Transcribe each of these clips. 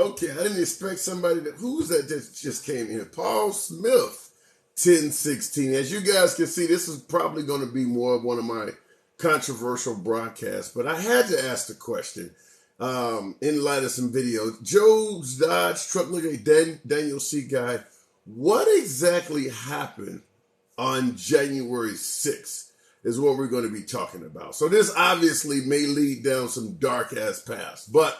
Okay, I didn't expect somebody that, who's that just came in? Paul Smith, 1016. As you guys can see, this is probably going to be more of one of my controversial broadcasts, but I had to ask the question in light of some videos. Joe's Dodge Truck Looker, Daniel C. Guy, what exactly happened on January 6th is what we're going to be talking about. So this obviously may lead down some dark ass paths, but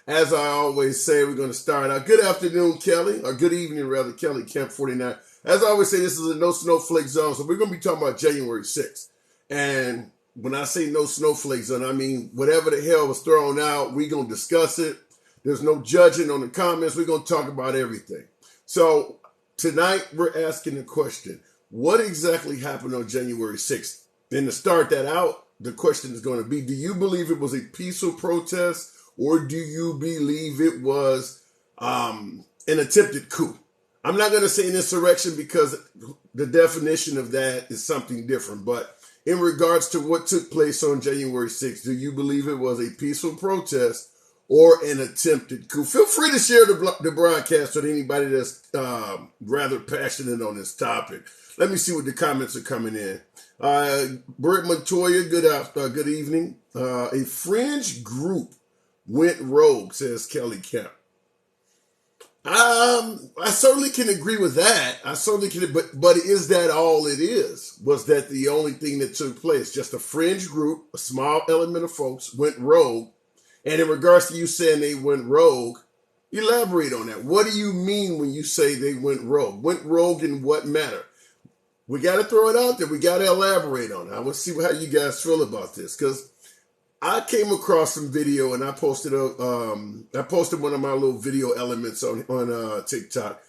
as I always say, we're going to start out. Good afternoon, Kelly, or good evening, rather, Kelly, Camp 49. As I always say, this is a no snowflake zone, so we're going to be talking about January 6th. And when I say no snowflake zone, I mean whatever the hell was thrown out, we're going to discuss it. There's no judging on the comments. We're going to talk about everything. So tonight, we're asking the question, what exactly happened on January 6th? And to start that out, the question is going to be, do you believe it was a peaceful protest? Or do you believe it was an attempted coup? I'm not going to say an insurrection because the definition of that is something different. But in regards to what took place on January 6th, do you believe it was a peaceful protest or an attempted coup? Feel free to share the broadcast with anybody that's rather passionate on this topic. Let me see what the comments are coming in. Bert Montoya, good evening. A fringe group went rogue, says Kelly Kemp. I certainly can agree with that. I certainly can, but is that all it is? Was that the only thing that took place? Just a fringe group, a small element of folks went rogue. And in regards to you saying they went rogue, elaborate on that. What do you mean when you say they went rogue? Went rogue in what manner? We got to throw it out there. We got to elaborate on it. I want to see how you guys feel about this, because I came across some video and I posted one of my little video elements on TikTok.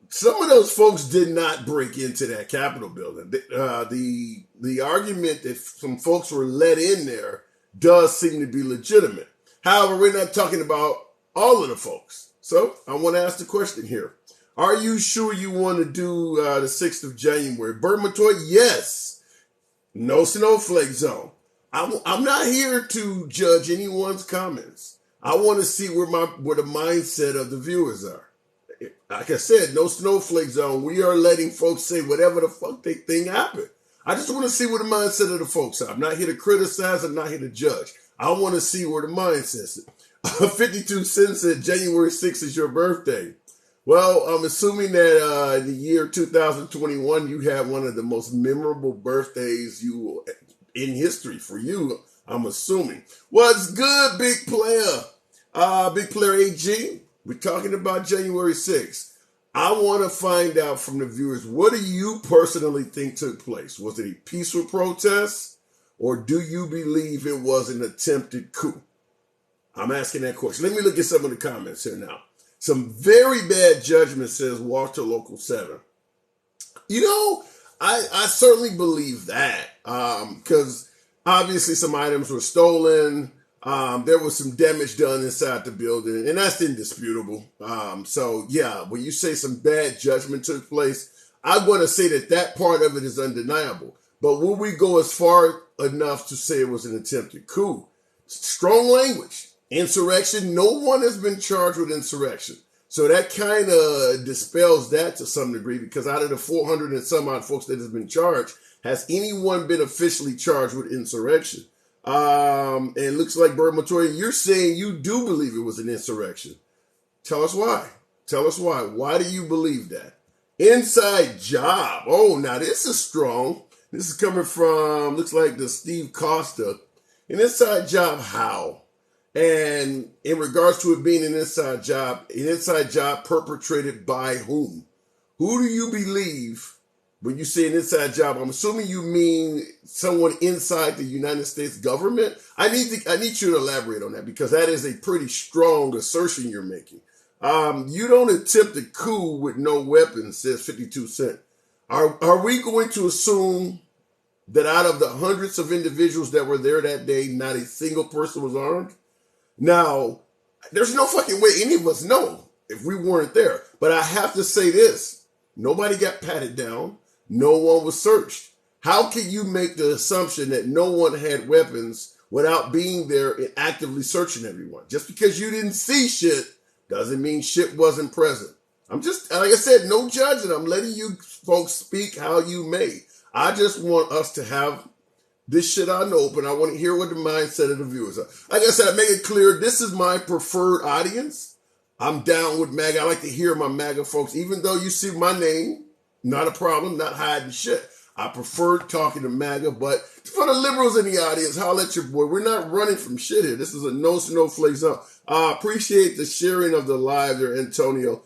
Some of those folks did not break into that Capitol building. The argument that some folks were let in there does seem to be legitimate. However, we're not talking about all of the folks. So I want to ask the question here. Are you sure you want to do the 6th of January? Bert Montoya, yes. No snowflake zone. I'm not here to judge anyone's comments. I want to see where the mindset of the viewers are. Like I said, no snowflake zone. We are letting folks say whatever the fuck they think happened. I just want to see where the mindset of the folks are. I'm not here to criticize. I'm not here to judge. I want to see where the mindset is. 52 cents said January 6th is your birthday. Well, I'm assuming that in the year 2021, you had one of the most memorable birthdays in history for you, I'm assuming. What's good, big player? Big player AG. We're talking about January 6th. I want to find out from the viewers, what do you personally think took place? Was it a peaceful protest, or do you believe it was an attempted coup? I'm asking that question. Let me look at some of the comments here now. Some very bad judgment, says Walter Local 7. You know, I certainly believe that because obviously some items were stolen. There was some damage done inside the building, and that's indisputable. So, yeah, when you say some bad judgment took place, I'm going to say that part of it is undeniable. But will we go as far enough to say it was an attempted coup? Strong language. Insurrection, no one has been charged with insurrection. So that kind of dispels that to some degree, because out of the 400 and some odd folks that has been charged, has anyone been officially charged with insurrection? And it looks like Bert Montoya, you're saying you do believe it was an insurrection. Tell us why. Tell us why. Why do you believe that? Inside job. Oh, now this is strong. This is coming from, looks like the Steve Costa. An inside job, how? And in regards to it being an inside job perpetrated by whom? Who do you believe when you say an inside job? I'm assuming you mean someone inside the United States government. I need you to elaborate on that, because that is a pretty strong assertion you're making. You don't attempt a coup with no weapons, says 52 Cent. Are we going to assume that out of the hundreds of individuals that were there that day, not a single person was armed? Now, there's no fucking way any of us know if we weren't there. But I have to say this. Nobody got patted down. No one was searched. How can you make the assumption that no one had weapons without being there and actively searching everyone? Just because you didn't see shit Doesn't mean shit wasn't present. I'm just, like I said, no judging. I'm letting you folks speak how you may. I just want us to have this shit out in the open. I want to hear what the mindset of the viewers are. Like I said, I make it clear, this is my preferred audience. I'm down with MAGA. I like to hear my MAGA folks. Even though you see my name, not a problem, not hiding shit. I prefer talking to MAGA, but for the liberals in the audience, holla at your boy. We're not running from shit here. This is a no snowflake zone. Appreciate the sharing of the live there, Antonio.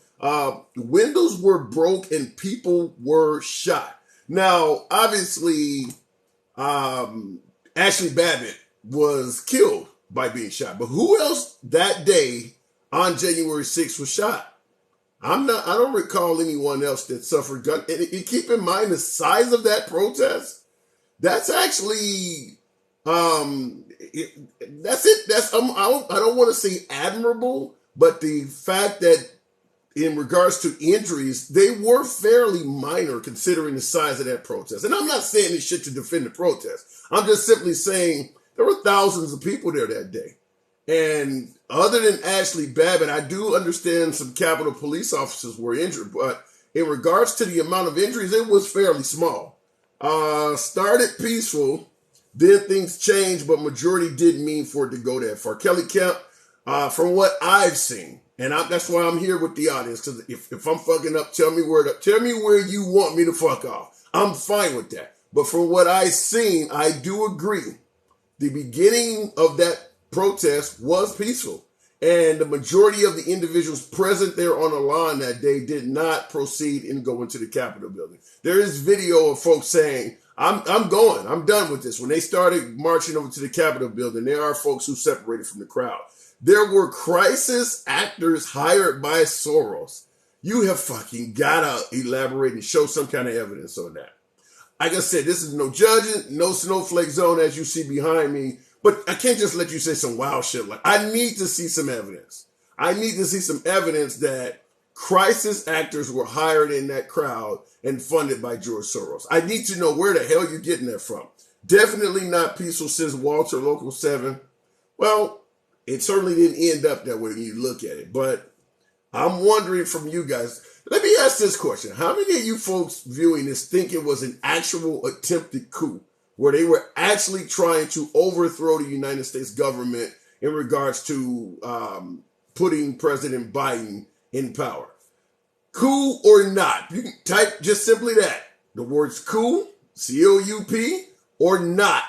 Windows were broke and people were shot. Now, obviously, Ashley Babbitt was killed by being shot. But who else that day on January 6th was shot? I don't recall anyone else that suffered gun. And keep in mind the size of that protest. That's actually, that's it. I don't want to say admirable, but the fact that in regards to injuries, they were fairly minor considering the size of that protest. And I'm not saying this shit to defend the protest. I'm just simply saying there were thousands of people there that day. And other than Ashley Babbitt, I do understand some Capitol police officers were injured, but in regards to the amount of injuries, it was fairly small. Started peaceful, then things changed, but majority didn't mean for it to go that far. Kelly Kemp, from what I've seen, and that's why I'm here with the audience, because if I'm fucking up, tell me where you want me to fuck off. I'm fine with that. But from what I've seen, I do agree. The beginning of that protest was peaceful. And the majority of the individuals present there on the lawn that day did not proceed and go into the Capitol building. There is video of folks saying, I'm done with this. When they started marching over to the Capitol building, there are folks who separated from the crowd. There were crisis actors hired by Soros. You have fucking gotta elaborate and show some kind of evidence on that. Like I said, this is no judging, no snowflake zone as you see behind me. But I can't just let you say some wild shit. Like, I need to see some evidence. I need to see some evidence that crisis actors were hired in that crowd and funded by George Soros. I need to know where the hell you're getting that from. Definitely not peaceful, says Walter, Local 7. Well, it certainly didn't end up that way when you look at it. But I'm wondering from you guys, let me ask this question. How many of you folks viewing this think it was an actual attempted coup, where they were actually trying to overthrow the United States government in regards to putting President Biden in power? Coup or not? You can type just simply that. The words coup, C-O-U-P, or not.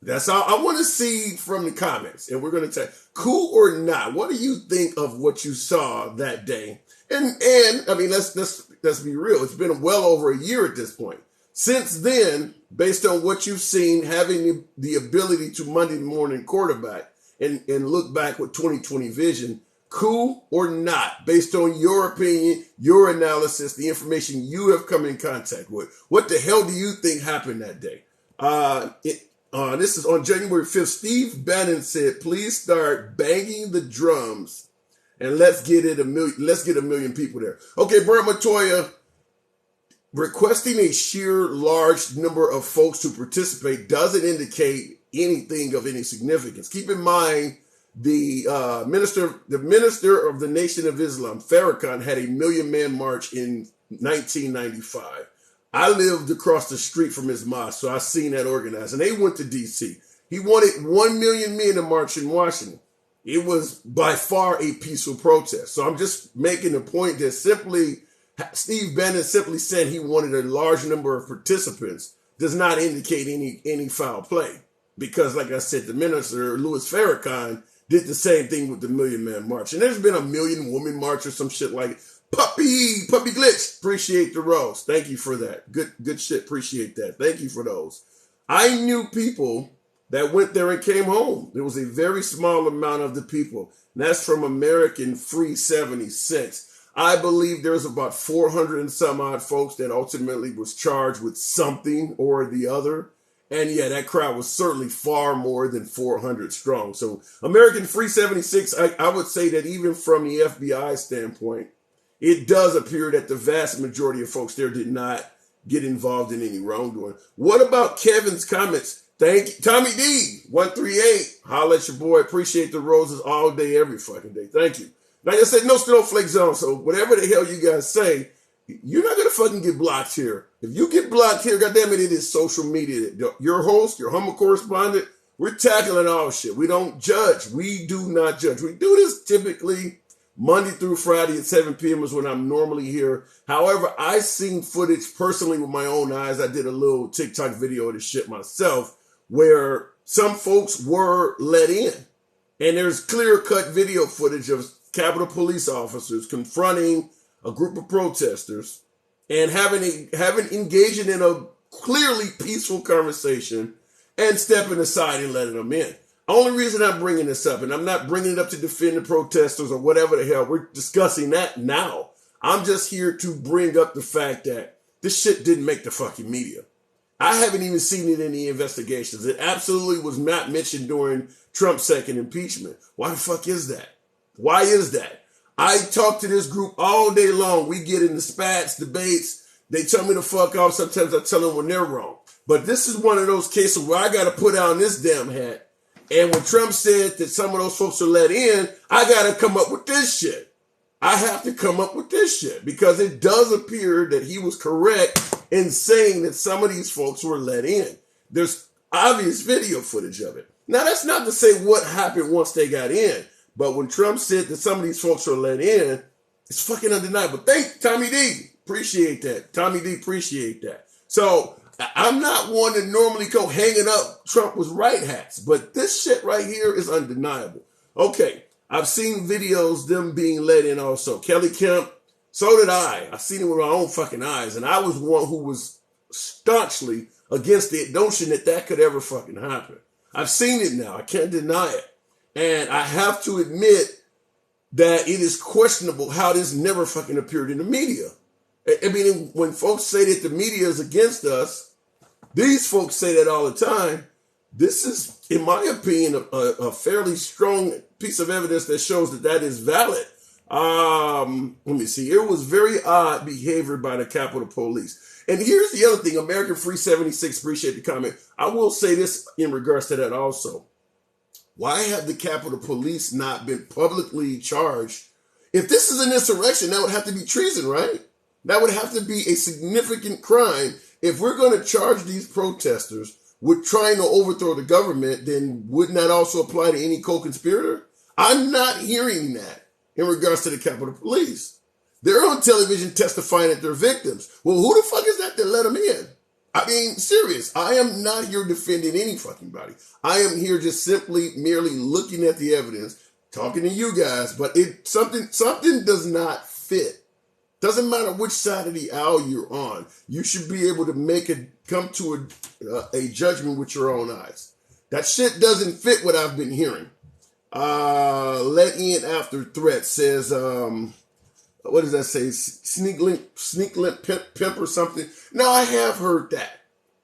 That's all I want to see from the comments. And we're going to type coup or not. What do you think of what you saw that day? And I mean, let's be real. It's been well over a year at this point. Since then, based on what you've seen, having the ability to Monday morning quarterback and look back with 2020 vision, coup or not, based on your opinion, your analysis, the information you have come in contact with, what the hell do you think happened that day? This is on January 5th. Steve Bannon said, please start banging the drums and let's get a million people there. Okay, Bert Matoya, requesting a sheer large number of folks to participate doesn't indicate anything of any significance. Keep in mind, the minister of the Nation of Islam, Farrakhan, had a 1 million man march in 1995. I lived across the street from his mosque, so I've seen that organized. And they went to D.C. He wanted 1 million men to march in Washington. It was by far a peaceful protest. So I'm just making the point that Steve Bannon simply said he wanted a large number of participants does not indicate any foul play. Because, like I said, the minister, Louis Farrakhan, did the same thing with the 1 million man march. And there's been a 1 million woman march or some shit like it. Puppy glitch. Appreciate the rose. Thank you for that. Good shit. Appreciate that. Thank you for those. I knew people that went there and came home. There was a very small amount of the people. And that's from American Free 76. I believe there's about 400 and some odd folks that ultimately was charged with something or the other. And yeah, that crowd was certainly far more than 400 strong. So American Free 76, I would say that even from the FBI standpoint, it does appear that the vast majority of folks there did not get involved in any wrongdoing. What about Kevin's comments? Thank you. Tommy D, 138. Holla at your boy. Appreciate the roses all day, every fucking day. Thank you. Like I said, no snowflake zone. So whatever the hell you guys say, you're not gonna fucking get blocked here. If you get blocked here, goddamn it, it is social media. Your host, your humble correspondent, we're tackling all shit. We don't judge. We do not judge. We do this typically Monday through Friday at 7 p.m. is when I'm normally here. However, I seen footage personally with my own eyes. I did a little TikTok video of this shit myself where some folks were let in. And there's clear-cut video footage of Capitol Police officers confronting a group of protesters and having engaging in a clearly peaceful conversation and stepping aside and letting them in. Only reason I'm bringing this up, and I'm not bringing it up to defend the protesters or whatever the hell, we're discussing that now. I'm just here to bring up the fact that this shit didn't make the fucking media. I haven't even seen it in the investigations. It absolutely was not mentioned during Trump's second impeachment. Why the fuck is that? Why is that? I talk to this group all day long. We get into spats, debates. They tell me to fuck off. Sometimes I tell them when they're wrong. But this is one of those cases where I got to put on this damn hat. And when Trump said that some of those folks are let in, I got to come up with this shit. I have to come up with this shit because it does appear that he was correct in saying that some of these folks were let in. There's obvious video footage of it. Now, that's not to say what happened once they got in. But when Trump said that some of these folks were let in, it's fucking undeniable. Thank Tommy D. Appreciate that. Tommy D. Appreciate that. So I'm not one to normally go hanging up Trump was right hats, but this shit right here is undeniable. Okay, I've seen videos them being let in also. Kelly Kemp, so did I. I've seen it with my own fucking eyes, and I was one who was staunchly against the notion that that could ever fucking happen. I've seen it now. I can't deny it. And I have to admit that it is questionable how this never fucking appeared in the media. I mean, when folks say that the media is against us, these folks say that all the time. This is, in my opinion, a fairly strong piece of evidence that shows that that is valid. Let me see. It was very odd behavior by the Capitol Police. And here's the other thing. American Free 76, appreciate the comment. I will say this in regards to that also. Why have the Capitol Police not been publicly charged? If this is an insurrection, that would have to be treason, right? That would have to be a significant crime. If we're going to charge these protesters with trying to overthrow the government, then wouldn't that also apply to any co-conspirator? I'm not hearing that in regards to the Capitol Police. They're on television testifying at their victims. Well, who the fuck is that that let them in? I mean, serious. I am not here defending any fucking body. I am here just simply merely looking at the evidence, talking to you guys, but something does not fit. Doesn't matter which side of the aisle you're on. You should be able to come to a judgment with your own eyes. That shit doesn't fit what I've been hearing. Let in after threat says, what does that say? Sneak link pimp or something. Now I have heard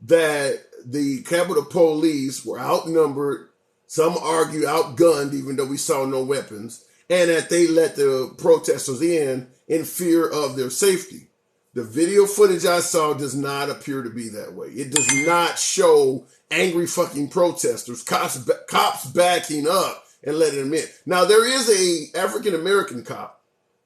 that the Capitol Police were outnumbered. Some argue outgunned, even though we saw no weapons, and that they let the protesters in fear of their safety. The video footage I saw does not appear to be that way. It does not show angry fucking protesters, cops backing up and letting them in. Now, there is a African-American cop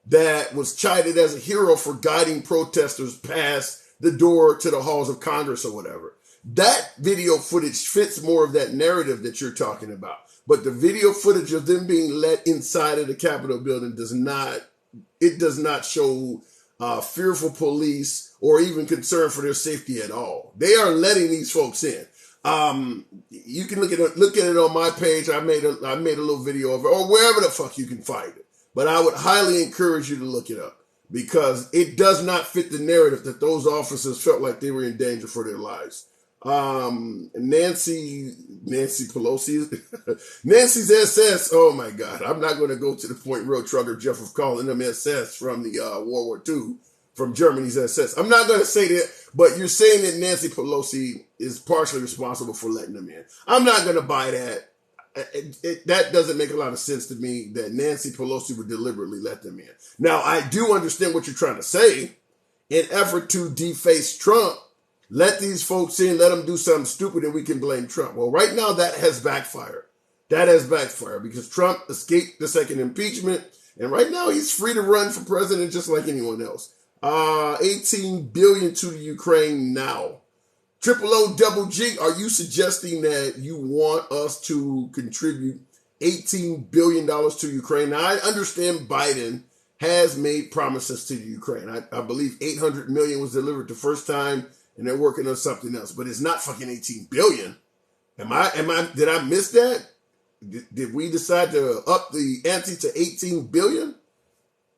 that was chided as a hero for guiding protesters past the door to the halls of Congress or whatever. That video footage fits more of that narrative that you're talking about. But the video footage of them being let inside of the Capitol building does not show fearful police or even concern for their safety at all. They are letting these folks in. You can look at it on my page. I made a little video of it, or wherever the fuck you can find it. But I would highly encourage you to look it up because it does not fit the narrative that those officers felt like they were in danger for their lives. Nancy Pelosi, Nancy's SS. Oh my God. I'm not going to go to the point real Trugger Jeff of calling them SS from the World War II, from Germany's SS. I'm not going to say that, but you're saying that Nancy Pelosi is partially responsible for letting them in. I'm not going to buy that. That doesn't make a lot of sense to me that Nancy Pelosi would deliberately let them in. Now, I do understand what you're trying to say. In effort to deface Trump, let these folks in, let them do something stupid, and we can blame Trump. Well, right now, that has backfired. That has backfired because Trump escaped the second impeachment. And right now, he's free to run for president just like anyone else. 18 billion to the Ukraine now. Triple O Double G, are you suggesting that you want us to contribute $18 billion to Ukraine? Now, I understand Biden has made promises to the Ukraine. I believe 800 million was delivered the first time, and they're working on something else. But it's not fucking 18 billion. Did I miss that? Did we decide to up the ante to 18 billion?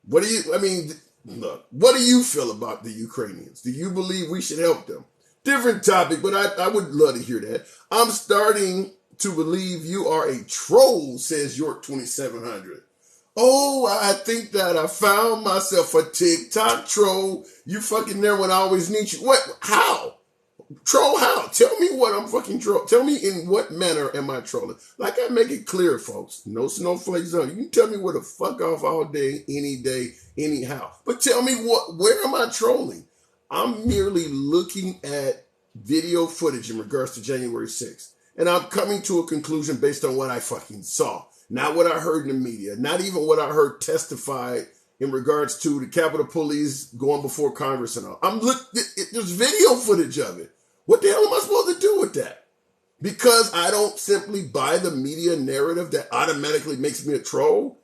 What do you feel about the Ukrainians? Do you believe we should help them? Different topic, but I would love to hear that. I'm starting to believe you are a troll, says York 2700. Oh, I think that I found myself a TikTok troll. You fucking there when I always need you. What? How? Troll how? Tell me what I'm fucking troll. Tell me in what manner am I trolling? Like I make it clear, folks. No snowflake zone. You can tell me where the fuck off all day, anyhow. But tell me where am I trolling? I'm merely looking at video footage in regards to January 6th. And I'm coming to a conclusion based on what I fucking saw. Not what I heard in the media. Not even what I heard testified in regards to the Capitol Police going before Congress and all. There's video footage of it. What the hell am I supposed to do with that? Because I don't simply buy the media narrative that automatically makes me a troll?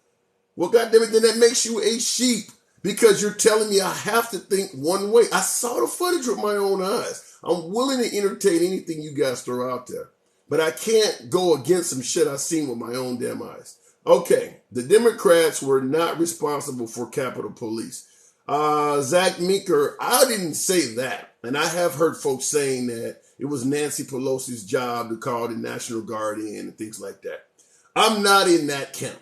Well, goddammit, then that makes you a sheep. Because you're telling me I have to think one way. I saw the footage with my own eyes. I'm willing to entertain anything you guys throw out there. But I can't go against some shit I've seen with my own damn eyes. Okay, the Democrats were not responsible for Capitol Police. Zach Meeker, I didn't say that. And I have heard folks saying that it was Nancy Pelosi's job to call the National Guard in and things like that. I'm not in that camp.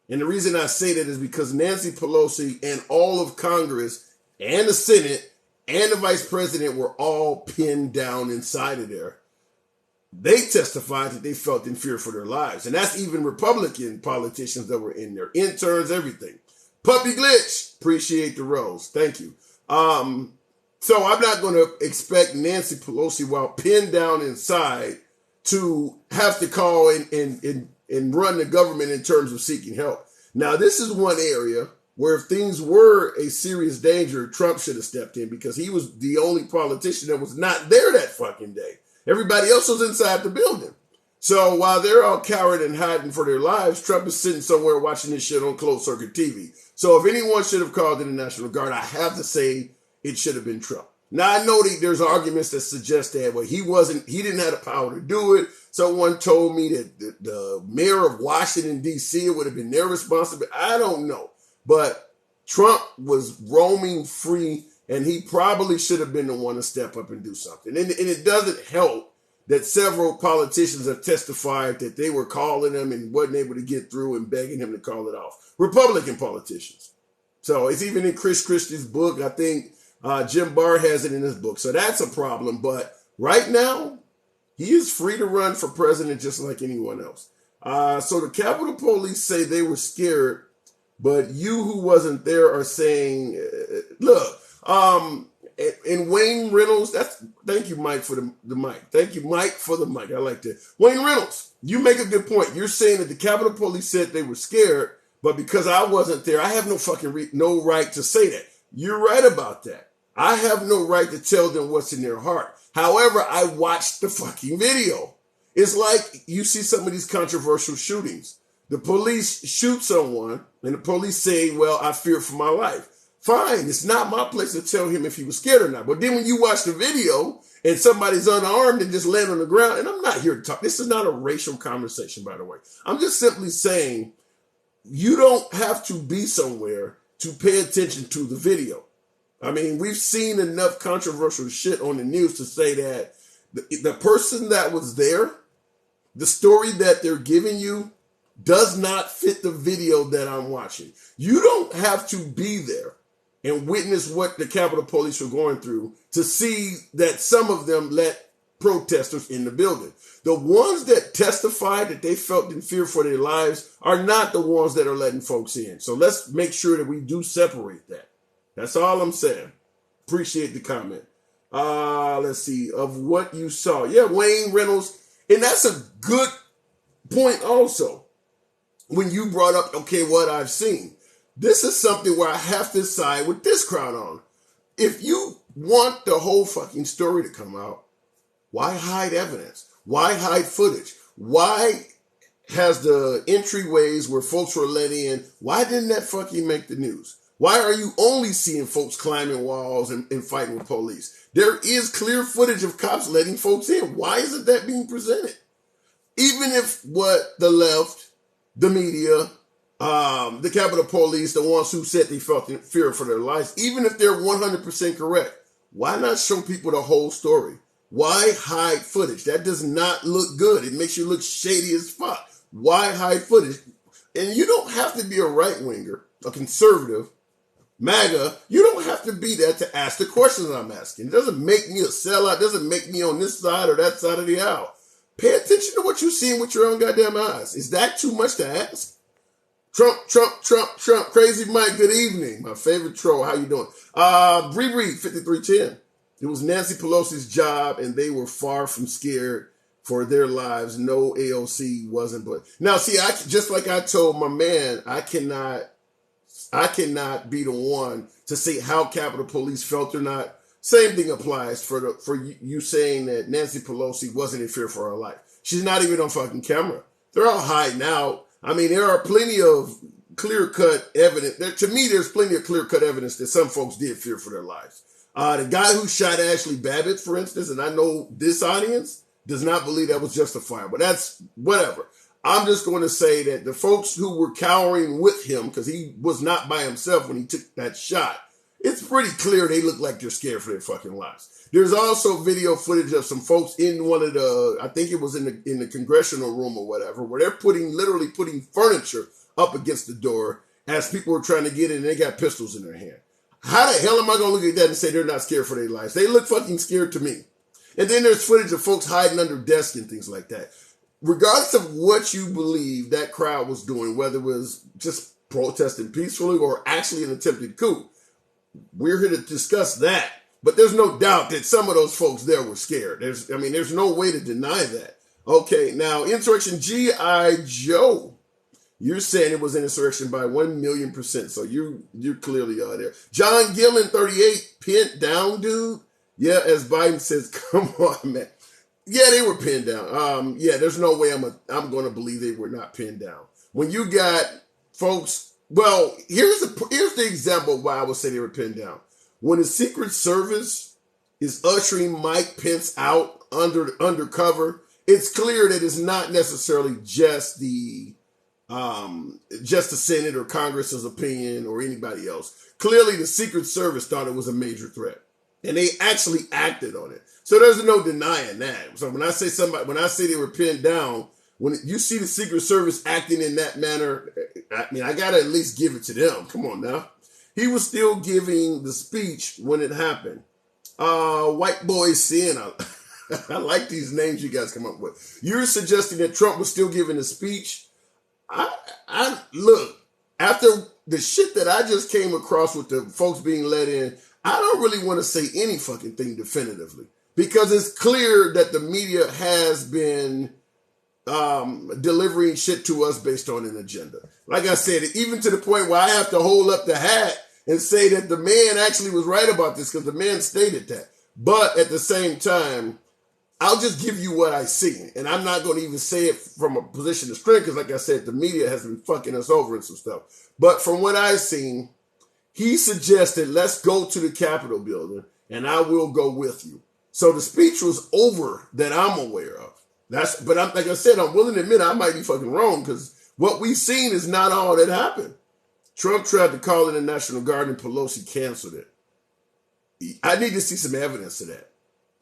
And the reason I say that is because Nancy Pelosi and all of Congress and the Senate and the Vice President were all pinned down inside of there. They testified that they felt in fear for their lives. And that's even Republican politicians that were in there. Interns, everything. Puppy Glitch, appreciate the rose. Thank you. So I'm not going to expect Nancy Pelosi, while pinned down inside, to have to call and run the government in terms of seeking help. Now, this is one area where if things were a serious danger, Trump should have stepped in because he was the only politician that was not there that fucking day. Everybody else was inside the building. So while they're all cowering and hiding for their lives, Trump is sitting somewhere watching this shit on closed circuit TV. So if anyone should have called in the National Guard, I have to say it should have been Trump. Now, I know that there's arguments that suggest that, well, he didn't have the power to do it. Someone told me that the mayor of Washington, D.C., it would have been their responsibility. I don't know. But Trump was roaming free, and he probably should have been the one to step up and do something. And it doesn't help that several politicians have testified that they were calling him and wasn't able to get through and begging him to call it off. Republican politicians. So it's even in Chris Christie's book. I think Jim Barr has it in his book. So that's a problem. But right now, he is free to run for president just like anyone else. So the Capitol Police say they were scared, but you who wasn't there are saying, look, and Wayne Reynolds, thank you, Mike, for the mic. Thank you, Mike, for the mic. I like that. Wayne Reynolds, you make a good point. You're saying that the Capitol Police said they were scared, but because I wasn't there, I have no fucking no right to say that. You're right about that. I have no right to tell them what's in their heart. However, I watched the fucking video. It's like you see some of these controversial shootings. The police shoot someone, and the police say, well, I fear for my life. Fine, it's not my place to tell him if he was scared or not. But then when you watch the video and somebody's unarmed and just land on the ground, and I'm not here to talk. This is not a racial conversation, by the way. I'm just simply saying you don't have to be somewhere to pay attention to the video. I mean, we've seen enough controversial shit on the news to say that the person that was there, the story that they're giving you does not fit the video that I'm watching. You don't have to be there and witness what the Capitol Police were going through to see that some of them let protesters in the building. The ones that testified that they felt in fear for their lives are not the ones that are letting folks in. So let's make sure that we do separate that. That's all I'm saying. Appreciate the comment. Let's see. Of what you saw. Yeah, Wayne Reynolds. And that's a good point also. When you brought up, okay, what I've seen. this is something where I have to side with this crowd on. If you want the whole fucking story to come out, why hide evidence? Why hide footage? Why has the entryways where folks were let in, why didn't that fucking make the news? Why are you only seeing folks climbing walls and fighting with police? There is clear footage of cops letting folks in. Why isn't that being presented? Even if what the left, the media, the Capitol Police, the ones who said they felt fear for their lives, even if they're 100% correct, why not show people the whole story? Why hide footage? That does not look good. It makes you look shady as fuck. Why hide footage? And you don't have to be a right-winger, a conservative, MAGA. You don't have to be that to ask the questions I'm asking. It doesn't make me a sellout. It doesn't make me on this side or that side of the aisle. Pay attention to what you're seeing with your own goddamn eyes. Is that too much to ask? Trump, Crazy Mike, good evening. My favorite troll, how you doing? Bree, 5310. It was Nancy Pelosi's job, and they were far from scared for their lives. No AOC wasn't, but now see, just like I told my man, I cannot be the one to say how Capitol Police felt or not. Same thing applies for you saying that Nancy Pelosi wasn't in fear for her life. She's not even on fucking camera. They're all hiding out. I mean, there are plenty of clear-cut evidence. To me, there's plenty of clear-cut evidence that some folks did fear for their lives. The guy who shot Ashley Babbitt, for instance, and I know this audience does not believe that was justifiable. That's whatever. I'm just going to say that the folks who were cowering with him, because he was not by himself when he took that shot, it's pretty clear they look like they're scared for their fucking lives. There's also video footage of some folks in one of the, I think it was in the congressional room or whatever, where they're literally putting furniture up against the door as people were trying to get in and they got pistols in their hand. How the hell am I going to look at that and say they're not scared for their lives? They look fucking scared to me. And then there's footage of folks hiding under desks and things like that. Regardless of what you believe that crowd was doing, whether it was just protesting peacefully or actually an attempted coup, we're here to discuss that. But there's no doubt that some of those folks there were scared. There's no way to deny that. Okay, now, insurrection G.I. Joe. You're saying it was an insurrection by 1,000,000%. So you clearly are there. John Gillen, 38, pinned down, dude. Yeah, as Biden says, come on, man. Yeah, they were pinned down. Yeah, there's no way I'm going to believe they were not pinned down. When you got folks, well, here's the example of why I would say they were pinned down. When the Secret Service is ushering Mike Pence out undercover, it's clear that it's not necessarily just the Senate or Congress's opinion or anybody else. Clearly, the Secret Service thought it was a major threat, and they actually acted on it. So there's no denying that. So when I say they were pinned down, when you see the Secret Service acting in that manner, I mean, I gotta at least give it to them. Come on now. He was still giving the speech when it happened. White Boy Sin. I like these names you guys come up with. You're suggesting that Trump was still giving a speech. I look, after the shit that I just came across with the folks being let in, I don't really want to say any fucking thing definitively, because it's clear that the media has been delivering shit to us based on an agenda. Like I said, even to the point where I have to hold up the hat and say that the man actually was right about this, because the man stated that. But at the same time, I'll just give you what I see. And I'm not going to even say it from a position of strength, because like I said, the media has been fucking us over and some stuff. But from what I've seen, he suggested, let's go to the Capitol building and I will go with you. So the speech was over that I'm aware of. But like I said, I'm willing to admit I might be fucking wrong, because what we've seen is not all that happened. Trump tried to call in the National Guard and Pelosi canceled it. I need to see some evidence of that.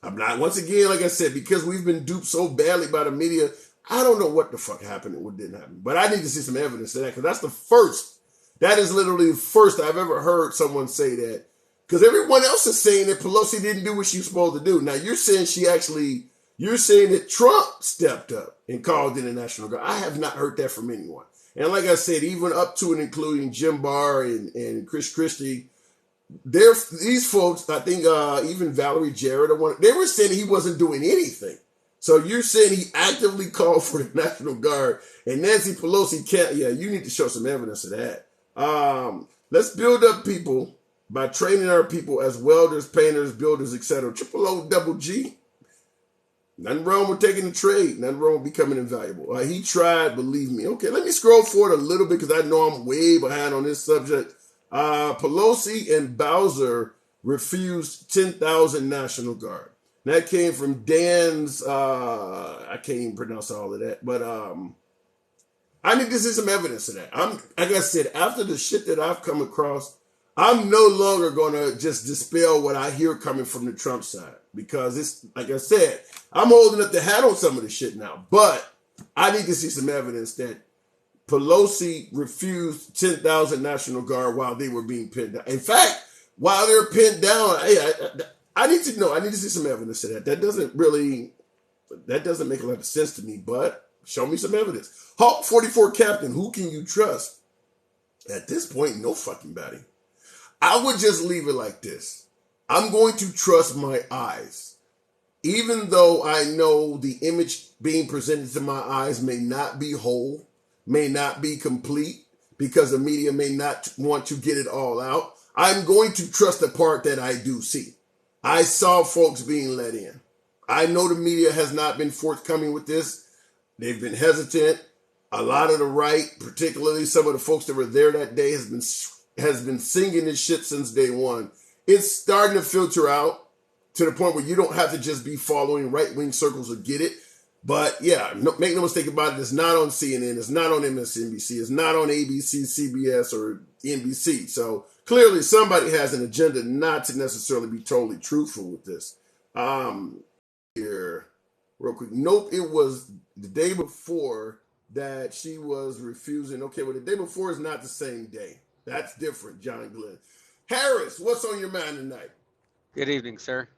I'm not, once again, like I said, because we've been duped so badly by the media, I don't know what the fuck happened and what didn't happen. But I need to see some evidence of that, because that's the first. That is literally the first I've ever heard someone say that. Because everyone else is saying that Pelosi didn't do what she was supposed to do. Now, you're saying you're saying that Trump stepped up and called in the National Guard. I have not heard that from anyone. And like I said, even up to and including Jim Barr and Chris Christie, these folks, I think even Valerie Jarrett, they were saying he wasn't doing anything. So you're saying he actively called for the National Guard, and Nancy Pelosi can't. Yeah, you need to show some evidence of that. Let's build up people by training our people as welders, painters, builders, etc. Triple O double G. Nothing wrong with taking the trade. Nothing wrong with becoming invaluable. He tried, believe me. Okay, let me scroll forward a little bit because I know I'm way behind on this subject. Pelosi and Bowser refused 10,000 National Guard. That came from Dan's, I can't even pronounce all of that, but I need to see some evidence of that. Like I said, after the shit that I've come across, I'm no longer going to just dispel what I hear coming from the Trump side because it's, like I said, I'm holding up the hat on some of the shit now, but I need to see some evidence that Pelosi refused 10,000 National Guard while they were being pinned down. In fact, while they're pinned down, I need to know. I need to see some evidence of that. That doesn't make a lot of sense to me, but show me some evidence. Hawk 44 Captain, who can you trust? At this point, no fucking body. I would just leave it like this. I'm going to trust my eyes. Even though I know the image being presented to my eyes may not be whole, may not be complete, because the media may not want to get it all out, I'm going to trust the part that I do see. I saw folks being let in. I know the media has not been forthcoming with this. They've been hesitant. A lot of the right, particularly some of the folks that were there that day, has been singing this shit since day one. It's starting to filter out to the point where you don't have to just be following right-wing circles to get it. But yeah, make no mistake about it, it's not on CNN, it's not on MSNBC, it's not on ABC, CBS, or NBC. So clearly somebody has an agenda not to necessarily be totally truthful with this. Here, real quick. Nope, it was the day before that she was refusing. Okay, well, the day before is not the same day. That's different, John Glenn. Harris, what's on your mind tonight? Good evening, sir.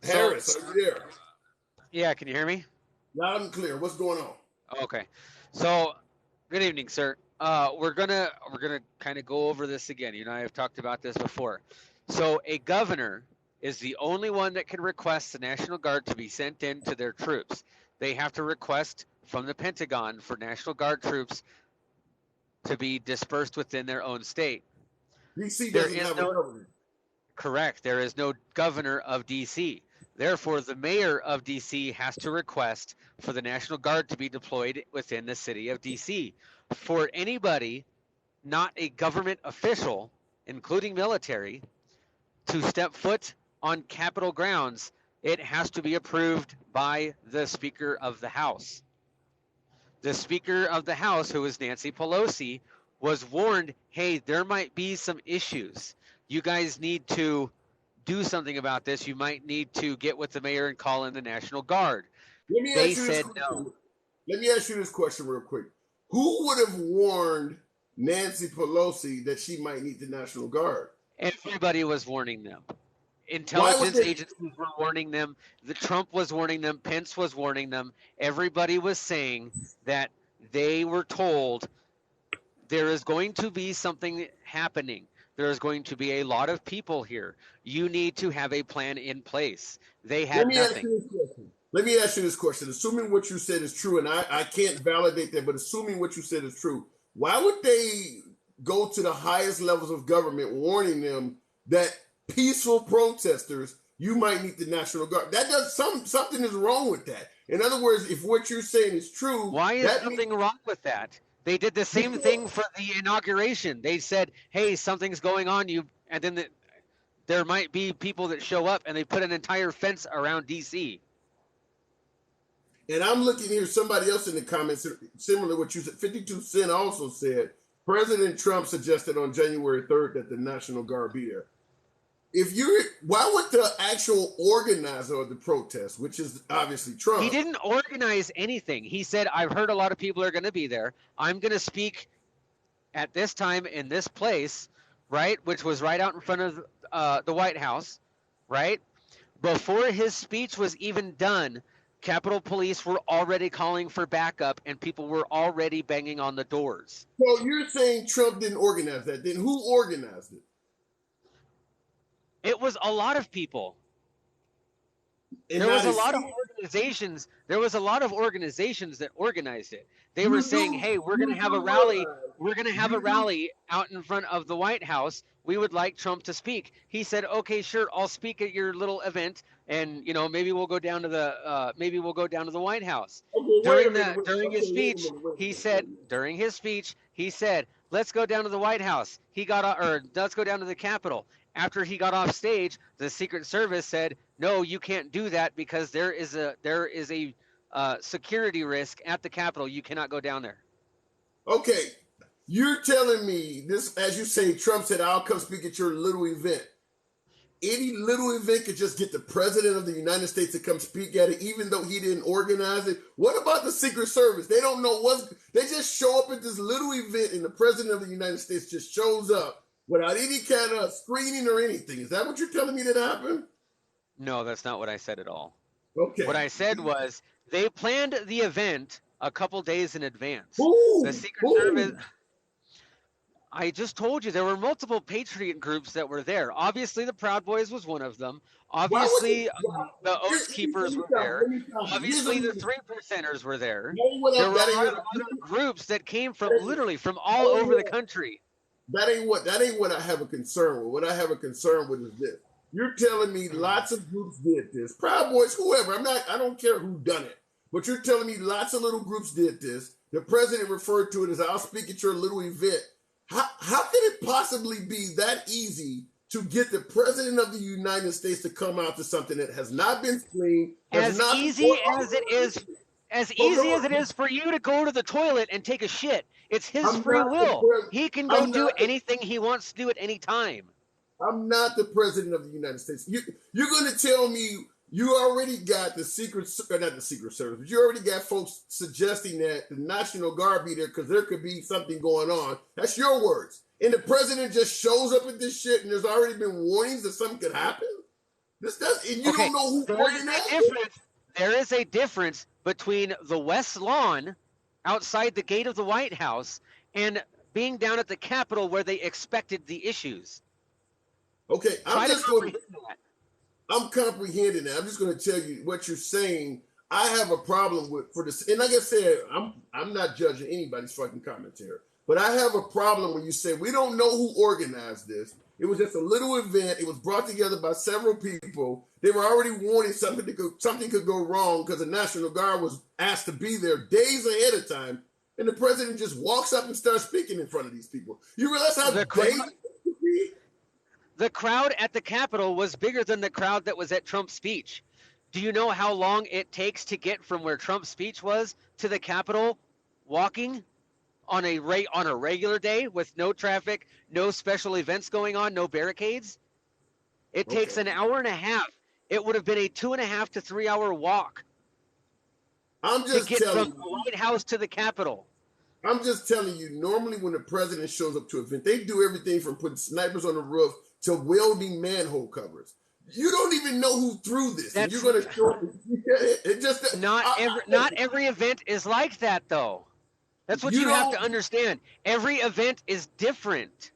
Harris, are you there? Yeah, can you hear me? Loud and clear. What's going on? Okay. So, good evening, sir. We're gonna kind of go over this again. You and I have talked about this before. So, a governor is the only one that can request the National Guard to be sent in to their troops. They have to request from the Pentagon for National Guard troops to be dispersed within their own state. DC doesn't have a governor. Correct. There is no governor of DC. Therefore, the mayor of DC has to request for the National Guard to be deployed within the city of DC. For anybody, not a government official, including military, to step foot on Capitol grounds, it has to be approved by the Speaker of the House. The Speaker of the House, who is Nancy Pelosi, was warned, hey, there might be some issues. You guys need to do something about this. You might need to get with the mayor and call in the National Guard. They said no. Let me ask you this question real quick. Who would have warned Nancy Pelosi that she might need the National Guard? Everybody was warning them. Intelligence agencies were warning them. The Trump was warning them. Pence was warning them. Everybody was saying that they were told there is going to be something happening. There is going to be a lot of people here. You need to have a plan in place. They had nothing. Let me ask you this question. Assuming what you said is true, and I can't validate that, but assuming what you said is true, why would they go to the highest levels of government warning them that peaceful protesters, you might need the National Guard? That does something is wrong with that. In other words, if what you're saying is true, why is something wrong with that? They did the same thing for the inauguration. They said, hey, something's going on, and then there might be people that show up, and they put an entire fence around D.C. And I'm looking here, somebody else in the comments, similar to what you said, 52 Cent also said, President Trump suggested on January 3rd that the National Guard be there. Why would the actual organizer of the protest, which is obviously Trump? He didn't organize anything. He said, I've heard a lot of people are going to be there. I'm going to speak at this time in this place, right, which was right out in front of the White House, right? Before his speech was even done, Capitol Police were already calling for backup, and people were already banging on the doors. So you're saying Trump didn't organize that. Then who organized it? It was a lot of people. There was a lot of organizations. There was a lot of organizations that organized it. They were saying, "Hey, we're going to have a rally. we're going to have a rally out in front of the White House. We would like Trump to speak. He said, okay, sure, I'll speak at your little event, and maybe we'll go down to the White House. Okay, wait a minute. During his speech, he said, let's go down to the White House. Let's go down to the Capitol. After he got off stage, the Secret Service said, no, you can't do that because there is a security risk at the Capitol. You cannot go down there. Okay, you're telling me this, as you say, Trump said, I'll come speak at your little event. Any little event could just get the president of the United States to come speak at it, even though he didn't organize it. What about the Secret Service? They don't know they just show up at this little event and the president of the United States just shows up without any kind of screening or anything. Is that what you're telling me that happened? No, that's not what I said at all. Okay. What I said was they planned the event a couple days in advance. The Secret Service. I just told you there were multiple patriot groups that were there. Obviously, the Proud Boys was one of them. Obviously, the Oath Keepers were there. Obviously, the 3%ers were there. There were other groups that came from literally from all over the country. That ain't what I have a concern with. What I have a concern with is this. You're telling me lots of groups did this. Proud Boys, whoever. I don't care who done it. But you're telling me lots of little groups did this. The president referred to it as, I'll speak at your little event. How could it possibly be that easy to get the president of the United States to come out to something that has not been screened? As easy as it is for you to go to the toilet and take a shit. It's his free will. He can go do anything he wants to do at any time. I'm not the president of the United States. You're going to tell me you already got not the Secret Service, but you already got folks suggesting that the National Guard be there because there could be something going on. That's your words. And the president just shows up at this shit and there's already been warnings that something could happen? And you don't know who organized it? There is a difference between the West Lawn outside the gate of the White House and being down at the Capitol where they expected the issues. Okay, I'm comprehending that. I'm just going to tell you what you're saying. I have a problem for this, and like I said, I'm not judging anybody's fucking commentary, but I have a problem when you say we don't know who organized this. It was just a little event. It was brought together by several people. They were already warning something could go wrong because the National Guard was asked to be there days ahead of time, and the president just walks up and starts speaking in front of these people. You realize how dangerous it could be? The crowd at the Capitol was bigger than the crowd that was at Trump's speech. Do you know how long it takes to get from where Trump's speech was to the Capitol walking on a regular day with no traffic, no special events going on, no barricades? It takes an hour and a half. It would have been a 2.5 to 3 hour walk to get from the White House to the Capitol. I'm just telling you, normally when the president shows up to an event, they do everything from putting snipers on the roof to welding manhole covers. You don't even know who threw this. And you're going to show it. Not every event is like that, though. That's what you have to understand. Every event is different.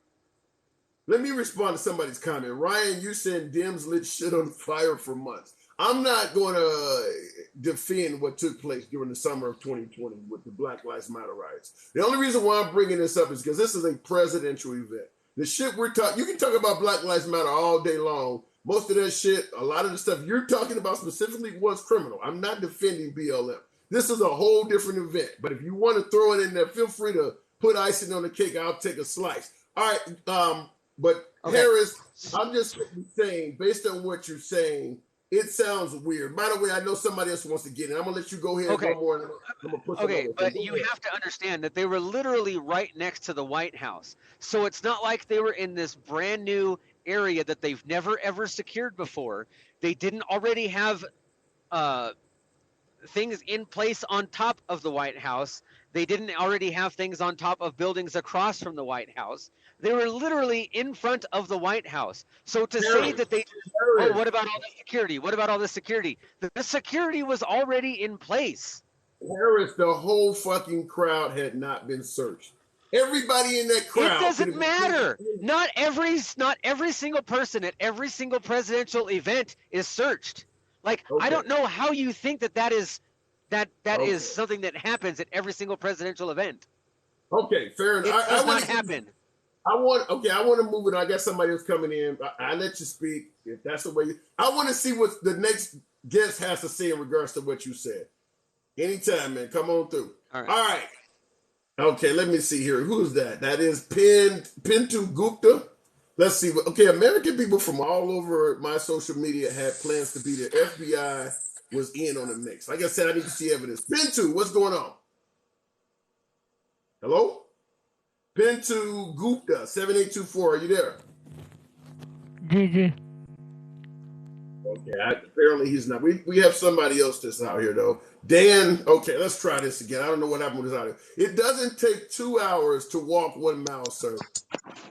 Let me respond to somebody's comment. Ryan, you said Dems lit shit on fire for months. I'm not going to defend what took place during the summer of 2020 with the Black Lives Matter riots. The only reason why I'm bringing this up is because this is a presidential event. The shit we're talking, you can talk about Black Lives Matter all day long. Most of that shit, a lot of the stuff you're talking about specifically was criminal. I'm not defending BLM. This is a whole different event. But if you want to throw it in there, feel free to put icing on the cake. I'll take a slice. All right. But okay. Harris, I'm just saying, based on what you're saying, it sounds weird. By the way, I know somebody else wants to get in. I'm going to let you go ahead and go more. I'm gonna put but you have to understand that they were literally right next to the White House. So it's not like they were in this brand new area that they've never, ever secured before. They didn't already have things in place on top of the White House. They didn't already have things on top of buildings across from the White House. They were literally in front of the White House. So to say that they, what about all the security? What about all the security? The security was already in place. Harris, the whole fucking crowd had not been searched. Everybody in that crowd. It doesn't matter. Not every single person at every single presidential event is searched. Like, I don't know how you think that is something that happens at every single presidential event. Okay, fair enough. It does I want not to give. happen. I want to move it. I got somebody else coming in. I let you speak if that's the way. I want to see what the next guest has to say in regards to what you said. Anytime, man. Come on through. All right. All right. Okay, let me see here. Who's that? That is Pintu Gupta. Let's see. Okay, American people from all over my social media had plans to be there. FBI was in on the mix. Like I said, I need to see evidence. Pintu, what's going on? Hello? Pintu Gupta, 7824. Are you there? GG. Okay, apparently he's not. We have somebody else that's out here though. Dan, okay, let's try this again. I don't know what happened with this audio. It doesn't take 2 hours to walk 1 mile, sir.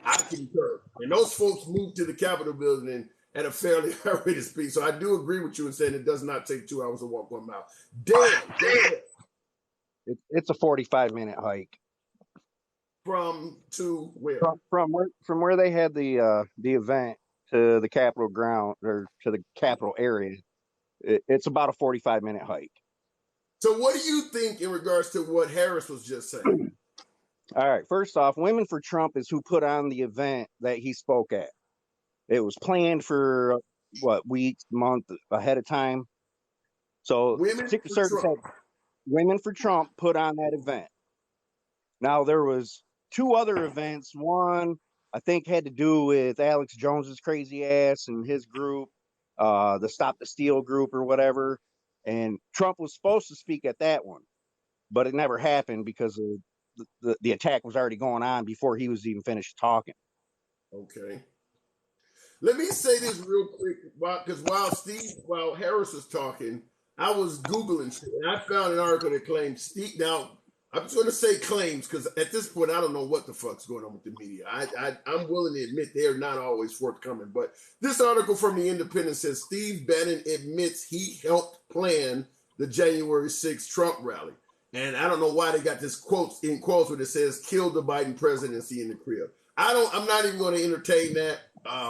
I concur. And those folks moved to the Capitol building at a fairly high rate of speed. So I do agree with you in saying it does not take 2 hours to walk 1 mile. Dan, It's a 45-minute hike from to where? from where they had the event to the Capitol ground or to the Capitol area. It's about a 45-minute hike. So what do you think in regards to what Harris was just saying? All right. First off, Women for Trump is who put on the event that he spoke at. It was planned for weeks, month ahead of time. So Women Secret for Service Trump. had Women for Trump put on that event. Now there was 2 other events. One I think had to do with Alex Jones's crazy ass and his group, the Stop the Steal group or whatever. And Trump was supposed to speak at that one, but it never happened because of the attack was already going on before he was even finished talking. Okay. Let me say this real quick, because while Harris was talking, I was Googling shit, and I found an article that claimed Steve. Now, I'm just going to say claims, because at this point, I don't know what the fuck's going on with the media. I'm willing to admit they're not always forthcoming, but this article from The Independent says Steve Bannon admits he helped plan the January 6th Trump rally. And I don't know why they got this quotes where it says "kill the Biden presidency in the crib." I'm not even going to entertain that.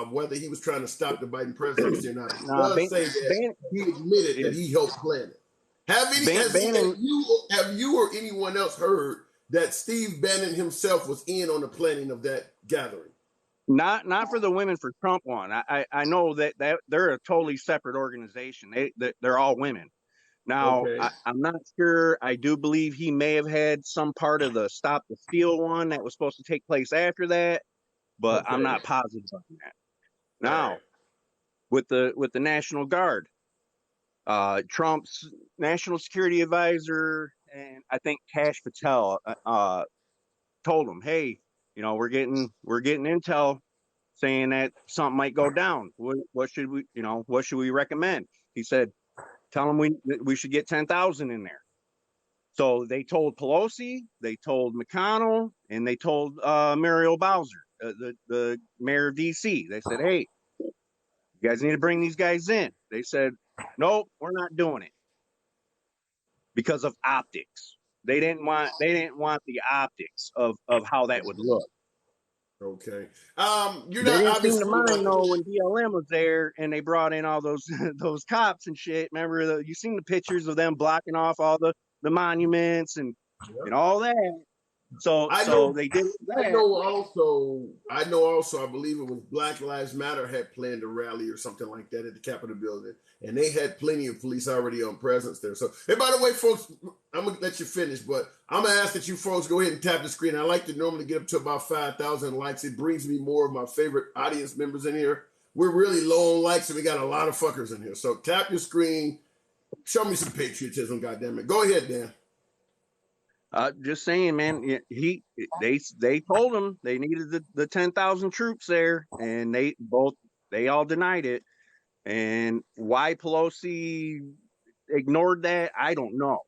Whether he was trying to stop the Biden presidency or not, he does say that he admitted that he helped plan it. Have you or anyone else heard that Steve Bannon himself was in on the planning of that gathering? Not for the Women for Trump one. I know that they're a totally separate organization. They're all women. Now, Okay. I'm not sure. I do believe he may have had some part of the Stop the Steal one that was supposed to take place after that, but I'm not positive on that. Now, right. with the National Guard, Trump's national security advisor and I think Kash Patel told him, "Hey, we're getting intel saying that something might go down. What should we recommend?" He said, "Tell them we should get 10,000 in there." So they told Pelosi, they told McConnell, and they told Muriel Bowser, the mayor of D.C. They said, "Hey, you guys need to bring these guys in." They said, "Nope, we're not doing it because of optics." They didn't want the optics of how that would look. Okay. You're They not didn't seem to obviously mind though when BLM was there and they brought in all those those cops and shit. Remember you seen the pictures of them blocking off all the monuments and all that. So they did that. I know also, I believe it was Black Lives Matter had planned a rally or something like that at the Capitol building, and they had plenty of police already on presence there. So, hey, by the way, folks, I'm gonna let you finish, but I'm gonna ask that you folks go ahead and tap the screen. I like to normally get up to about 5,000 likes. It brings me more of my favorite audience members in here. We're really low on likes, and we got a lot of fuckers in here. So tap your screen, show me some patriotism, goddammit. Go ahead, Dan. Just saying, man. They told him they needed the 10,000 troops there, and they all denied it. And why Pelosi ignored that, I don't know.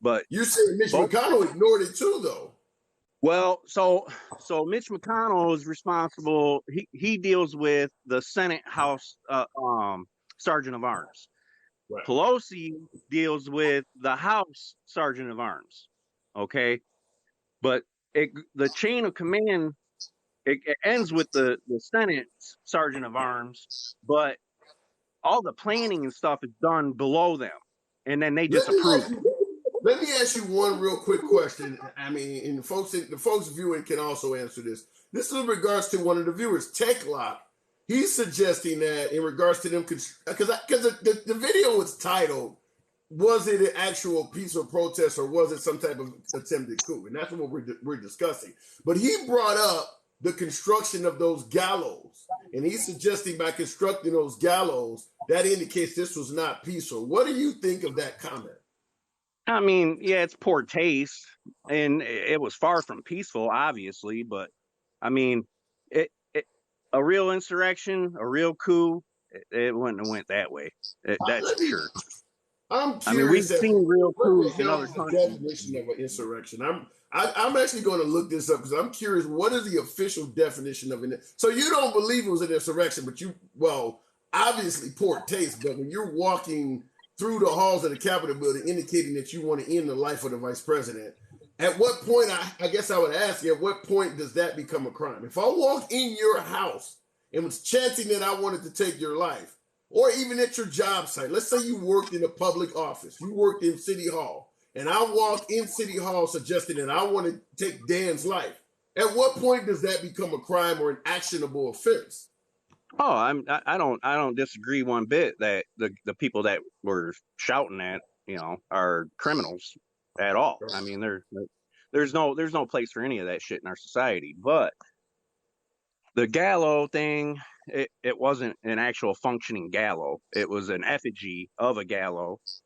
But you said Mitch McConnell ignored it too, though. Well, so Mitch McConnell is responsible. He deals with the Senate House Sergeant of Arms. Right. Pelosi deals with the House Sergeant of Arms. Okay, but the chain of command it ends with the Senate Sergeant of Arms, but all the planning and stuff is done below them, and then they just approve it. Let me ask you one real quick question. I mean, and the folks viewing can also answer this. This is in regards to one of the viewers, Tech Lock. He's suggesting that in regards to them, because the video was titled, "Was it an actual peaceful protest or was it some type of attempted coup?" And that's what we're discussing. But he brought up the construction of those gallows, and he's suggesting by constructing those gallows, that indicates this was not peaceful. What do you think of that comment? I mean, yeah, it's poor taste, and it was far from peaceful, obviously. But I mean, a real insurrection, a real coup, it wouldn't have went that way. That's for sure. I'm I mean, we've curious seen real what coups the in hell other is the countries. definition of an insurrection. I'm actually going to look this up because I'm curious. What is the official definition of an? So you don't believe it was an insurrection, but obviously poor taste. But when you're walking through the halls of the Capitol building, indicating that you want to end the life of the vice president, at what point? I guess I would ask you, at what point does that become a crime? If I walked in your house and was chanting that I wanted to take your life, or even at your job site, let's say you worked in a public office, you worked in City Hall, and I walked in City Hall suggesting that I want to take Dan's life, at what point does that become a crime or an actionable offense? Oh, I don't disagree one bit that the people that were shouting at, are criminals at all. I mean, there's no place for any of that shit in our society. But the gallows thing, it wasn't an actual functioning gallows. It was an effigy of a gallows.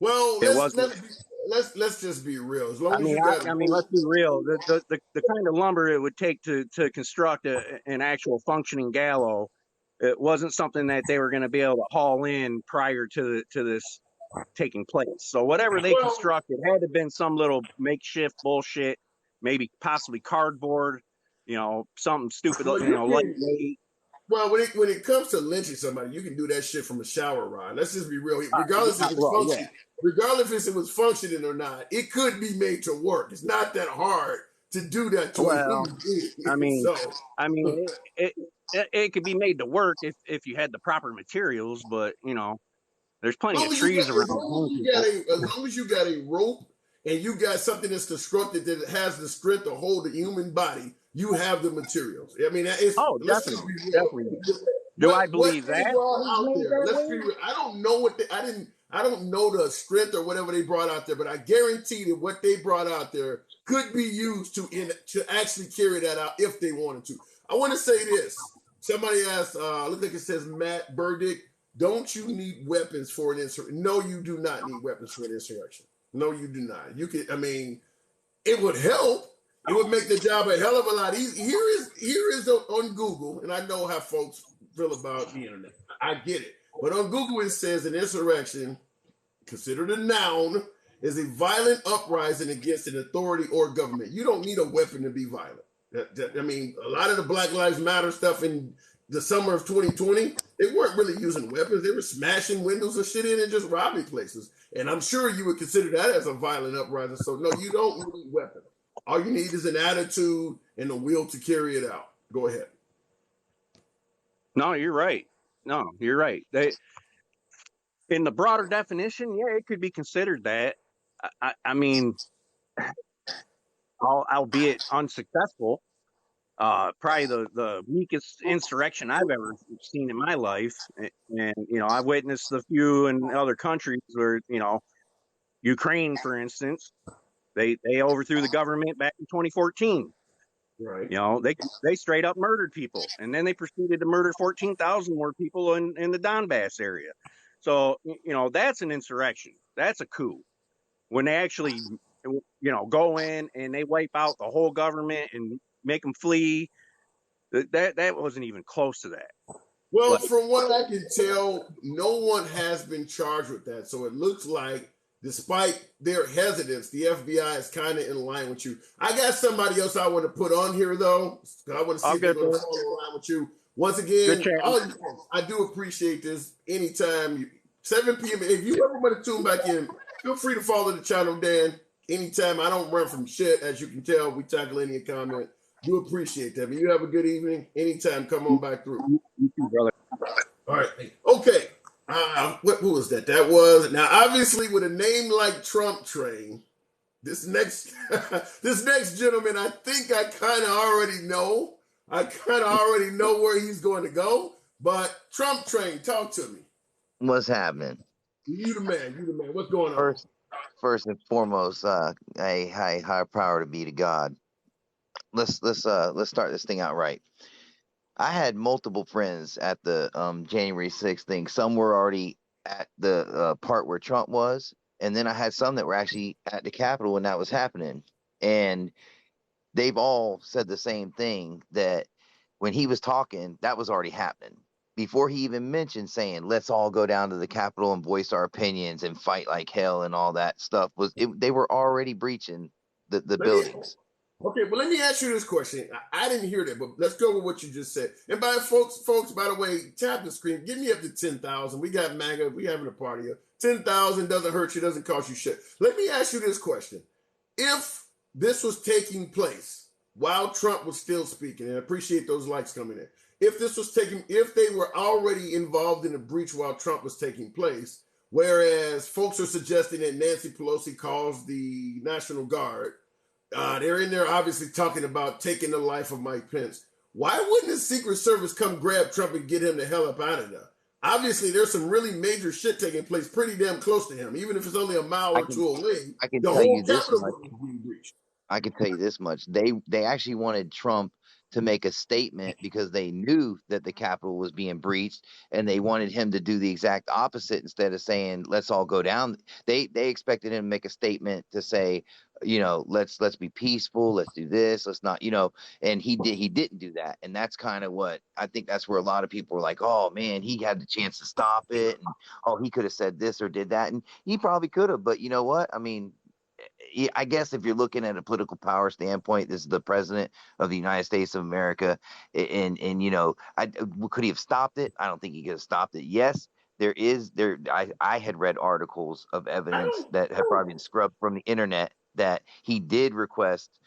Well, It wasn't. let's just be real. As long I as mean, you got let's be real. The kind of lumber it would take to construct an actual functioning gallows, it wasn't something that they were going to be able to haul in prior to this taking place. So whatever they constructed had to have been some little makeshift bullshit, maybe possibly cardboard, something stupid, lightweight. Well, when it comes to lynching somebody, you can do that shit from a shower rod. Let's just be real. Regardless if it's functioning, regardless if it was functioning or not, it could be made to work. It's not that hard to do that to a human being. I mean, it could be made to work if you had the proper materials, but there's plenty of trees around. As long as you got a rope and you got something that's constructed that has the strength to hold the human body, you have the materials. I mean, it's definitely. Do I believe that? Let's be real. I don't know I don't know the strength or whatever they brought out there, but I guarantee that what they brought out there could be used to actually carry that out if they wanted to. I want to say this. Somebody asked, look like it says Matt Burdick, don't you need weapons for an insurrection? No, you do not need weapons for an insurrection. No, you do not. It would help. It would make the job a hell of a lot easier. Here is on Google, and I know how folks feel about the internet. I get it. But on Google, it says an insurrection, considered a noun, is a violent uprising against an authority or government. You don't need a weapon to be violent. I mean, a lot of the Black Lives Matter stuff in the summer of 2020, they weren't really using weapons. They were smashing windows and shit in and just robbing places. And I'm sure you would consider that as a violent uprising. So no, you don't need weapons. All you need is an attitude and a will to carry it out. Go ahead. No, you're right. In the broader definition, yeah, it could be considered that. I mean, albeit unsuccessful, probably the weakest insurrection I've ever seen in my life. And I've witnessed a few in other countries where, Ukraine, for instance, they overthrew the government back in 2014. Right. They straight up murdered people, and then they proceeded to murder 14,000 more people in the Donbass area. So, that's an insurrection. That's a coup. When they actually, go in and they wipe out the whole government and make them flee, that wasn't even close to that. Well, from what I can tell, no one has been charged with that. So it looks like, despite their hesitance, the FBI is kind of in line with you. I got somebody else I want to put on here, though. I want to see if they're going to follow line with you. Once again, I do appreciate this. Anytime, 7 p.m. If you ever want to tune back in, feel free to follow the channel, Dan. Anytime. I don't run from shit, as you can tell. We tackle any comment. Do appreciate that. But you have a good evening. Anytime, come on back through. You too, brother. All right. Okay. who was that? That was now obviously with a name like Trump Train. This next this next gentleman, I think I kind of already know. I kind of already know where he's going to go. But Trump Train, talk to me. What's happening? You the man. You the man. What's going on? First and foremost, a high power to be to God. Let's start this thing out right. I had multiple friends at the January 6th thing. Some were already at the part where Trump was, and then I had some that were actually at the Capitol when that was happening. And they've all said the same thing, that when he was talking, that was already happening. Before he even mentioned saying, let's all go down to the Capitol and voice our opinions and fight like hell and all that stuff, they were already breaching the buildings. Okay, well, let me ask you this question. I didn't hear that, but let's go with what you just said. And by folks, by the way, tap the screen. Give me up to 10,000. We got MAGA. We having a party here. 10,000 doesn't hurt you, doesn't cost you shit. Let me ask you this question. If this was taking place while Trump was still speaking, and I appreciate those likes coming in. If they were already involved in a breach while Trump was taking place, whereas folks are suggesting that Nancy Pelosi calls the National Guard, they're in there obviously talking about taking the life of Mike Pence. Why wouldn't the Secret Service come grab Trump and get him the hell up out of there? Obviously, there's some really major shit taking place pretty damn close to him, even if it's only a mile or two away. I can the tell whole you this Capitol much. building is being breached. I can tell you this much. They actually wanted Trump to make a statement because they knew that the Capitol was being breached, and they wanted him to do the exact opposite. Instead of saying let's all go down, they expected him to make a statement to say, let's be peaceful, let's do this, let's not, and he didn't do that. And that's kind of what I think, that's where a lot of people were like, oh man, he had the chance to stop it, and oh, he could have said this or did that, and he probably could have. But you know what, I mean, I guess if you're looking at a political power standpoint, this is the president of the United States of America, and could he have stopped it? I don't think he could have stopped it. Yes, I had read articles of evidence that have probably been scrubbed from the internet that he did request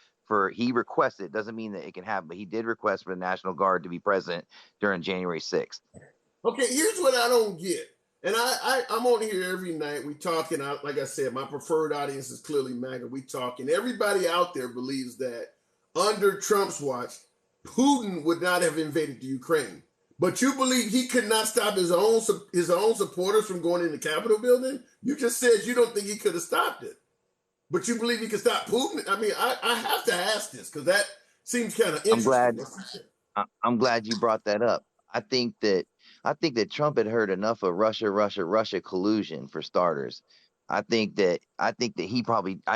he requested. It doesn't mean that it can happen, but he did request for the National Guard to be present during January 6th. Okay, here's what I don't get. And I'm on here every night. We talking. Like I said, my preferred audience is clearly MAGA. We talking. Everybody out there believes that under Trump's watch, Putin would not have invaded the Ukraine. But you believe he could not stop his own supporters from going in the Capitol building? You just said you don't think he could have stopped it. But you believe he could stop Putin? I mean, I have to ask this because that seems kind of interesting. I'm glad you brought that up. I think that Trump had heard enough of Russia collusion, for starters. I think that I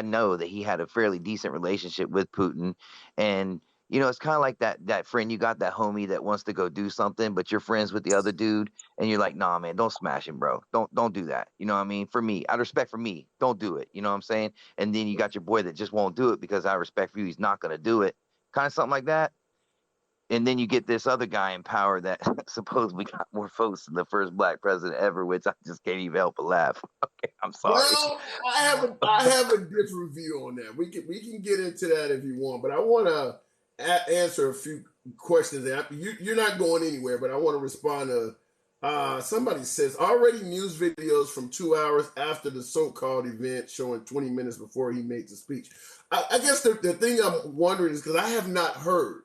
know that he had a fairly decent relationship with Putin, and it's kind of like that friend you got, that homie that wants to go do something, but you're friends with the other dude, and you're like, nah, man, don't smash him, bro. Don't do that. You know what I mean? For me, out of respect for me, don't do it. You know what I'm saying? And then you got your boy that just won't do it because out of respect for you, he's not gonna do it. Kind of something like that. And then you get this other guy in power that supposedly got more votes than the first black president ever, which I just can't even help but laugh. Okay, I'm sorry. Well, I have a different view on that. We can get into that if you want, but I want to answer a few questions. You're not going anywhere, but I want to respond to somebody says already news videos from 2 hours after the so-called event showing 20 minutes before he made the speech. I guess the thing I'm wondering is because I have not heard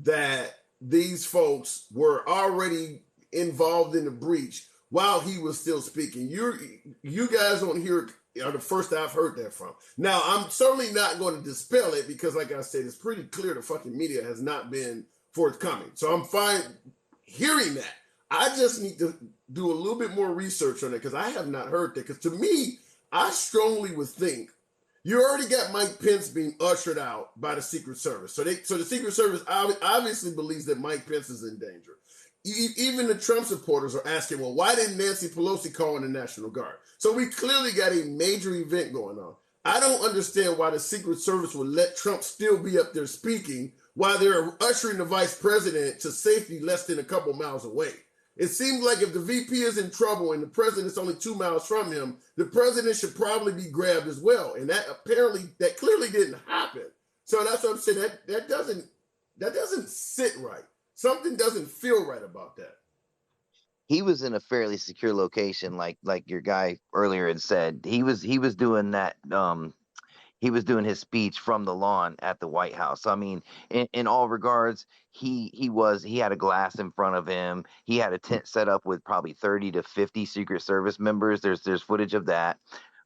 that these folks were already involved in the breach while he was still speaking. You guys on here are the first I've heard that from. Now, I'm certainly not going to dispel it because, like I said, it's pretty clear the fucking media has not been forthcoming. So I'm fine hearing that. I just need to do a little bit more research on it because I have not heard that. Because to me, I strongly would think you already got Mike Pence being ushered out by the Secret Service. So the Secret Service obviously believes that Mike Pence is in danger. Even the Trump supporters are asking, well, why didn't Nancy Pelosi call in the National Guard? So we clearly got a major event going on. I don't understand why the Secret Service would let Trump still be up there speaking while they're ushering the vice president to safety less than a couple miles away. It seems like if the VP is in trouble and the president's only 2 miles from him, the president should probably be grabbed as well. And that clearly didn't happen. So that's what I'm saying. That doesn't sit right. Something doesn't feel right about that. he was in a fairly secure location, like your guy earlier had said. He was doing that. He was doing his speech from the lawn at the White House. I mean, in all regards, he had a glass in front of him. He had a tent set up with probably 30 to 50 Secret Service members. There's footage of that.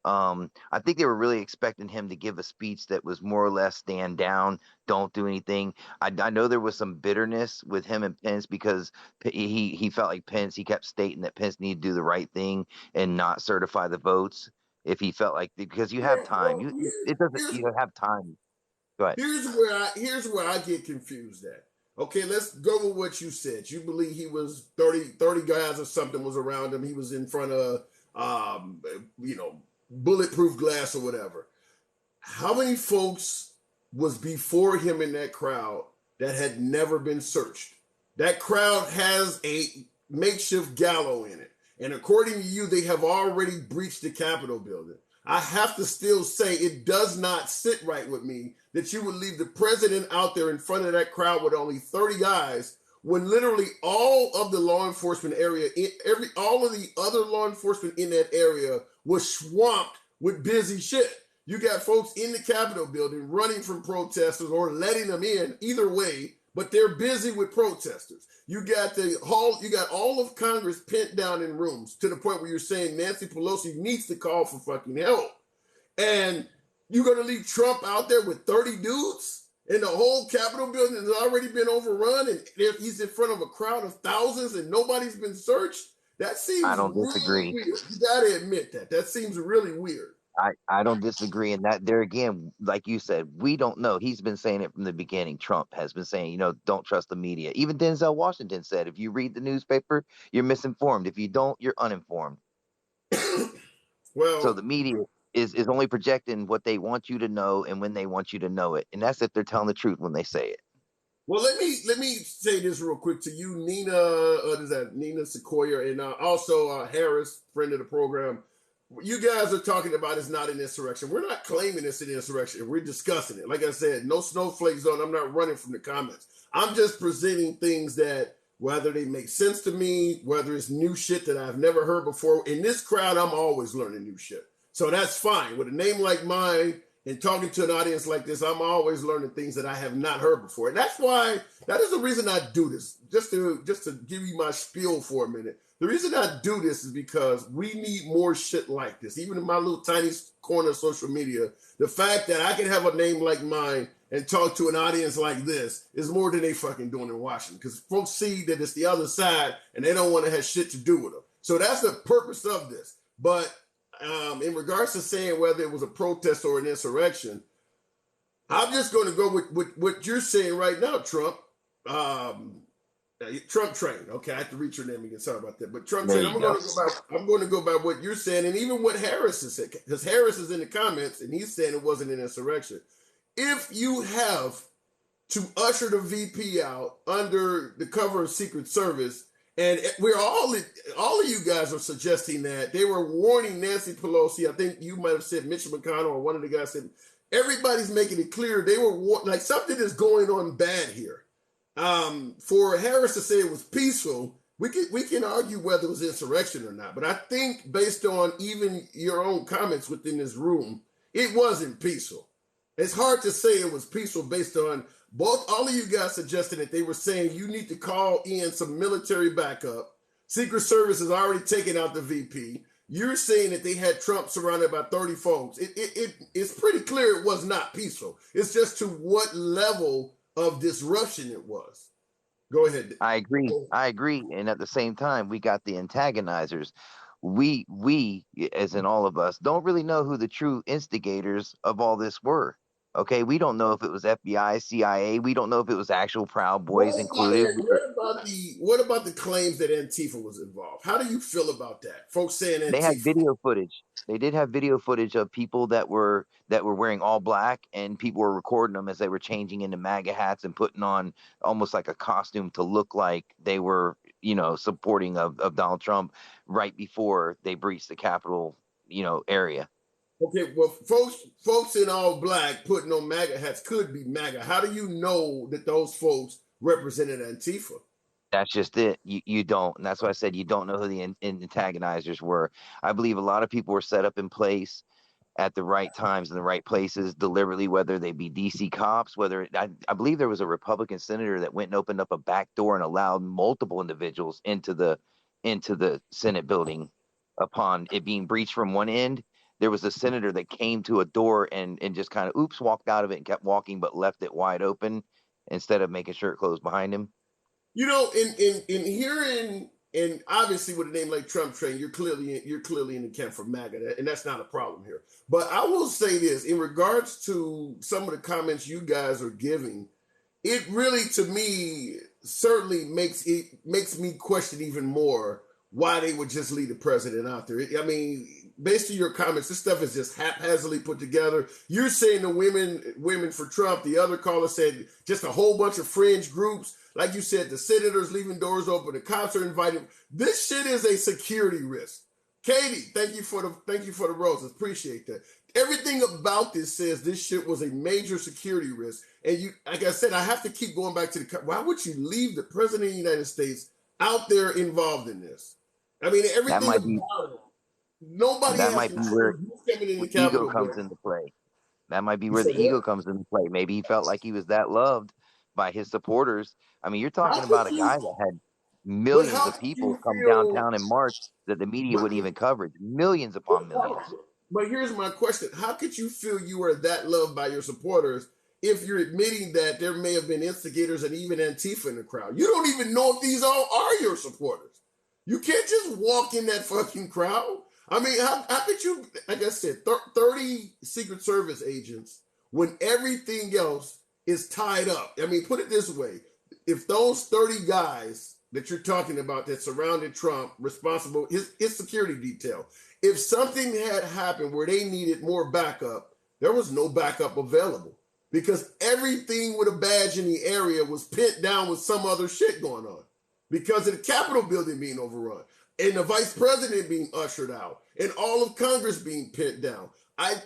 I think they were really expecting him to give a speech that was more or less stand down, don't do anything. I know there was some bitterness with him and Pence because he felt like Pence. He kept stating that Pence needed to do the right thing and not certify the votes if he felt like, because you have Yeah, time. well, It doesn't, here's you have time. Go ahead. here's where I get confused at. Okay, let's go with what you said. You believe he was 30 guys or something was around him. He was in front of bulletproof glass or whatever. How many folks was before him in that crowd that had never been searched? That crowd has a makeshift gallows in it. And according to you, they have already breached the Capitol building. I have to still say it does not sit right with me that you would leave the president out there in front of that crowd with only 30 guys when literally all of the law enforcement area, all of the other law enforcement in that area was swamped with busy shit. You got folks in the Capitol building running from protesters or letting them in, either way, but they're busy with protesters. You got all of Congress pent down in rooms to the point where you're saying Nancy Pelosi needs to call for fucking help. And you're going to leave Trump out there with 30 dudes? And the whole Capitol building has already been overrun and he's in front of a crowd of thousands and nobody's been searched? That seems I don't really disagree. weird. You got to admit that. That seems really weird. I don't disagree in that. There again, like you said, we don't know. He's been saying it from the beginning. Trump has been saying, don't trust the media. Even Denzel Washington said, if you read the newspaper, you're misinformed. If you don't, you're uninformed. So Well, the media is only projecting what they want you to know and when they want you to know it. And that's if they're telling the truth when they say it. well, let me say this real quick to you, Nina Sequoia, and also Harris, friend of the program. What you guys are talking about is not an insurrection. We're not claiming it's an insurrection. We're discussing it. Like I said, no snowflake zone. I'm not running from the comments. I'm just presenting things that whether they make sense to me, whether it's new shit that I've never heard before. In this crowd, I'm always learning new shit. So that's fine. With a name like mine and talking to an audience like this, I'm always learning things that I have not heard before. And that is the reason I do this. Just to give you my spiel for a minute. The reason I do this is because we need more shit like this. Even in my little tiny corner of social media, the fact that I can have a name like mine and talk to an audience like this is more than they fucking doing in Washington. Because folks see that it's the other side and they don't want to have shit to do with them. So that's the purpose of this. But in regards to saying whether it was a protest or an insurrection, I'm just going to go with what you're saying right now, Trump. Trump train. Okay, I have to read your name again. Sorry about that. But Trump There train. you go. I'm going to go by what you're saying, and even what Harris has said, because Harris is in the comments and he's saying it wasn't an insurrection. If you have to usher the VP out under the cover of Secret Service, and we're all of you guys are suggesting that they were warning Nancy Pelosi. I think you might have said Mitch McConnell or one of the guys said everybody's making it clear they were like something is going on bad here. For Harris to say it was peaceful, we can argue whether it was insurrection or not. But I think based on even your own comments within this room, it wasn't peaceful. It's hard to say it was peaceful based on all of you guys suggesting that they were saying you need to call in some military backup. Secret Service has already taken out the VP. You're saying that they had Trump surrounded by 30 folks. It's pretty clear it was not peaceful. It's just to what level of disruption it was. Go ahead. I agree. And at the same time, we got the antagonizers. We, as in all of us, don't really know who the true instigators of all this were. Okay, we don't know if it was FBI, CIA. We don't know if it was actual Proud Boys included. What about the claims that Antifa was involved? How do you feel about that? Folks saying Antifa. They had video footage. They did have video footage of people that were wearing all black, and people were recording them as they were changing into MAGA hats and putting on almost like a costume to look like they were, supporting of Donald Trump right before they breached the Capitol, area. Okay, well, folks in all black putting on MAGA hats could be MAGA. How do you know that those folks represented Antifa? That's just it. You don't, and that's why I said you don't know who the antagonizers were. I believe a lot of people were set up in place at the right times in the right places deliberately, whether they be DC cops, I believe there was a Republican senator that went and opened up a back door and allowed multiple individuals into the Senate building upon it being breached from one end. There was a senator that came to a door and just kind of walked out of it and kept walking, but left it wide open instead of making sure it closed behind him. You know, in hearing, and obviously with a name like Trump Train, you're clearly in the camp for MAGA, and that's not a problem here. But I will say this in regards to some of the comments you guys are giving, it really, to me, certainly makes me question even more why they would just leave the president out there. I mean, based on your comments, this stuff is just haphazardly put together. You're saying the women for Trump. The other caller said just a whole bunch of fringe groups. Like you said, the senators leaving doors open, the cops are invited. This shit is a security risk. Katie, thank you for the roses. Appreciate that. Everything about this says this shit was a major security risk. And you, like I said, I have to keep going back to why would you leave the president of the United States out there involved in this? I mean, everything about it. Nobody that has might to be where the ego comes into play. That might be where the ego comes into play. Maybe he felt like he was that loved by his supporters. I mean, you're talking about a guy that had millions of people come downtown in March that the media wouldn't even cover. Millions upon millions. But here's my question. How could you feel you are that loved by your supporters if you're admitting that there may have been instigators and even Antifa in the crowd? You don't even know if these all are your supporters. You can't just walk in that fucking crowd. I mean, how could you, like I said, 30 Secret Service agents when everything else is tied up? I mean, put it this way. If those 30 guys that you're talking about that surrounded Trump, responsible, his security detail, if something had happened where they needed more backup, there was no backup available because everything with a badge in the area was pinned down with some other shit going on because of the Capitol building being overrun and the vice president being ushered out and all of Congress being pinned down.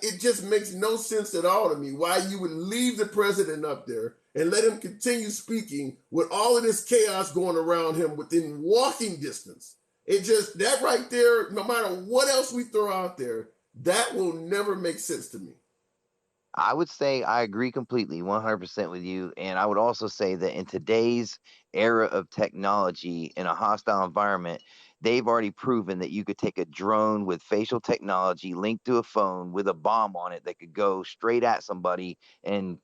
It just makes no sense at all to me why you would leave the president up there and let him continue speaking with all of this chaos going around him within walking distance. It just, that right there, no matter what else we throw out there, that will never make sense to me. I would say I agree completely, 100% with you. And I would also say that in today's era of technology in a hostile environment, they've already proven that you could take a drone with facial technology linked to a phone with a bomb on it that could go straight at somebody and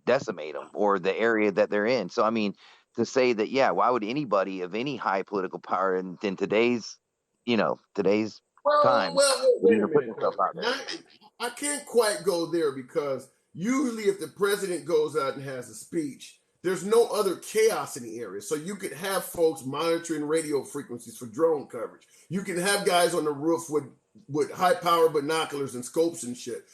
decimate them or the area that they're in. So, I mean, to say that, yeah, why would anybody of any high political power in today's time wait a minute. I can't quite go there because usually if the president goes out and has a speech, there's no other chaos in the area. So you could have folks monitoring radio frequencies for drone coverage. You can have guys on the roof with high power binoculars and scopes and shit.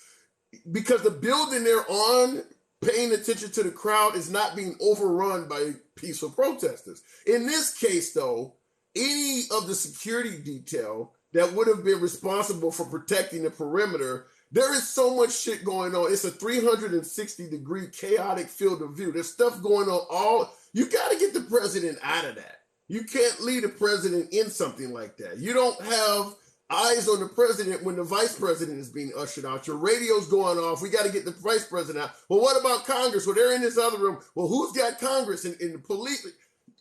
Because the building they're on, paying attention to the crowd, is not being overrun by peaceful protesters. In this case, though, any of the security detail that would have been responsible for protecting the perimeter, there is so much shit going on. It's a 360-degree chaotic field of view. There's stuff going on you got to get the president out of that. You can't leave the president in something like that. You don't have eyes on the president when the vice president is being ushered out. Your radio's going off. We got to get the vice president out. Well, what about Congress? Well, they're in this other room. Well, who's got Congress and the police?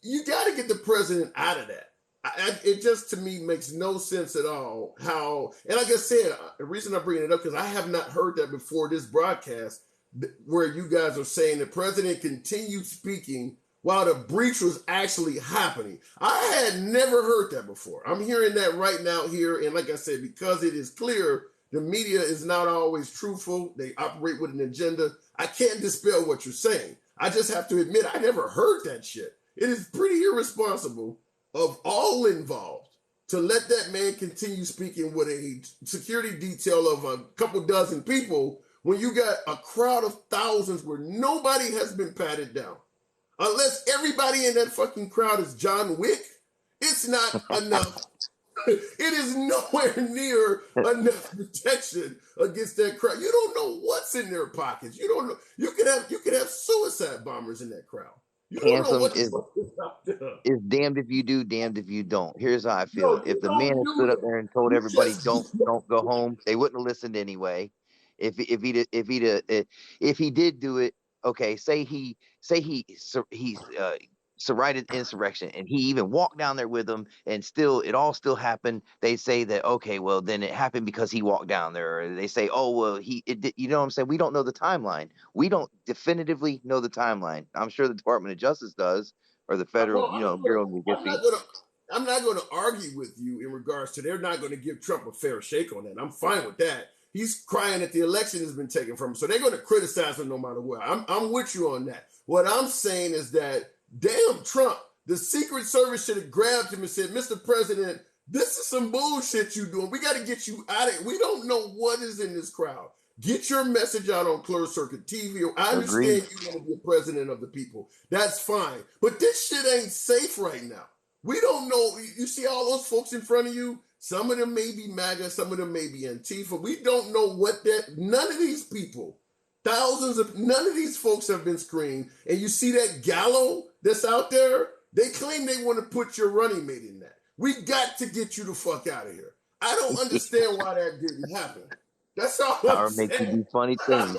You got to get the president out of that. It just, to me, makes no sense at all how, and like I said, the reason I'm bringing it up, because I have not heard that before this broadcast, where you guys are saying the president continued speaking while the breach was actually happening. I had never heard that before. I'm hearing that right now here, and like I said, because it is clear the media is not always truthful, they operate with an agenda, I can't dispel what you're saying. I just have to admit, I never heard that shit. It is pretty irresponsible of all involved to let that man continue speaking with a security detail of a couple dozen people when you got a crowd of thousands where nobody has been patted down. Unless everybody in that fucking crowd is John Wick, it's not enough. It is nowhere near enough protection against that crowd. You don't know what's in their pockets. You don't know. You could have suicide bombers in that crowd. You don't know Handsome what the fuck is out there. is damned if you do, damned if you don't. Here's how I No, feel. you If the man don't had stood do up it. there and told You everybody just don't go home, they wouldn't have listened anyway. If he did do it, okay. Say he cited insurrection, and he even walked down there with them, and still it all still happened. They say that okay, well then it happened because he walked down there. Or they say, oh well, you know what I'm saying? We don't know the timeline. We don't definitively know the timeline. I'm sure the Department of Justice does, or the federal, well, Bureau of I'm Investigation. not gonna I'm not gonna argue with you in regards to they're not gonna give Trump a fair shake on that. I'm fine with that. He's crying that the election has been taken from him, so they're gonna criticize him no matter what. I'm with you on that. What I'm saying is that damn Trump, the Secret Service should have grabbed him and said, Mr. President, this is some bullshit you doing. We got to get you out of it. We don't know what is in this crowd. Get your message out on closed circuit TV. I Agreed. understand you want to be a president of the people. That's fine. But this shit ain't safe right now. We don't know. You see all those folks in front of you? Some of them may be MAGA, some of them may be Antifa. We don't know what that, none of these people, none of these folks have been screened. And you see that gallows that's out there? They claim they want to put your running mate in that. We got to get you the fuck out of here. I don't understand why that didn't happen. That's all I'm Power makes you saying. do funny things.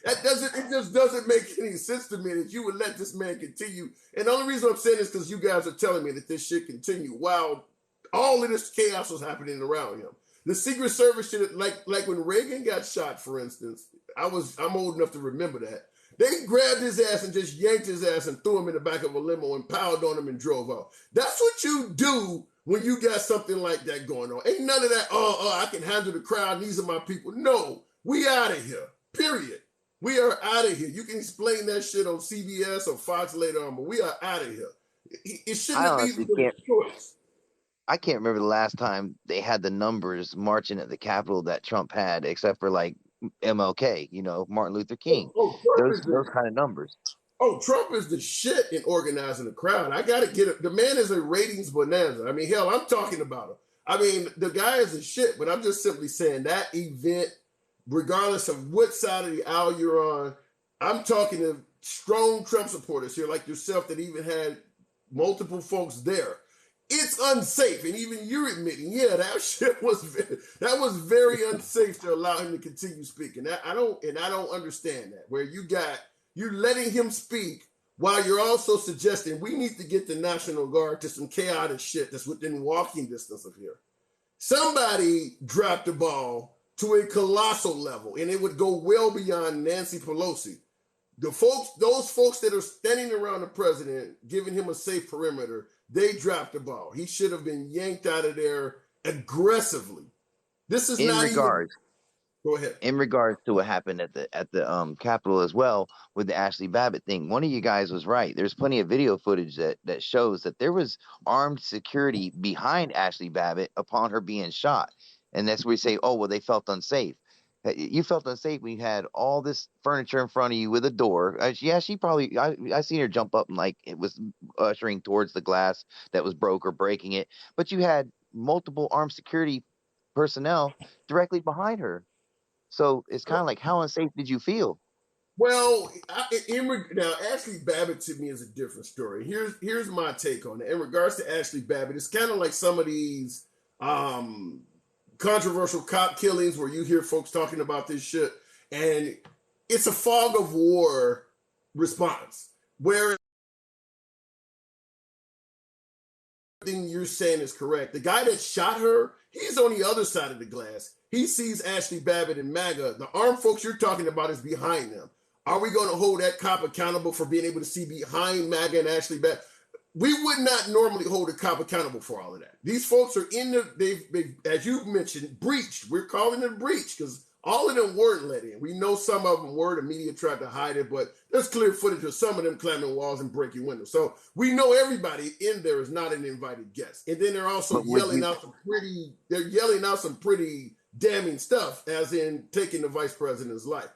It just doesn't make any sense to me that you would let this man continue. And the only reason I'm saying is because you guys are telling me that this shit continue while all of this chaos was happening around him. The Secret Service should, like when Reagan got shot, for instance. I'm old enough to remember that. They grabbed his ass and just yanked his ass and threw him in the back of a limo and piled on him and drove off. That's what you do when you got something like that going on. Ain't none of that, I can handle the crowd, these are my people. No, we out of here. Period. We are out of here. You can explain that shit on CBS or Fox later on, but we are out of here. It shouldn't I have honestly even been a choice. I can't remember the last time they had the numbers marching at the Capitol that Trump had, except for like MLK, Martin Luther King. Those kind of numbers. Trump is the shit in organizing the crowd. I got to get it. The man is a ratings bonanza. I mean, hell, I'm talking about him. I mean, the guy is a shit, but I'm just simply saying that event, regardless of what side of the aisle you're on, I'm talking to strong Trump supporters here like yourself that even had multiple folks there. It's unsafe, and even you're admitting, yeah, that shit was very unsafe to allow him to continue speaking. I don't understand that. Where you're letting him speak while you're also suggesting we need to get the National Guard to some chaotic shit that's within walking distance of here. Somebody dropped the ball to a colossal level, and it would go well beyond Nancy Pelosi. Those folks that are standing around the president, giving him a safe perimeter, they dropped the ball. He should have been yanked out of there aggressively. This is not even. Go ahead. In regards to what happened at the Capitol as well with the Ashley Babbitt thing, one of you guys was right. There's plenty of video footage that shows that there was armed security behind Ashley Babbitt upon her being shot, and that's where you say, oh well, they felt unsafe. You felt unsafe when you had all this furniture in front of you with a door. Yeah, she probably. I seen her jump up and like it was ushering towards the glass that was broke or breaking it, but you had multiple armed security personnel directly behind her. So it's kind of like, how unsafe did you feel? Well, now Ashley Babbitt to me is a different story. Here's my take on it. In regards to Ashley Babbitt, it's kind of like some of these controversial cop killings where you hear folks talking about this shit, and it's a fog of war response where everything you're saying is correct. The guy that shot her, he's on the other side of the glass. He sees Ashley Babbitt and MAGA. The armed folks you're talking about is behind them. Are we going to hold that cop accountable for being able to see behind MAGA and Ashley Babbitt? We would not normally hold a cop accountable for all of that. These folks are they've as you mentioned, breached. We're calling it a breach because all of them weren't let in. We know some of them were. The media tried to hide it, but there's clear footage of some of them climbing walls and breaking windows. So we know everybody in there is not an invited guest. And then they're also yelling out some pretty damning stuff, as in taking the vice president's life.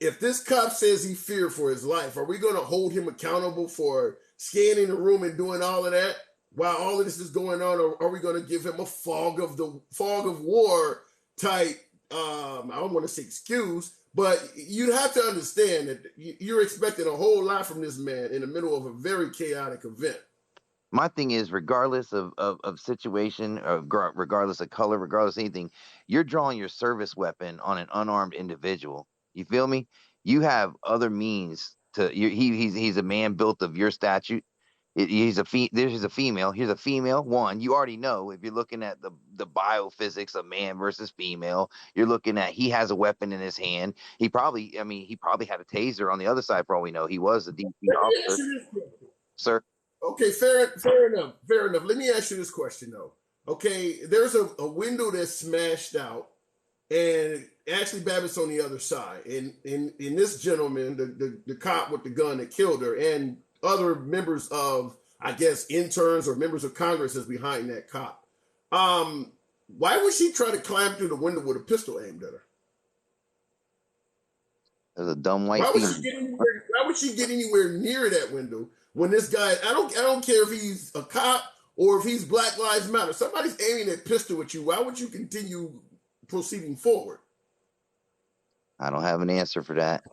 If this cop says he feared for his life, are we going to hold him accountable for scanning the room and doing all of that while all of this is going on, or are we going to give him a fog of war type? I don't want to say excuse, But you'd have to understand that you're expecting a whole lot from this man in the middle of a very chaotic event. My thing is, regardless of situation, regardless of color, regardless of anything, you're drawing your service weapon on an unarmed individual. You feel me? You have other means to. He's a man built of your statute. There's a female. Here's a female. One, you already know if you're looking at the biophysics of man versus female. You're looking at he has a weapon in his hand. He probably had a taser on the other side. For all we know, he was a DC officer, sir. Okay, fair enough. Fair enough. Let me ask you this question though. Okay, there's a window that's smashed out, and Ashley Babbitt's on the other side. And this gentleman, the cop with the gun that killed her, and other members of, I guess, interns or members of Congress is behind that cop. Why would she try to climb through the window with a pistol aimed at her? There's a dumb white. Why would she get anywhere near that window when this guy? I don't care if he's a cop or if he's Black Lives Matter. Somebody's aiming a pistol at you. Why would you continue proceeding forward? I don't have an answer for that.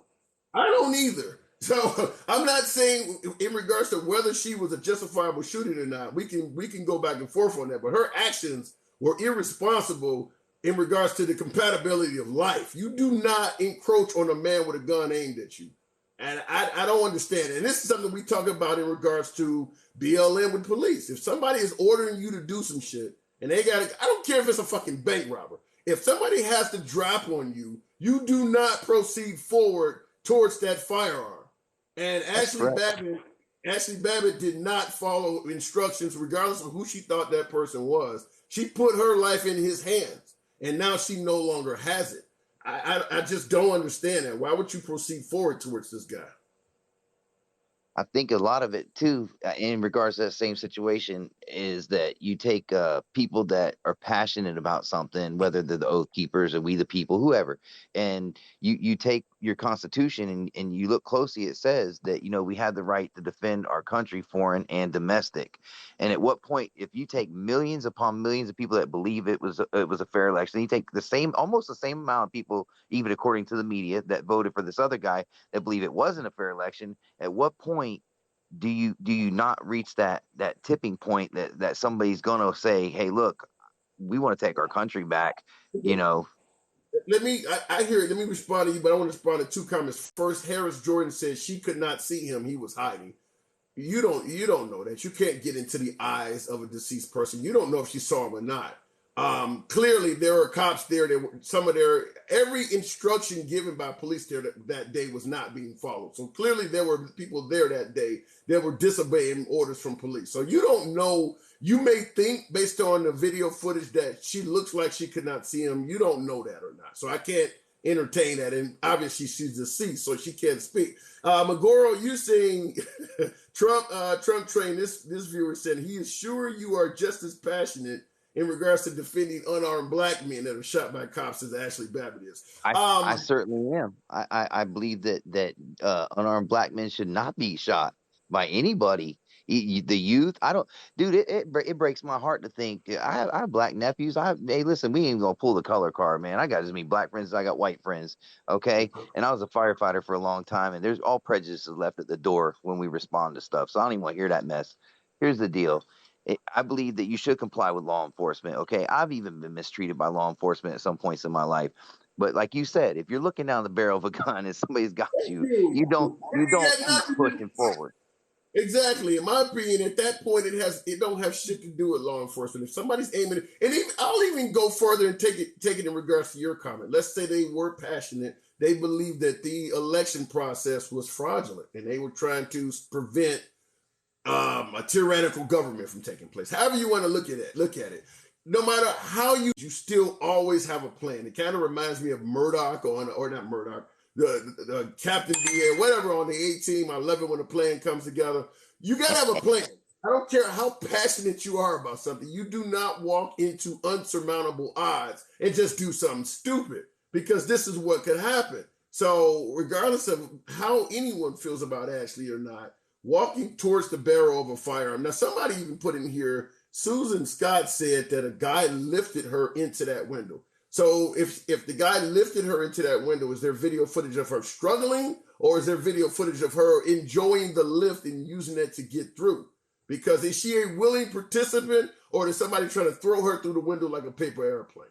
I don't either. So I'm not saying in regards to whether she was a justifiable shooting or not. We can go back and forth on that, but her actions were irresponsible in regards to the compatibility of life. You do not encroach on a man with a gun aimed at you. And I don't understand it. And this is something we talk about in regards to BLM with police. If somebody is ordering you to do some shit and I don't care if it's a fucking bank robber. If somebody has to drop on you, you do not proceed forward towards that firearm. And Ashley Babbitt did not follow instructions regardless of who she thought that person was. She put her life in his hands. And now she no longer has it. I just don't understand that. Why would you proceed forward towards this guy? I think a lot of it too, in regards to that same situation, is that you take people that are passionate about something, whether they're the Oath Keepers or We the People, whoever, and you take your Constitution and you look closely. It says that we have the right to defend our country, foreign and domestic. And at what point, if you take millions upon millions of people that believe it was a fair election, you take almost the same amount of people, even according to the media, that voted for this other guy that believe it wasn't a fair election. At what point do you not reach that tipping point that somebody's gonna say, hey, look, we want to take our country back? I hear it. Let me respond to you, but I want to respond to two comments. First, Harris Jordan said she could not see him. He was hiding. You don't know that. You can't get into the eyes of a deceased person. You don't know if she saw him or not. Clearly there are cops there that every instruction given by police there that day was not being followed. So clearly there were people there that day that were disobeying orders from police. So you don't know. You may think based on the video footage that she looks like she could not see him. You don't know that or not. So I can't entertain that. And obviously she's deceased, so she can't speak. Magoro, you saying Trump trained this viewer said he is sure you are just as passionate in regards to defending unarmed Black men that are shot by cops as Ashley Babbitt is. I certainly am. I believe that unarmed Black men should not be shot by anybody. The youth, it breaks my heart to think. I have Black nephews. Hey, listen, we ain't gonna pull the color card, man. I got as many Black friends as I got white friends. Okay, and I was a firefighter for a long time, and there's all prejudices left at the door when we respond to stuff. So I don't even want to hear that mess. Here's the deal. I believe that you should comply with law enforcement. Okay, I've even been mistreated by law enforcement at some points in my life. But like you said, if you're looking down the barrel of a gun and somebody's got you, you don't keep pushing forward. Exactly. In my opinion, at that point, it don't have shit to do with law enforcement. If somebody's aiming it, and I'll even go further and take it in regards to your comment. Let's say they were passionate. They believed that the election process was fraudulent, and they were trying to prevent a tyrannical government from taking place. However you want to look at it. No matter how you still always have a plan. It kind of reminds me of Murdoch or not Murdoch. The Captain DA, whatever on the A team. I love it when a plan comes together. You got to have a plan. I don't care how passionate you are about something. You do not walk into unsurmountable odds and just do something stupid, because this is what could happen. So regardless of how anyone feels about Ashley or not, walking towards the barrel of a firearm. Now, somebody even put in here, Susan Scott said that a guy lifted her into that window. So if the guy lifted her into that window, is there video footage of her struggling, or is there video footage of her enjoying the lift and using that to get through? Because is she a willing participant, or is somebody trying to throw her through the window like a paper airplane?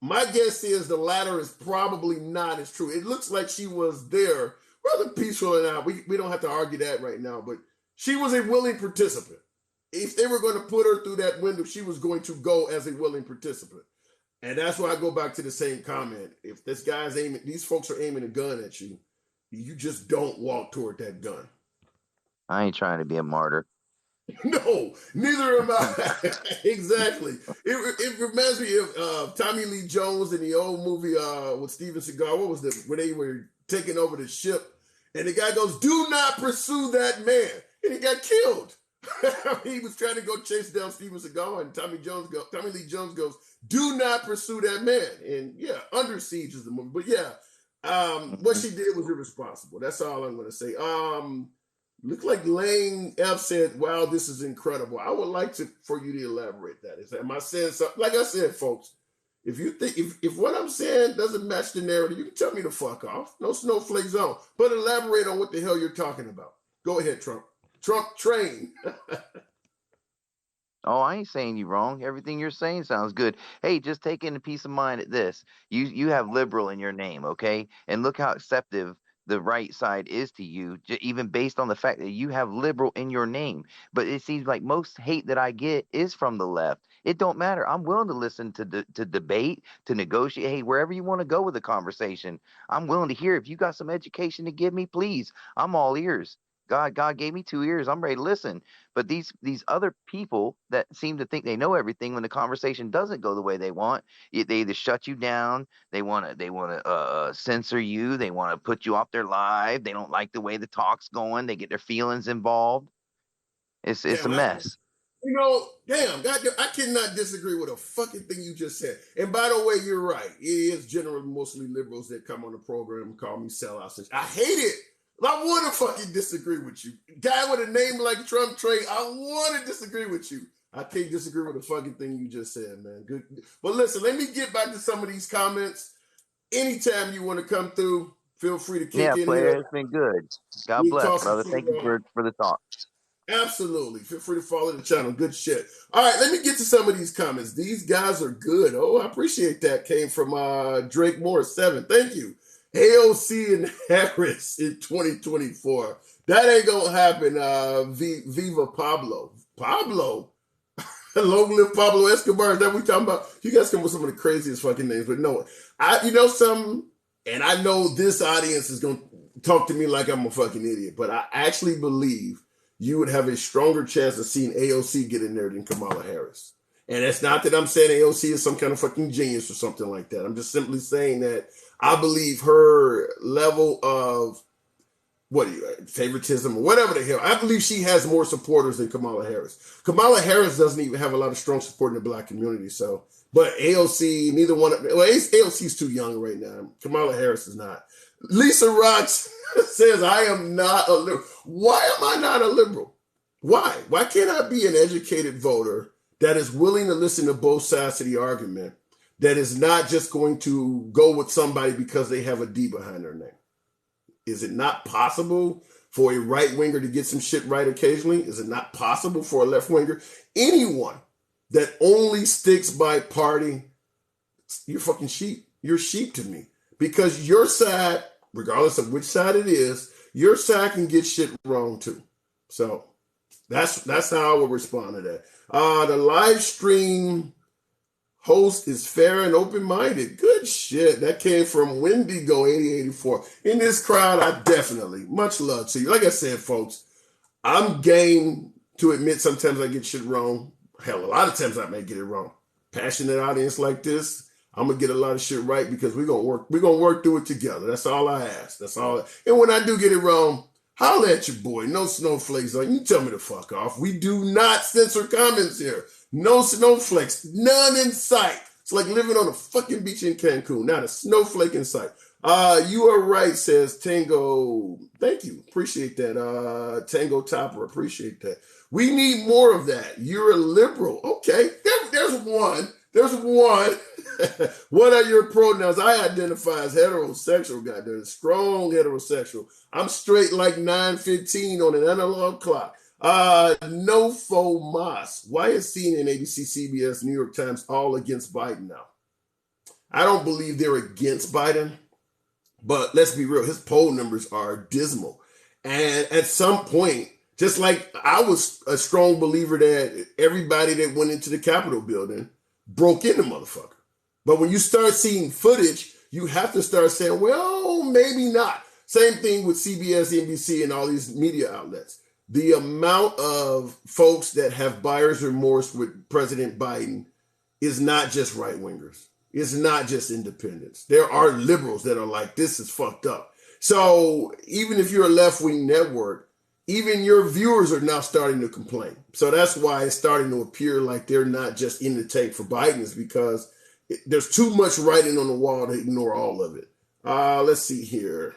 My guess is the latter is probably not as true. It looks like she was there rather peaceful and out. We don't have to argue that right now, but she was a willing participant. If they were going to put her through that window, she was going to go as a willing participant. And that's why I go back to the same comment. If this guy's aiming, these folks are aiming a gun at you, you just don't walk toward that gun. I ain't trying to be a martyr. No, neither am I. Exactly. It reminds me of Tommy Lee Jones in the old movie with Steven Seagal. What was it? When they were taking over the ship, and the guy goes, "Do not pursue that man," and he got killed. He was trying to go chase down Steven Seagal, and Tommy Lee Jones goes, "Do not pursue that man." And yeah, Under Siege is the movie. But yeah, what she did was irresponsible. That's all I'm going to say. Look like Lane F said, "Wow, this is incredible." I would like for you to elaborate that. Am I saying something? Like I said, folks, if you think if what I'm saying doesn't match the narrative, you can tell me to fuck off. No snowflake zone. But elaborate on what the hell you're talking about. Go ahead, Trump. Trump train. Oh, I ain't saying you wrong. Everything you're saying sounds good. Hey, just take in a peace of mind at this. You have liberal in your name, okay? And look how acceptive the right side is to you, even based on the fact that you have liberal in your name. But it seems like most hate that I get is from the left. It don't matter. I'm willing to listen to debate, to negotiate. Hey, wherever you want to go with the conversation, I'm willing to hear. If you got some education to give me, please, I'm all ears. God gave me 2 ears. I'm ready to listen. But these other people that seem to think they know everything when the conversation doesn't go the way they want, they either shut you down, they want to censor you, they want to put you off their live, they don't like the way the talk's going, they get their feelings involved. It's a mess. Damn, I cannot disagree with a fucking thing you just said. And by the way, you're right. It is generally mostly liberals that come on the program and call me sellouts. I hate it. I want to fucking disagree with you. Guy with a name like Trump Trey, I want to disagree with you. I can't disagree with a fucking thing you just said, man. Good. But listen, let me get back to some of these comments. Anytime you want to come through, feel free to kick in player, here. it's been good. God bless, brother. Thank you for the talk. Absolutely. Feel free to follow the channel. Good shit. All right, let me get to some of these comments. These guys are good. Oh, I appreciate that. Came from Drake Morris 7. Thank you. AOC and Harris in 2024. That ain't gonna happen. Viva Pablo. Pablo? Long live Pablo Escobar. Is that what we talking about? You guys come with some of the craziest fucking names, but no. You know something? And I know this audience is gonna talk to me like I'm a fucking idiot, but I actually believe you would have a stronger chance of seeing AOC get in there than Kamala Harris. And it's not that I'm saying AOC is some kind of fucking genius or something like that. I'm just simply saying that I believe her level of favoritism or whatever the hell. I believe she has more supporters than Kamala Harris. Kamala Harris doesn't even have a lot of strong support in the black community. So, but AOC, neither one. Well, AOC's too young right now. Kamala Harris is not. Lisa Rocks says, "I am not a liberal." Why am I not a liberal? Why? Why can't I be an educated voter that is willing to listen to both sides of the argument? That is not just going to go with somebody because they have a D behind their name. Is it not possible for a right winger to get some shit right occasionally? Is it not possible for a left winger? Anyone that only sticks by party, you're fucking sheep. You're sheep to me. Because your side, regardless of which side it is, your side can get shit wrong too. So that's how I would respond to that. The live stream host is fair and open-minded. Good shit. That came from Wendigo 8084. In this crowd, I definitely, much love to you. Like I said, folks, I'm game to admit sometimes I get shit wrong. Hell, a lot of times I may get it wrong. Passionate audience like this, I'm gonna get a lot of shit right because we're gonna work through it together. That's all I ask. That's all. And when I do get it wrong, holla at your boy. No snowflakes on you. Tell me to fuck off. We do not censor comments here. No snowflakes, none in sight. It's like living on a fucking beach in Cancun. Not a snowflake in sight. You are right, says Tango. Thank you. Appreciate that. Tango Topper, appreciate that. We need more of that. You're a liberal. Okay, there's one. There's one. What are your pronouns? I identify as heterosexual, goddamn, strong heterosexual. I'm straight like 9:15 on an analog clock. No faux mas. Why is CNN, ABC, CBS, New York Times all against Biden now? I don't believe they're against Biden, but let's be real, his poll numbers are dismal. And at some point, just like I was a strong believer that everybody that went into the Capitol building broke in the motherfucker. But when you start seeing footage, you have to start saying, well, maybe not. Same thing with CBS, NBC, and all these media outlets. The amount of folks that have buyer's remorse with President Biden is not just right-wingers. It's not just independents. There are liberals that are like, this is fucked up. So even if you're a left-wing network, even your viewers are now starting to complain. So that's why it's starting to appear like they're not just in the tank for Biden, is because there's too much writing on the wall to ignore all of it. Let's see here.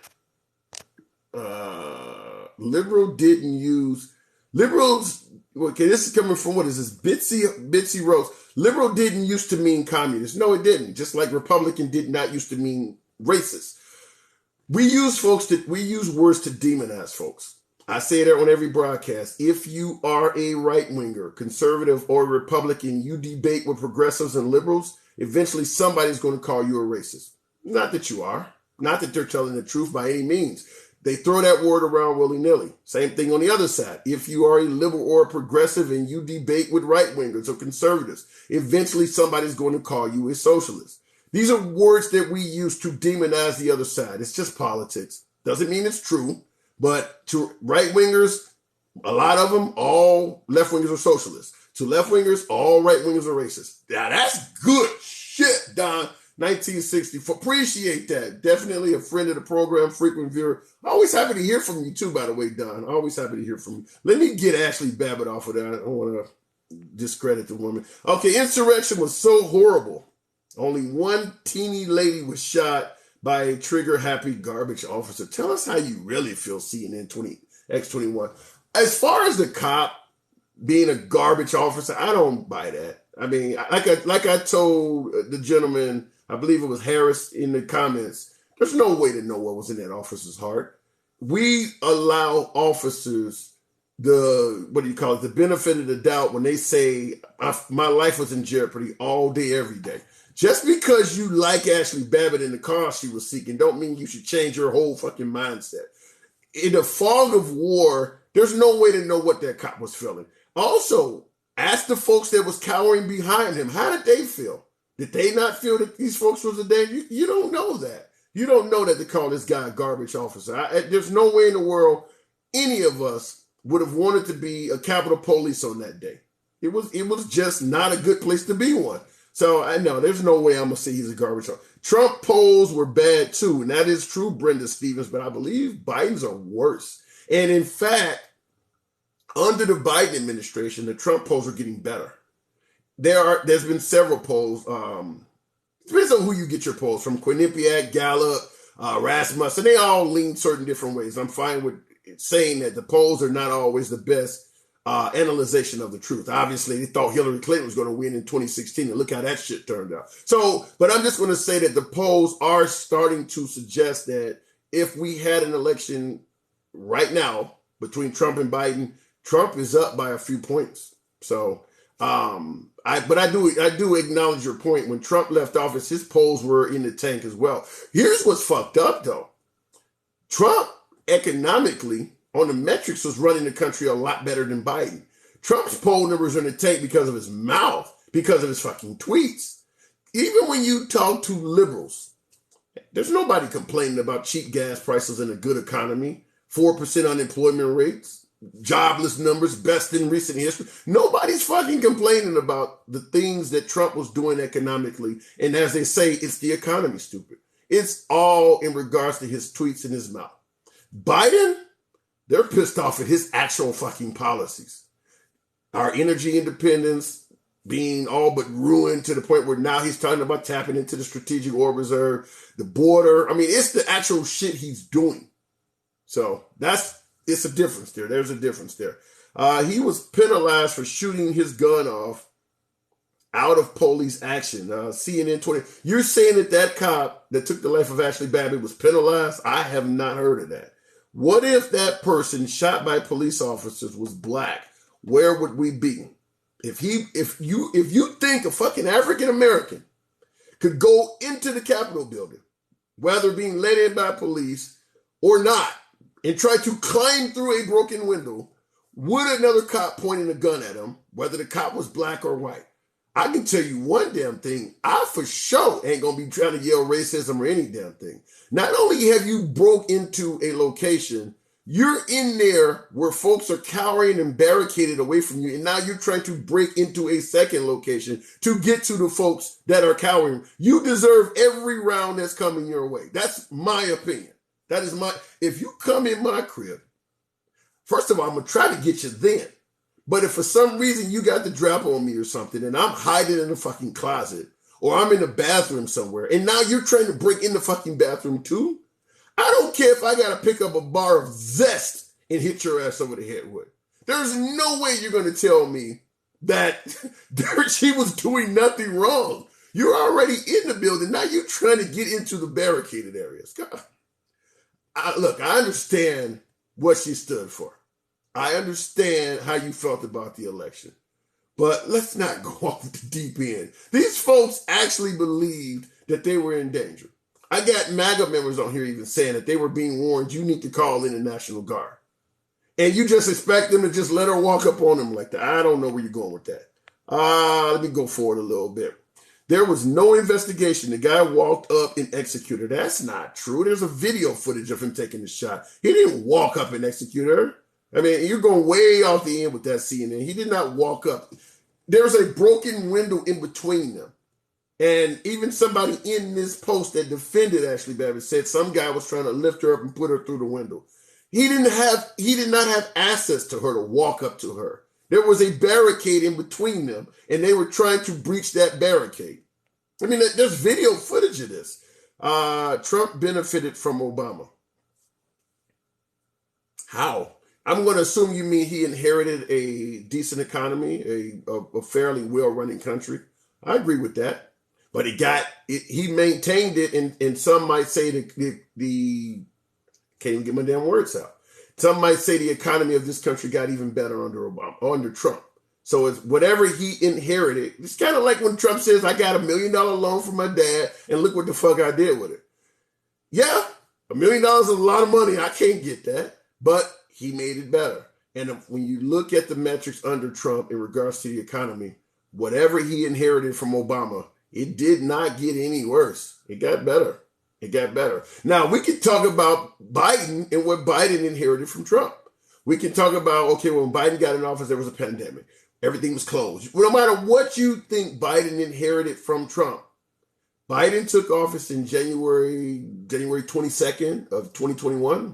Liberals, okay, this is coming from, what is this? Bitsy Rose. Liberal didn't used to mean communist. No, it didn't. Just like Republican did not used to mean racist. We use words to demonize folks. I say that on every broadcast. If you are a right-winger, conservative, or Republican, you debate with progressives and liberals, eventually somebody's going to call you a racist. Not that you are. Not that they're telling the truth by any means. They throw that word around willy-nilly. Same thing on the other side. If you are a liberal or a progressive and you debate with right-wingers or conservatives, eventually somebody's going to call you a socialist. These are words that we use to demonize the other side. It's just politics. Doesn't mean it's true. But to right-wingers, a lot of them, all left-wingers are socialists. To left-wingers, all right-wingers are racist. Now, that's good shit, Don. 1964. Appreciate that. Definitely a friend of the program, frequent viewer. Always happy to hear from you, too, by the way, Don. Always happy to hear from you. Let me get Ashley Babbitt off of that. I don't want to discredit the woman. Okay, insurrection was so horrible. Only one teeny lady was shot by a trigger-happy garbage officer. Tell us how you really feel, CNN X21. As far as the cop being a garbage officer, I don't buy that. I mean, like I told the gentleman, I believe it was Harris, in the comments, there's no way to know what was in that officer's heart. We allow officers the benefit of the doubt when they say, my life was in jeopardy all day, every day. Just because you like Ashley Babbitt in the car she was seeking don't mean you should change your whole fucking mindset. In the fog of war, there's no way to know what that cop was feeling. Also, ask the folks that was cowering behind him. How did they feel? Did they not feel that these folks was a danger? You don't know that. You don't know that they call this guy a garbage officer. There's no way in the world any of us would have wanted to be a Capitol Police on that day. It was just not a good place to be one. So I know there's no way I'm going to say he's a garbage officer. Trump polls were bad too, and that is true, Brenda Stevens, but I believe Biden's are worse. And in fact, under the Biden administration, the Trump polls are getting better. There's been several polls. Depends on who you get your polls from. Quinnipiac, Gallup, Rasmussen, they all lean certain different ways. I'm fine with saying that the polls are not always the best analyzation of the truth. Obviously, they thought Hillary Clinton was going to win in 2016, and look how that shit turned out. So, but I'm just going to say that the polls are starting to suggest that if we had an election right now between Trump and Biden, Trump is up by a few points. So, I do acknowledge your point. When Trump left office, his polls were in the tank as well. Here's what's fucked up though. Trump economically on the metrics was running the country a lot better than Biden. Trump's poll numbers are in the tank because of his mouth, because of his fucking tweets. Even when you talk to liberals, there's nobody complaining about cheap gas prices and a good economy, 4% unemployment rates, jobless numbers, best in recent history. Nobody's fucking complaining about the things that Trump was doing economically. And as they say, it's the economy, stupid. It's all in regards to his tweets and his mouth. Biden, they're pissed off at his actual fucking policies. Our energy independence being all but ruined to the point where now he's talking about tapping into the strategic oil reserve, the border. I mean, it's the actual shit he's doing. So it's a difference there. There's a difference there. He was penalized for shooting his gun off out of police action. CNN 20. You're saying that cop that took the life of Ashley Babbitt was penalized? I have not heard of that. What if that person shot by police officers was black? Where would we be? If you think a fucking African American could go into the Capitol building, whether being let in by police or not, and try to climb through a broken window, would another cop pointing a gun at him, whether the cop was black or white? I can tell you one damn thing. I for sure ain't gonna be trying to yell racism or any damn thing. Not only have you broke into a location, you're in there where folks are cowering and barricaded away from you, and now you're trying to break into a second location to get to the folks that are cowering. You deserve every round that's coming your way. That's my opinion. That is if you come in my crib, first of all, I'm gonna try to get you then. But if for some reason you got the drop on me or something and I'm hiding in a fucking closet or I'm in the bathroom somewhere and now you're trying to break in the fucking bathroom too, I don't care if I got to pick up a bar of zest and hit your ass over the head with. There's no way you're going to tell me that she was doing nothing wrong. You're already in the building. Now you're trying to get into the barricaded areas. God. Look, I understand what she stood for. I understand how you felt about the election. But let's not go off the deep end. These folks actually believed that they were in danger. I got MAGA members on here even saying that they were being warned, you need to call in the National Guard. And you just expect them to just let her walk up on them like that. I don't know where you're going with that. Let me go forward a little bit. There was no investigation. The guy walked up and executed her. That's not true. There's a video footage of him taking the shot. He didn't walk up and execute her. I mean, you're going way off the end with that CNN. He did not walk up. There's a broken window in between them. And even somebody in this post that defended Ashley Babbitt said some guy was trying to lift her up and put her through the window. He did not have access to her to walk up to her. There was a barricade in between them, and they were trying to breach that barricade. I mean, there's video footage of this. Trump benefited from Obama. How? I'm going to assume you mean he inherited a decent economy, a fairly well-running country. I agree with that. But he maintained it, and some might say the can't even get my damn words out. Some might say the economy of this country got even better under Trump. So it's whatever he inherited. It's kind of like when Trump says, I got $1 million loan from my dad, and look what the fuck I did with it. Yeah, $1 million is a lot of money. I can't get that. But he made it better. And when you look at the metrics under Trump in regards to the economy, whatever he inherited from Obama, it did not get any worse. It got better. It got better. Now, we can talk about Biden and what Biden inherited from Trump. We can talk about, okay, when Biden got in office, there was a pandemic. Everything was closed. No matter what you think Biden inherited from Trump, Biden took office in January 22nd of 2021.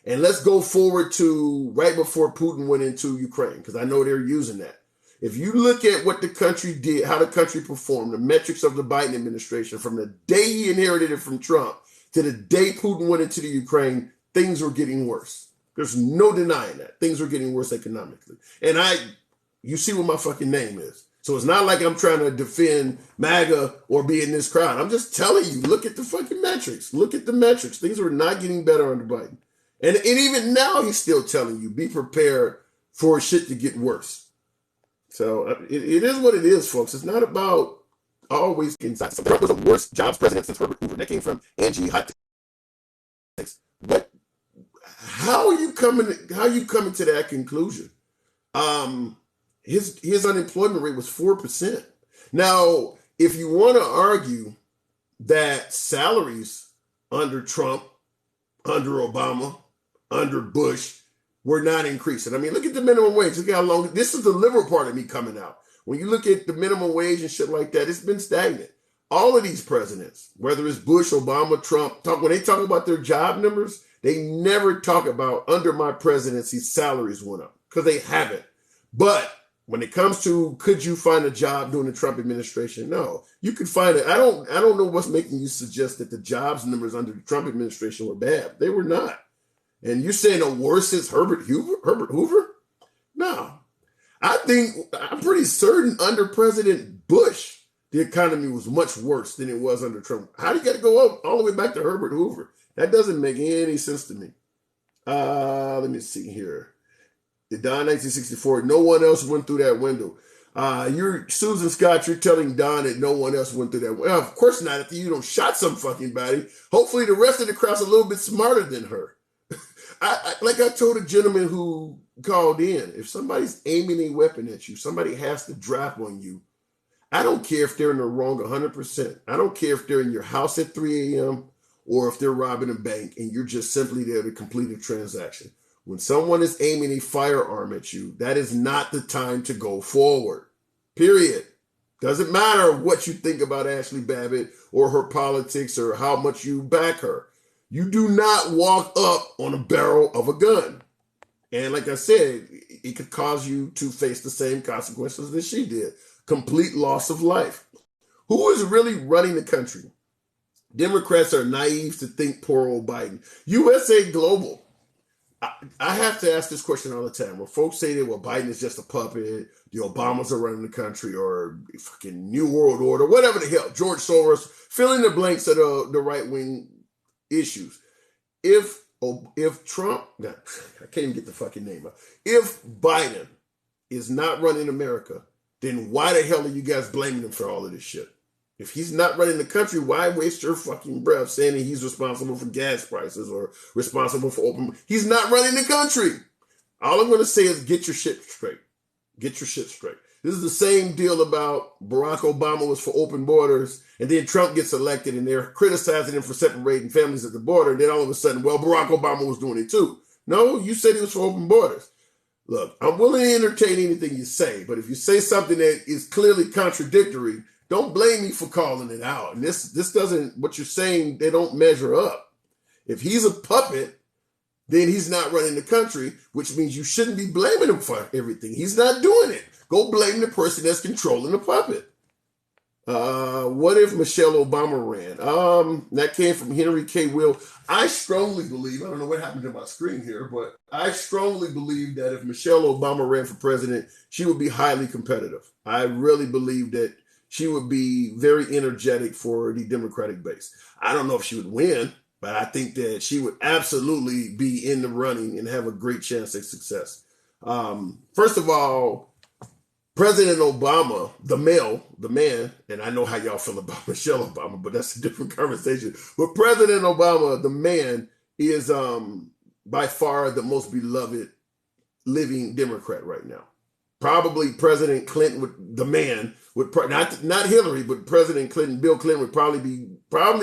And let's go forward to right before Putin went into Ukraine, because I know they're using that. If you look at what the country did, how the country performed, the metrics of the Biden administration, from the day he inherited it from Trump to the day Putin went into the Ukraine, things were getting worse. There's no denying that. Things were getting worse economically. And you see what my fucking name is. So it's not like I'm trying to defend MAGA or be in this crowd. I'm just telling you, look at the fucking metrics. Look at the metrics. Things were not getting better under Biden. And even now he's still telling you, be prepared for shit to get worse. So it is what it is, folks. It's not about always inside. So Trump was the worst jobs president since Herbert Hoover. That came from Angie Hot Takes. What? How are you coming to that conclusion? His unemployment rate was 4%. Now, if you want to argue that salaries under Trump, under Obama, under Bush were not increasing. I mean, look at the minimum wage. Look how long. This is the liberal part of me coming out. When you look at the minimum wage and shit like that, it's been stagnant. All of these presidents, whether it's Bush, Obama, Trump, when they talk about their job numbers, they never talk about under my presidency salaries went up, because they haven't. But when it comes to could you find a job during the Trump administration? No, you could find it. I don't know what's making you suggest that the jobs numbers under the Trump administration were bad. They were not. And you're saying the worst is Herbert Hoover? No. I'm pretty certain under President Bush, the economy was much worse than it was under Trump. How do you got to go up all the way back to Herbert Hoover? That doesn't make any sense to me. Let me see here. The Don 1964, no one else went through that window. You're Susan Scott, you're telling Don that no one else went through that window. Well, of course not, if you don't shot some fucking body. Hopefully the rest of the crowd's a little bit smarter than her. Like I told a gentleman who called in, if somebody's aiming a weapon at you, somebody has to drop on you. I don't care if they're in the wrong 100%. I don't care if they're in your house at 3 a.m. or if they're robbing a bank and you're just simply there to complete a transaction. When someone is aiming a firearm at you, that is not the time to go forward. Period. Doesn't matter what you think about Ashley Babbitt or her politics or how much you back her. You do not walk up on a barrel of a gun. And like I said, it could cause you to face the same consequences that she did. Complete loss of life. Who is really running the country? Democrats are naive to think poor old Biden. USA Global. I have to ask this question all the time. When folks say that, well, Biden is just a puppet, the Obamas are running the country, or fucking New World Order, whatever the hell, George Soros, fill in the blanks of the right-wing issues. If Trump, I can't even get the fucking name out. If Biden is not running America, then why the hell are you guys blaming him for all of this shit? If he's not running the country, why waste your fucking breath saying that he's responsible for gas prices or responsible for open? He's not running the country. All I'm going to say is get your shit straight. Get your shit straight. This is the same deal about Barack Obama was for open borders, and then Trump gets elected, and they're criticizing him for separating families at the border, and then all of a sudden, well, Barack Obama was doing it too. No, you said he was for open borders. Look, I'm willing to entertain anything you say, but if you say something that is clearly contradictory, don't blame me for calling it out. And this doesn't, what you're saying, they don't measure up. If he's a puppet, then he's not running the country, which means you shouldn't be blaming him for everything. He's not doing it. Go blame the person that's controlling the puppet. What if Michelle Obama ran? That came from Henry K. Will. I strongly believe, I don't know what happened to my screen here, but I strongly believe that if Michelle Obama ran for president, she would be highly competitive. I really believe that she would be very energetic for the Democratic base. I don't know if she would win, but I think that she would absolutely be in the running and have a great chance at success. First of all, President Obama, the man, and I know how y'all feel about Michelle Obama, but that's a different conversation. But President Obama, the man, is by far the most beloved living Democrat right now. Probably President Clinton the man would not Hillary, but President Clinton, Bill Clinton would probably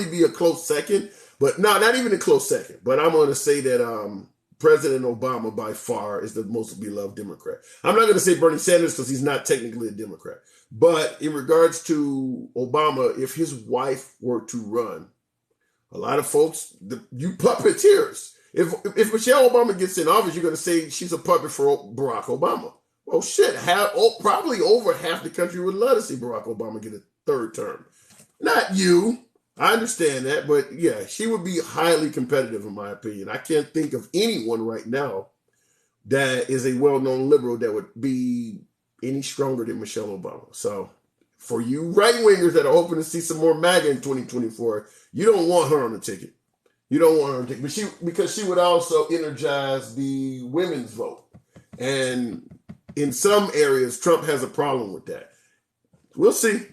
be a close second, but no, not even a close second. But I'm going to say that President Obama by far is the most beloved Democrat. I'm not going to say Bernie Sanders because he's not technically a Democrat. But in regards to Obama, if his wife were to run, a lot of folks, you puppeteers. If Michelle Obama gets in office, you're going to say she's a puppet for Barack Obama. Well, shit, probably over half the country would love to see Barack Obama get a third term. Not you. I understand that, but yeah, she would be highly competitive in my opinion. I can't think of anyone right now that is a well-known liberal that would be any stronger than Michelle Obama. So for you right-wingers that are hoping to see some more MAGA in 2024, you don't want her on the ticket. You don't want her on the ticket. Because she would also energize the women's vote. And in some areas, Trump has a problem with that. We'll see.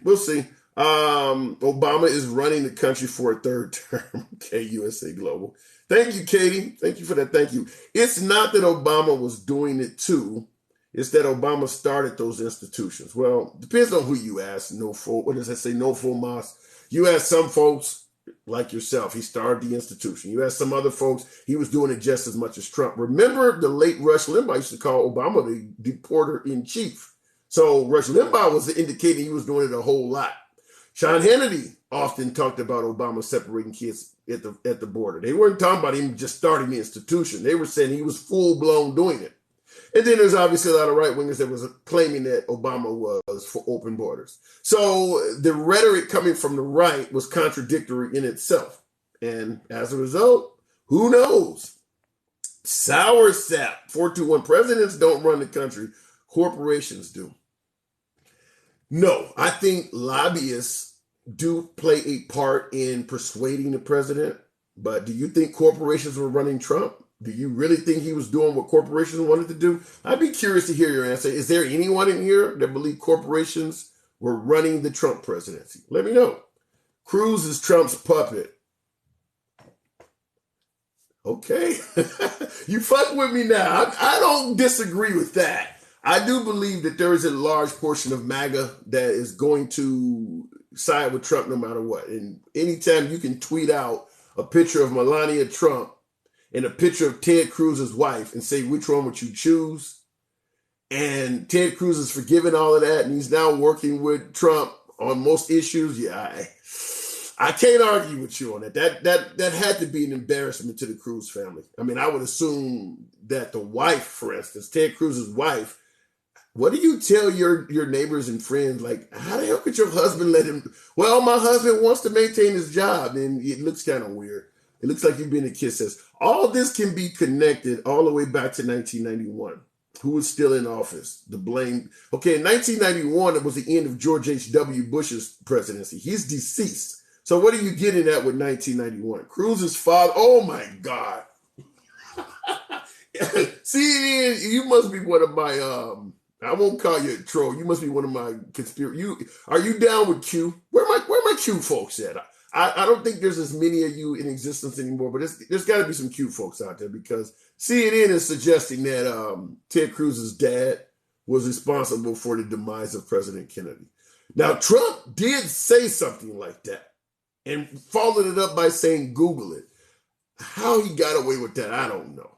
Obama is running the country for a third term. Okay, USA Global. Thank you, Katie. Thank you for that. Thank you. It's not that Obama was doing it too. It's that Obama started those institutions. Well, depends on who you ask. No full mas. You ask some folks like yourself, he started the institution. You ask some other folks, he was doing it just as much as Trump. Remember the late Rush Limbaugh used to call Obama the deporter-in-chief. So Rush Limbaugh was indicating he was doing it a whole lot. Sean Hannity often talked about Obama separating kids at the border. They weren't talking about him just starting the institution. They were saying he was full-blown doing it. And then there's obviously a lot of right-wingers that was claiming that Obama was for open borders. So the rhetoric coming from the right was contradictory in itself. And as a result, who knows? Sour sap. 421. Presidents don't run the country. Corporations do. No, I think lobbyists do play a part in persuading the president. But do you think corporations were running Trump? Do you really think he was doing what corporations wanted to do? I'd be curious to hear your answer. Is there anyone in here that believe corporations were running the Trump presidency? Let me know. Cruz is Trump's puppet. Okay. You fuck with me now. I don't disagree with that. I do believe that there is a large portion of MAGA that is going to side with Trump no matter what. And anytime you can tweet out a picture of Melania Trump and a picture of Ted Cruz's wife and say which one would you choose, and Ted Cruz is forgiving all of that and he's now working with Trump on most issues, yeah, I can't argue with you on that. That had to be an embarrassment to the Cruz family. I mean, I would assume that the wife, for instance, Ted Cruz's wife, what do you tell your neighbors and friends? Like, how the hell could your husband let him? Well, my husband wants to maintain his job, and it looks kind of weird. It looks like you've been a kid says. All this can be connected all the way back to 1991. Who was still in office? The blame. Okay, in 1991, it was the end of George H.W. Bush's presidency. He's deceased. So what are you getting at with 1991? Cruz's father. Oh my God. CNN, you must be one of my I won't call you a troll. You must be one of my conspiracy. Are you down with Q? Where my Q folks at? I don't think there's as many of you in existence anymore, but there's got to be some Q folks out there because CNN is suggesting that Ted Cruz's dad was responsible for the demise of President Kennedy. Now, Trump did say something like that and followed it up by saying, Google it. How he got away with that, I don't know.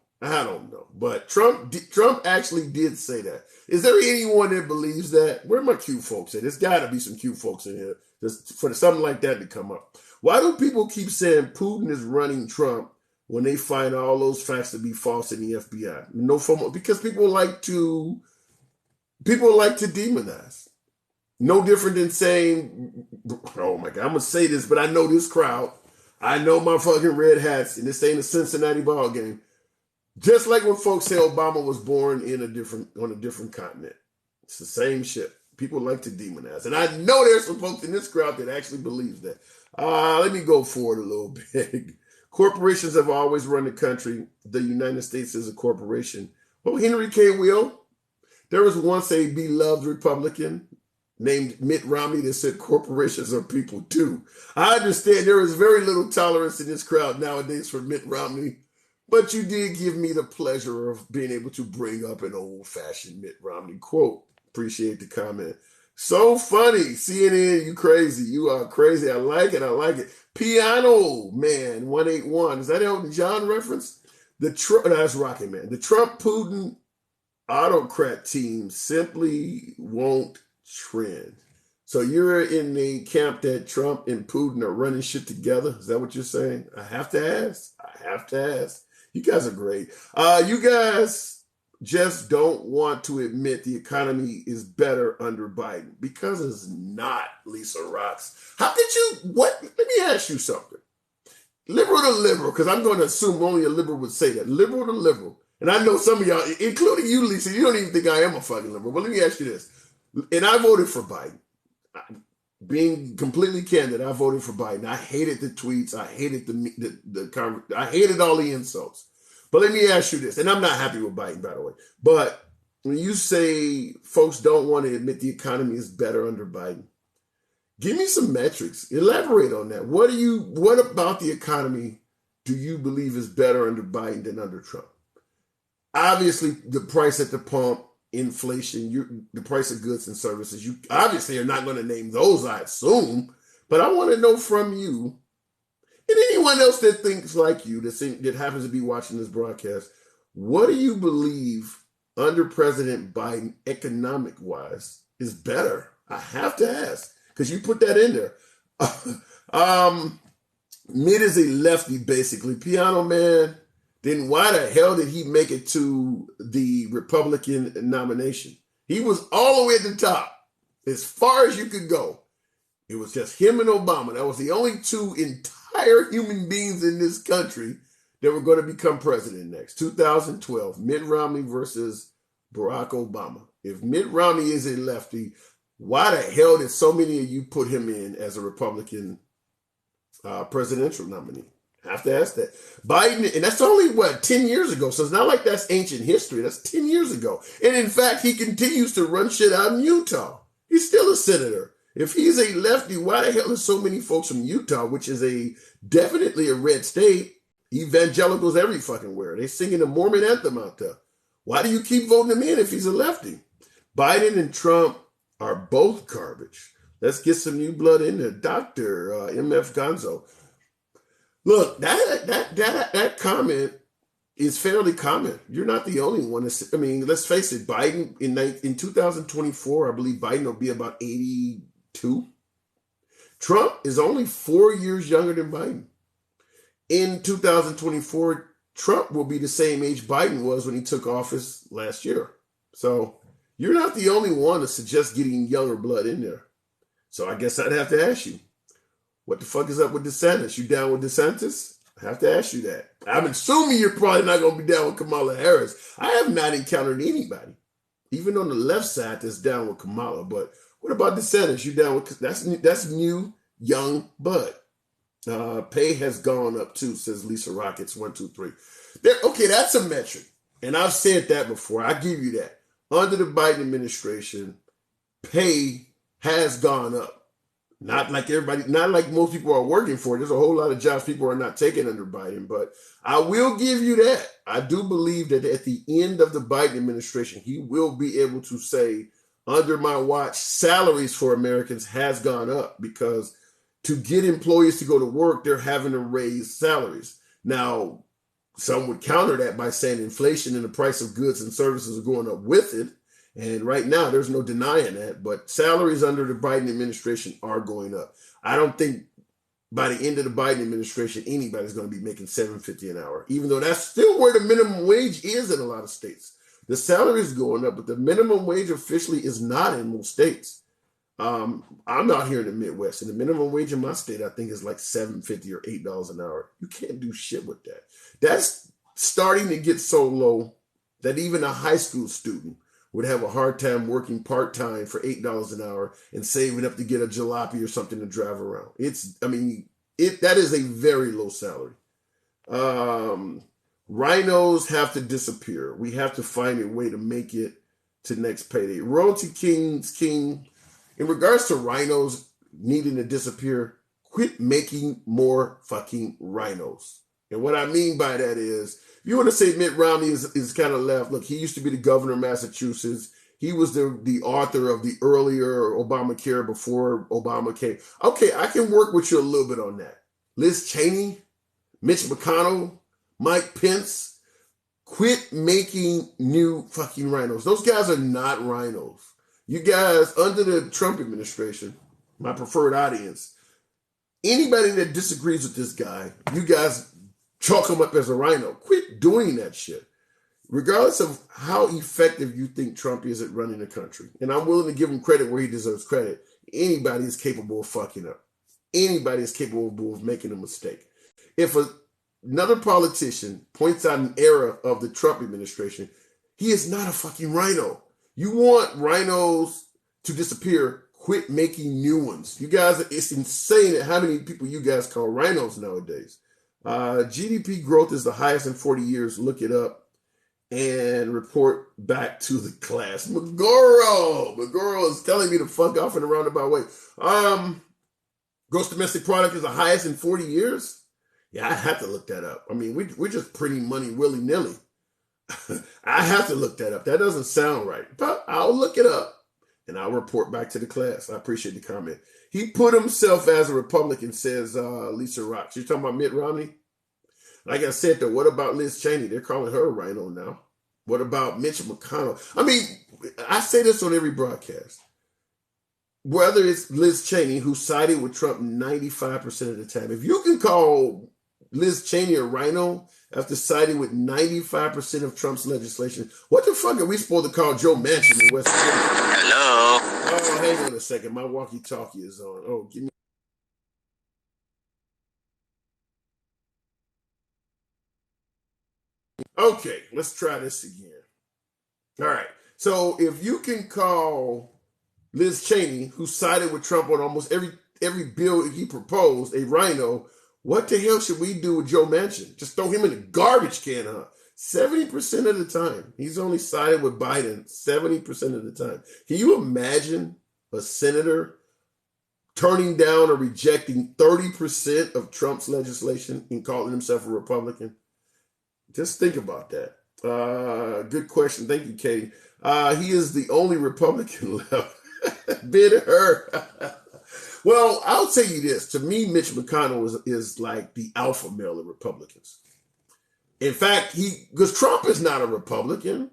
But Trump actually did say that. Is there anyone that believes that? Where are my Q folks at? There's got to be some Q folks in here just for something like that to come up. Why do people keep saying Putin is running Trump when they find all those facts to be false in the FBI? No, because people like to demonize. No different than saying, oh my God, I'm gonna say this, but I know this crowd. I know my fucking red hats, and this ain't a Cincinnati ball game. Just like when folks say Obama was born on a different continent. It's the same shit. People like to demonize. And I know there's some folks in this crowd that actually believes that. Let me go forward a little bit. Corporations have always run the country. The United States is a corporation. Well, Henry K. Will, there was once a beloved Republican named Mitt Romney that said corporations are people too. I understand there is very little tolerance in this crowd nowadays for Mitt Romney. But you did give me the pleasure of being able to bring up an old-fashioned Mitt Romney quote. Appreciate the comment. So funny. CNN, you crazy. You are crazy. I like it. Piano Man 181. Is that Elton John reference? That's Rocket Man. The Trump-Putin autocrat team simply won't trend. So you're in the camp that Trump and Putin are running shit together? Is that what you're saying? I have to ask. You guys are great. You guys just don't want to admit the economy is better under Biden because it's not, Lisa Rocks. How could you, let me ask you something. Liberal to liberal, because I'm going to assume only a liberal would say that. Liberal to liberal. And I know some of y'all, including you, Lisa, you don't even think I am a fucking liberal. But let me ask you this. And I voted for Biden. Being completely candid, I voted for Biden. I hated the tweets. I hated I hated all the insults. But let me ask you this, and I'm not happy with Biden, by the way. But when you say folks don't want to admit the economy is better under Biden, give me some metrics. Elaborate on that. What about the economy do you believe is better under Biden than under Trump? Obviously, the price at the pump, inflation, the price of goods and services. You obviously are not going to name those, I assume, but I want to know from you and anyone else that thinks like you, that happens to be watching this broadcast, what do you believe under President Biden, economic-wise, is better? I have to ask, because you put that in there. Mitt is a lefty, basically. Piano Man. Then why the hell did he make it to the Republican nomination? He was all the way at the top, as far as you could go. It was just him and Obama. That was the only two entire human beings in this country that were going to become president next. 2012, Mitt Romney versus Barack Obama. If Mitt Romney is a lefty, why the hell did so many of you put him in as a Republican presidential nominee? I have to ask that. Biden, and that's only, 10 years ago. So it's not like that's ancient history. That's 10 years ago. And in fact, he continues to run shit out in Utah. He's still a senator. If he's a lefty, why the hell is so many folks from Utah, which is definitely a red state, evangelicals every fucking where? They singing the Mormon anthem out there. Why do you keep voting him in if he's a lefty? Biden and Trump are both garbage. Let's get some new blood in there. Dr. MF Gonzo. Look, that comment is fairly common. You're not the only one. I mean, let's face it, Biden in 2024, I believe Biden will be about 82. Trump is only 4 years younger than Biden. In 2024, Trump will be the same age Biden was when he took office last year. So you're not the only one to suggest getting younger blood in there. So I guess I'd have to ask you, what the fuck is up with DeSantis? You down with DeSantis? I have to ask you that. I'm assuming you're probably not going to be down with Kamala Harris. I have not encountered anybody, even on the left side, that's down with Kamala. But what about DeSantis? You down with, that's new, young blood. Pay has gone up too, says Lisa Rockets 123. Okay, that's a metric. And I've said that before. I give you that. Under the Biden administration, pay has gone up. Not like most people are working for it. There's a whole lot of jobs people are not taking under Biden, but I will give you that. I do believe that at the end of the Biden administration, he will be able to say, under my watch, salaries for Americans has gone up, because to get employees to go to work, they're having to raise salaries. Now, some would counter that by saying inflation and the price of goods and services are going up with it. And right now, there's no denying that. But salaries under the Biden administration are going up. I don't think by the end of the Biden administration, anybody's going to be making $7.50 an hour, even though that's still where the minimum wage is in a lot of states. The salary is going up, but the minimum wage officially is not in most states. I'm out here in the Midwest, and the minimum wage in my state, I think, is like $7.50 or $8 an hour. You can't do shit with that. That's starting to get so low that even a high school student would have a hard time working part-time for $8 an hour and saving up to get a jalopy or something to drive around. That is a very low salary. Rhinos have to disappear. We have to find a way to make it to next payday. Royalty King, in regards to rhinos needing to disappear, quit making more fucking rhinos. And what I mean by that is, if you want to say Mitt Romney is kind of left, look, he used to be the governor of Massachusetts. He was the author of the earlier Obamacare before Obama came. Okay, I can work with you a little bit on that. Liz Cheney, Mitch McConnell, Mike Pence, quit making new fucking rhinos. Those guys are not rhinos. You guys, under the Trump administration, my preferred audience, anybody that disagrees with this guy, you guys chalk him up as a rhino. Quit doing that shit. Regardless of how effective you think Trump is at running the country, and I'm willing to give him credit where he deserves credit, anybody is capable of fucking up. Anybody is capable of making a mistake. If another politician points out an error of the Trump administration, he is not a fucking rhino. You want rhinos to disappear, quit making new ones. You guys, it's insane how many people you guys call rhinos nowadays. GDP growth is the highest in 40 years. Look it up and report back to the class. Magoro is telling me to fuck off in a roundabout way. Gross domestic product is the highest in 40 years. Yeah, I have to look that up. I mean, we're just printing money willy-nilly. I have to look that up. That doesn't sound right, but I'll look it up and I'll report back to the class. I appreciate the comment. He put himself as a Republican, says Lisa Rocks. You're talking about Mitt Romney? Like I said, though, what about Liz Cheney? They're calling her a rhino now. What about Mitch McConnell? I mean, I say this on every broadcast. Whether it's Liz Cheney, who sided with Trump 95% of the time, if you can call Liz Cheney a rhino after siding with 95% of Trump's legislation, what the fuck are we supposed to call Joe Manchin in West Virginia? Hello. Oh, hang on a second. My walkie-talkie is on. Oh, give me. Okay, let's try this again. All right. So if you can call Liz Cheney, who sided with Trump on almost every bill he proposed, a rhino. What the hell should we do with Joe Manchin? Just throw him in the garbage can, huh? 70% of the time. He's only sided with Biden 70% of the time. Can you imagine a senator turning down or rejecting 30% of Trump's legislation and calling himself a Republican? Just think about that. Good question. Thank you, Katie. He is the only Republican left. Bid her. Well, I'll tell you this. To me, Mitch McConnell is like the alpha male of Republicans. In fact, because Trump is not a Republican.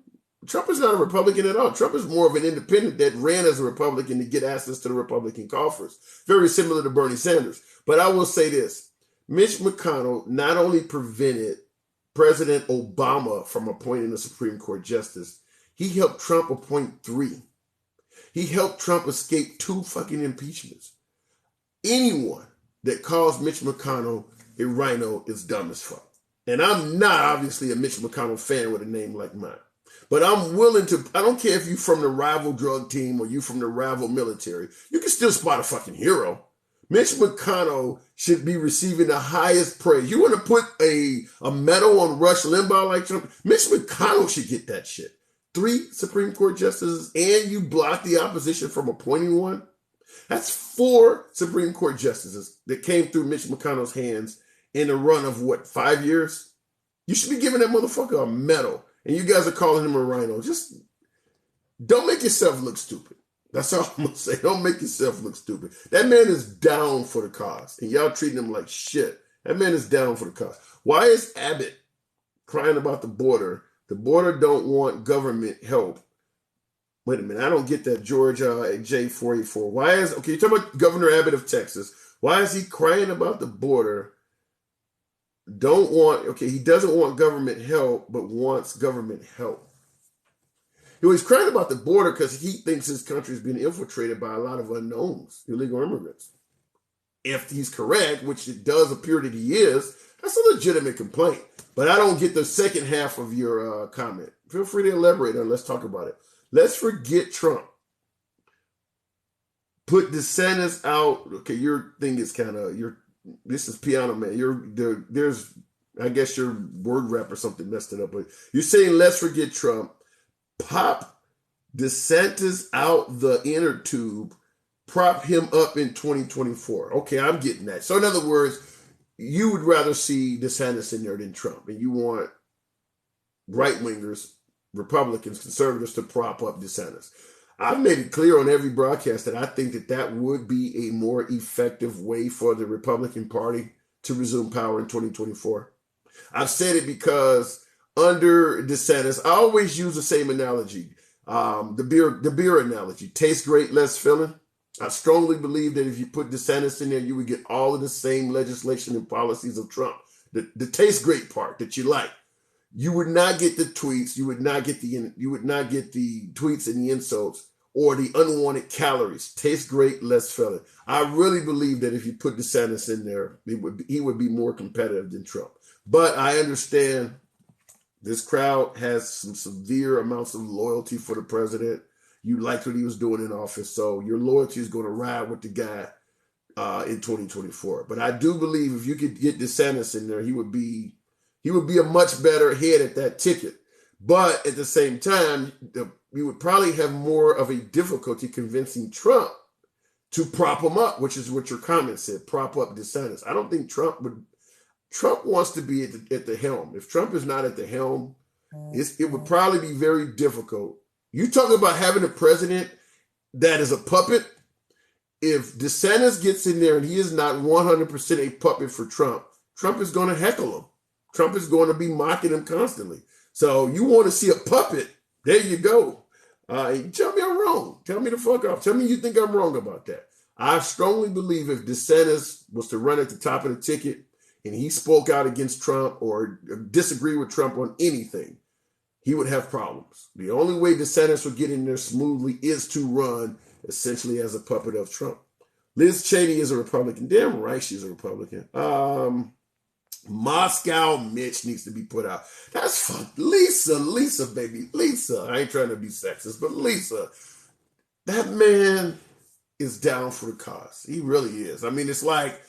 Trump is not a Republican at all. Trump is more of an independent that ran as a Republican to get access to the Republican coffers. Very similar to Bernie Sanders. But I will say this. Mitch McConnell not only prevented President Obama from appointing a Supreme Court justice, he helped Trump appoint 3. He helped Trump escape 2 fucking impeachments. Anyone that calls Mitch McConnell a rhino is dumb as fuck. And I'm not obviously a Mitch McConnell fan with a name like mine. But I'm willing to, I don't care if you're from the rival drug team or you from the rival military, you can still spot a fucking hero. Mitch McConnell should be receiving the highest praise. You want to put a medal on Rush Limbaugh like Trump? Mitch McConnell should get that shit. 3 Supreme Court justices, and you block the opposition from appointing one? That's 4 Supreme Court justices that came through Mitch McConnell's hands in a run of, 5 years? You should be giving that motherfucker a medal, and you guys are calling him a rhino. Just don't make yourself look stupid. That's all I'm going to say. Don't make yourself look stupid. That man is down for the cause, and y'all treating him like shit. That man is down for the cause. Why is Abbott crying about the border? The border don't want government help. Wait a minute. I don't get that, Georgia J484. Why is, okay, you're talking about Governor Abbott of Texas. Why is he crying about the border? He doesn't want government help, but wants government help. He's crying about the border because he thinks his country is being infiltrated by a lot of unknowns, illegal immigrants. If he's correct, which it does appear that he is, that's a legitimate complaint. But I don't get the second half of your comment. Feel free to elaborate on it. Let's talk about it. Let's forget Trump. Put DeSantis out. Okay, your thing is kind of, this is Piano Man. I guess your word rap or something messed it up. But you're saying let's forget Trump. Pop DeSantis out the inner tube, prop him up in 2024. Okay, I'm getting that. So in other words, you would rather see DeSantis in there than Trump, and you want right-wingers, Republicans, conservatives to prop up DeSantis. I've made it clear on every broadcast that I think that would be a more effective way for the Republican Party to resume power in 2024. I've said it because under DeSantis, I always use the same analogy, the beer analogy. Tastes great, less filling. I strongly believe that if you put DeSantis in there, you would get all of the same legislation and policies of Trump. The taste great part that you like. You would not get the tweets. You would not get the tweets and the insults or the unwanted calories. Taste great, less filling. I really believe that if you put DeSantis in there, he would be more competitive than Trump. But I understand this crowd has some severe amounts of loyalty for the president. You liked what he was doing in office, so your loyalty is going to ride with the guy in 2024. But I do believe if you could get DeSantis in there, he would be a much better head at that ticket. But at the same time, you would probably have more of a difficulty convincing Trump to prop him up, which is what your comment said, prop up DeSantis. I don't think Trump wants to be at the helm. If Trump is not at the helm, it would probably be very difficult. You talk about having a president that is a puppet. If DeSantis gets in there and he is not 100% a puppet for Trump, Trump is going to heckle him. Trump is going to be mocking him constantly. So you want to see a puppet, there you go. Tell me I'm wrong. Tell me the fuck off. Tell me you think I'm wrong about that. I strongly believe if DeSantis was to run at the top of the ticket and he spoke out against Trump or disagree with Trump on anything, he would have problems. The only way DeSantis would get in there smoothly is to run essentially as a puppet of Trump. Liz Cheney is a Republican. Damn right she's a Republican. Moscow Mitch needs to be put out. That's fun. Lisa, baby. Lisa. I ain't trying to be sexist, but Lisa. That man is down for the cause. He really is. I mean, it's like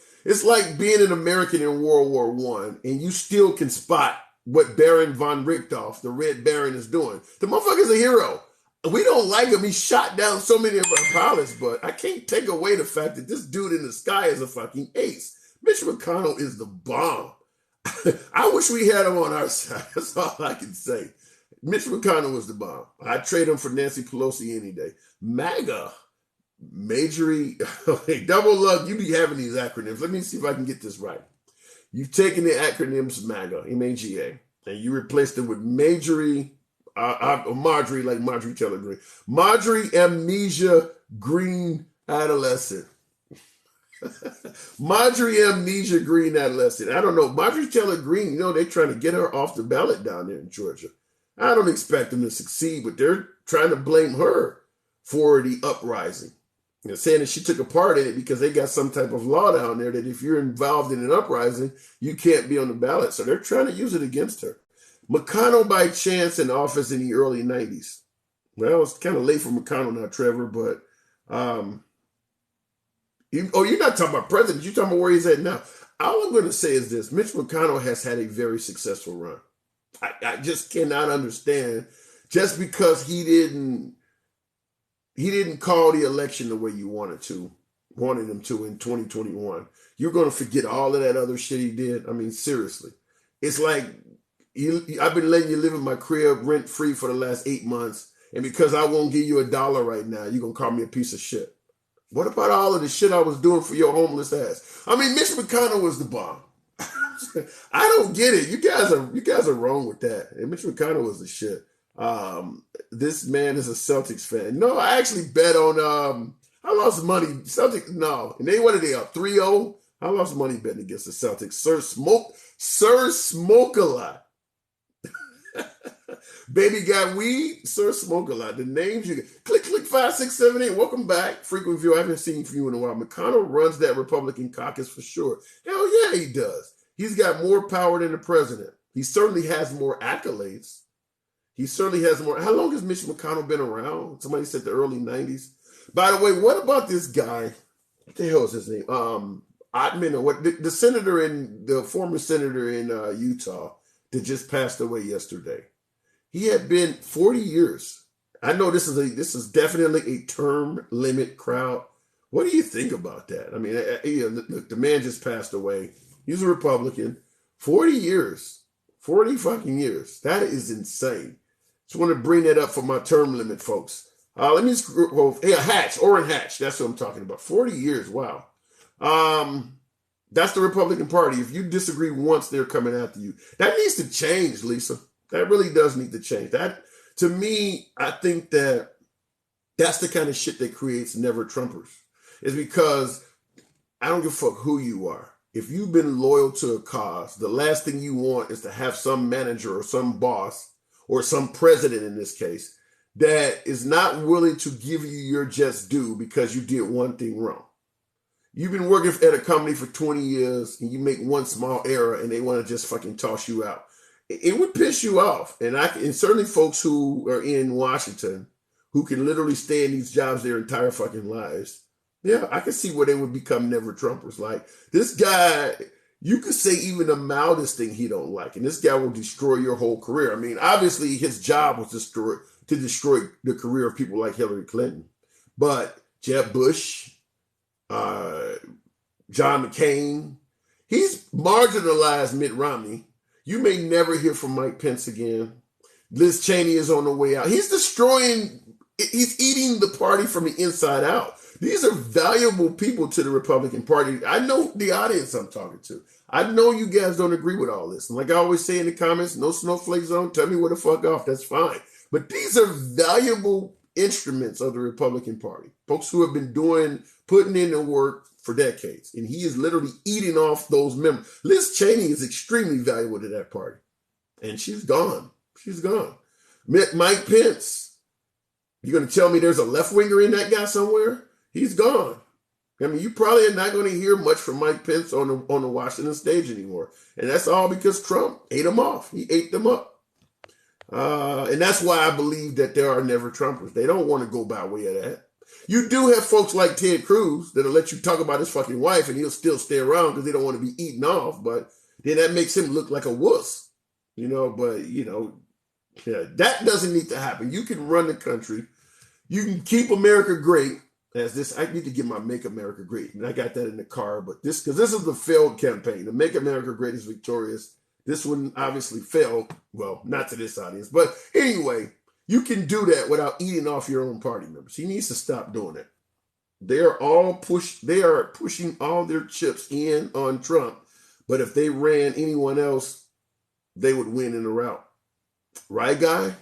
being an American in World War One, and you still can spot what Baron von Richthofen, the Red Baron, is doing. The motherfucker's a hero. We don't like him. He shot down so many of our pilots, but I can't take away the fact that this dude in the sky is a fucking ace. Mitch McConnell is the bomb. I wish we had him on our side. That's all I can say. Mitch McConnell was the bomb. I'd trade him for Nancy Pelosi any day. MAGA, Majory, double luck. You be having these acronyms. Let me see if I can get this right. You've taken the acronyms MAGA, M-A-G-A, and you replaced it with Marjorie, like Marjorie Taylor Greene. Marjorie Amnesia Green Adolescent. Marjorie Amnesia Green Adolescent. I don't know. Marjorie Taylor Greene, they're trying to get her off the ballot down there in Georgia. I don't expect them to succeed, but they're trying to blame her for the uprising. Saying that she took a part in it because they got some type of law down there that if you're involved in an uprising, you can't be on the ballot. So they're trying to use it against her. McConnell by chance in office in the early 90s. Well, it's kind of late for McConnell now, Trevor, but you're not talking about president. You're talking about where he's at now. All I'm going to say is this. Mitch McConnell has had a very successful run. I just cannot understand just because he didn't call the election the way you wanted him to in 2021. You're going to forget all of that other shit he did. I mean, seriously. It's like I've been letting you live in my crib rent free for the last 8 months. And because I won't give you $1 right now, you're going to call me a piece of shit. What about all of the shit I was doing for your homeless ass? I mean, Mitch McConnell was the bomb. I don't get it. You guys are wrong with that. And Mitch McConnell was the shit. This man is a Celtics fan. No, I actually bet on I lost money. Celtics, no. And what are they up? 3-0? I lost money betting against the Celtics. Sir Smoke a lot. Baby got weed, Sir Smoke a lot. The names you get. Click 5678. Welcome back. Frequent viewer. I haven't seen you in a while. McConnell runs that Republican caucus for sure. Hell yeah, he does. He's got more power than the president. He certainly has more accolades. He certainly has more. How long has Mitch McConnell been around? Somebody said the early 90s. By the way, what about this guy? What the hell is his name? Ottman, or what? The senator the former senator in Utah that just passed away yesterday. He had been 40 years. I know this is definitely a term limit crowd. What do you think about that? I mean, look, the man just passed away. He's a Republican. 40 years. 40 fucking years. That is insane. Just want to bring that up for my term limit folks. Let me screw. Hatch, Orrin Hatch. That's what I'm talking about. 40 years. Wow. That's the Republican Party. If you disagree once, they're coming after you. That needs to change, Lisa. That really does need to change. That, to me, I think that's the kind of shit that creates never Trumpers. Is because I don't give a fuck who you are. If you've been loyal to a cause, the last thing you want is to have some manager or some boss or some president in this case that is not willing to give you your just due because you did one thing wrong. You've been working at a company for 20 years and you make one small error and they want to just fucking toss you out. It would piss you off. And certainly folks who are in Washington who can literally stay in these jobs their entire fucking lives. Yeah, I can see where they would become never Trumpers. Like this guy, you could say even the mildest thing he don't like, and this guy will destroy your whole career. I mean, obviously his job was to destroy the career of people like Hillary Clinton. But Jeb Bush, John McCain, he's marginalized Mitt Romney. You may never hear from Mike Pence again. Liz Cheney is on the way out. He's eating the party from the inside out. These are valuable people to the Republican Party. I know the audience I'm talking to. I know you guys don't agree with all this. And like I always say in the comments, no snowflake zone, tell me where the fuck off. That's fine. But these are valuable instruments of the Republican Party. Folks who have been putting in the work for decades. And he is literally eating off those members. Liz Cheney is extremely valuable to that party. And she's gone. She's gone. Mike Pence, you're going to tell me there's a left-winger in that guy somewhere? He's gone. I mean, you probably are not going to hear much from Mike Pence on the Washington stage anymore. And that's all because Trump ate them off. He ate them up. And that's why I believe that there are never Trumpers. They don't want to go by way of that. You do have folks like Ted Cruz that'll let you talk about his fucking wife and he'll still stay around because they don't want to be eaten off, but then that makes him look like a wuss, but yeah, that doesn't need to happen. You can run the country. You can keep America great. I need to get my Make America Great. And I got that in the car, but because this is the failed campaign. The Make America Great is victorious. This one obviously failed. Well, not to this audience. But anyway, you can do that without eating off your own party members. He needs to stop doing that. They are pushing all their chips in on Trump. But if they ran anyone else, they would win in the rout. Right, guy?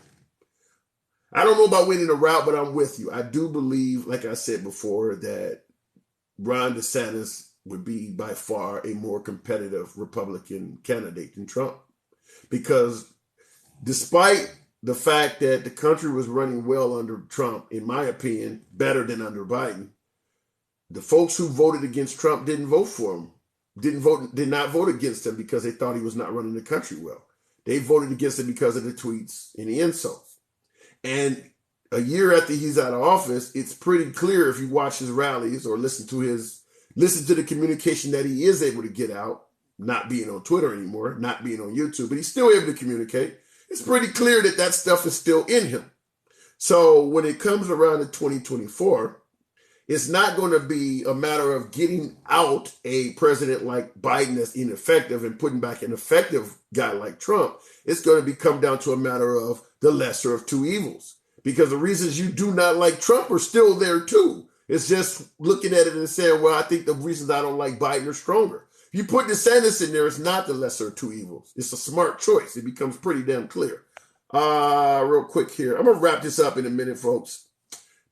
I don't know about winning the route, but I'm with you. I do believe, like I said before, that Ron DeSantis would be by far a more competitive Republican candidate than Trump. Because despite the fact that the country was running well under Trump, in my opinion, better than under Biden, the folks who voted against Trump didn't vote for him. Did not vote against him because they thought he was not running the country well. They voted against him because of the tweets and the insults. And a year after he's out of office, it's pretty clear if you watch his rallies or listen to the communication that he is able to get out, not being on Twitter anymore, not being on YouTube, but he's still able to communicate. It's pretty clear that stuff is still in him. So when it comes around to 2024, it's not going to be a matter of getting out a president like Biden that's ineffective and putting back an effective guy like Trump. It's going to come down to a matter of the lesser of two evils. Because the reasons you do not like Trump are still there too. It's just looking at it and saying, well, I think the reasons I don't like Biden are stronger. If you put DeSantis in there, it's not the lesser of two evils. It's a smart choice. It becomes pretty damn clear. Real quick here. I'm going to wrap this up in a minute, folks.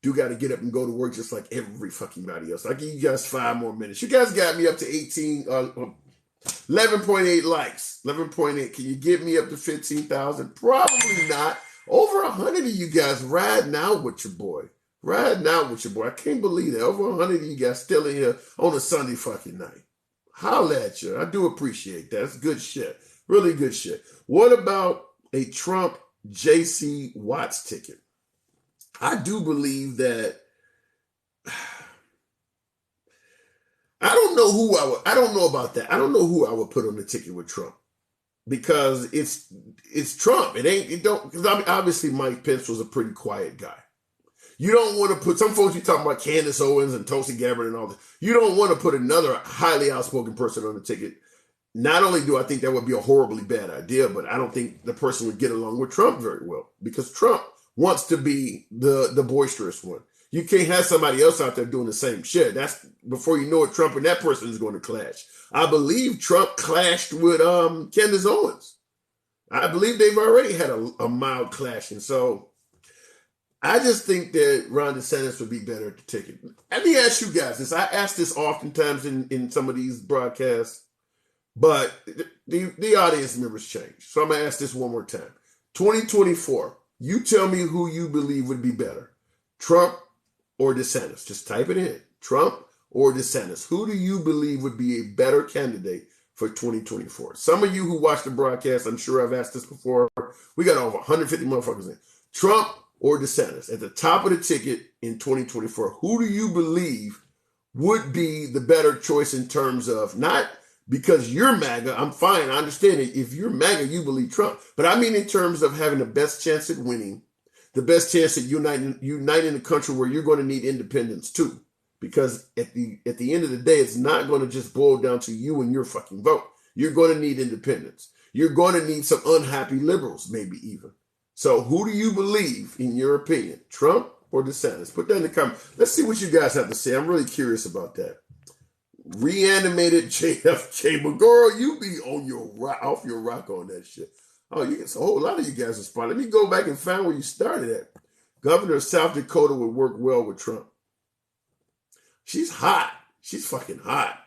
Do got to get up and go to work just like every fucking body else. I'll give you guys 5 more minutes. You guys got me up to 11.8 likes. 11.8. Can you get me up to 15,000? Probably not. Over 100 of you guys riding out with your boy. Riding out with your boy. I can't believe that. Over 100 of you guys still in here on a Sunday fucking night. Holla at you. I do appreciate that. It's good shit. Really good shit. What about a Trump J.C. Watts ticket? I do believe that I don't know about that. I don't know who I would put on the ticket with Trump because it's Trump. Because obviously Mike Pence was a pretty quiet guy. You don't want to put some folks, you talking about Candace Owens and Tulsi Gabbard and all this. You don't want to put another highly outspoken person on the ticket. Not only do I think that would be a horribly bad idea, but I don't think the person would get along with Trump very well because Trump wants to be the boisterous one. You can't have somebody else out there doing the same shit. That's before you know it, Trump and that person is going to clash. I believe Trump clashed with Candace Owens. I believe they've already had a mild clashing. So I just think that Ron DeSantis would be better at the ticket. Let me ask you guys this. I ask this oftentimes in some of these broadcasts, but the audience members change. So I'm going to ask this one more time. 2024. You tell me who you believe would be better, Trump or DeSantis. Just type it in, Trump or DeSantis. Who do you believe would be a better candidate for 2024? Some of you who watch the broadcast, I'm sure I've asked this before. We got over 150 motherfuckers in. Trump or DeSantis at the top of the ticket in 2024. Who do you believe would be the better choice in terms of not because you're MAGA, I'm fine. I understand it. If you're MAGA, you believe Trump. But I mean in terms of having the best chance at winning, the best chance at uniting the country where you're going to need independence too. Because at the end of the day, it's not going to just boil down to you and your fucking vote. You're going to need independence. You're going to need some unhappy liberals, maybe even. So who do you believe, in your opinion, Trump or DeSantis? Put that in the comments. Let's see what you guys have to say. I'm really curious about that. Reanimated JFK, but girl, you be on off your rock on that shit. Oh, a whole lot of you guys are smart. Let me go back and find where you started at. Governor of South Dakota would work well with Trump. She's hot. She's fucking hot.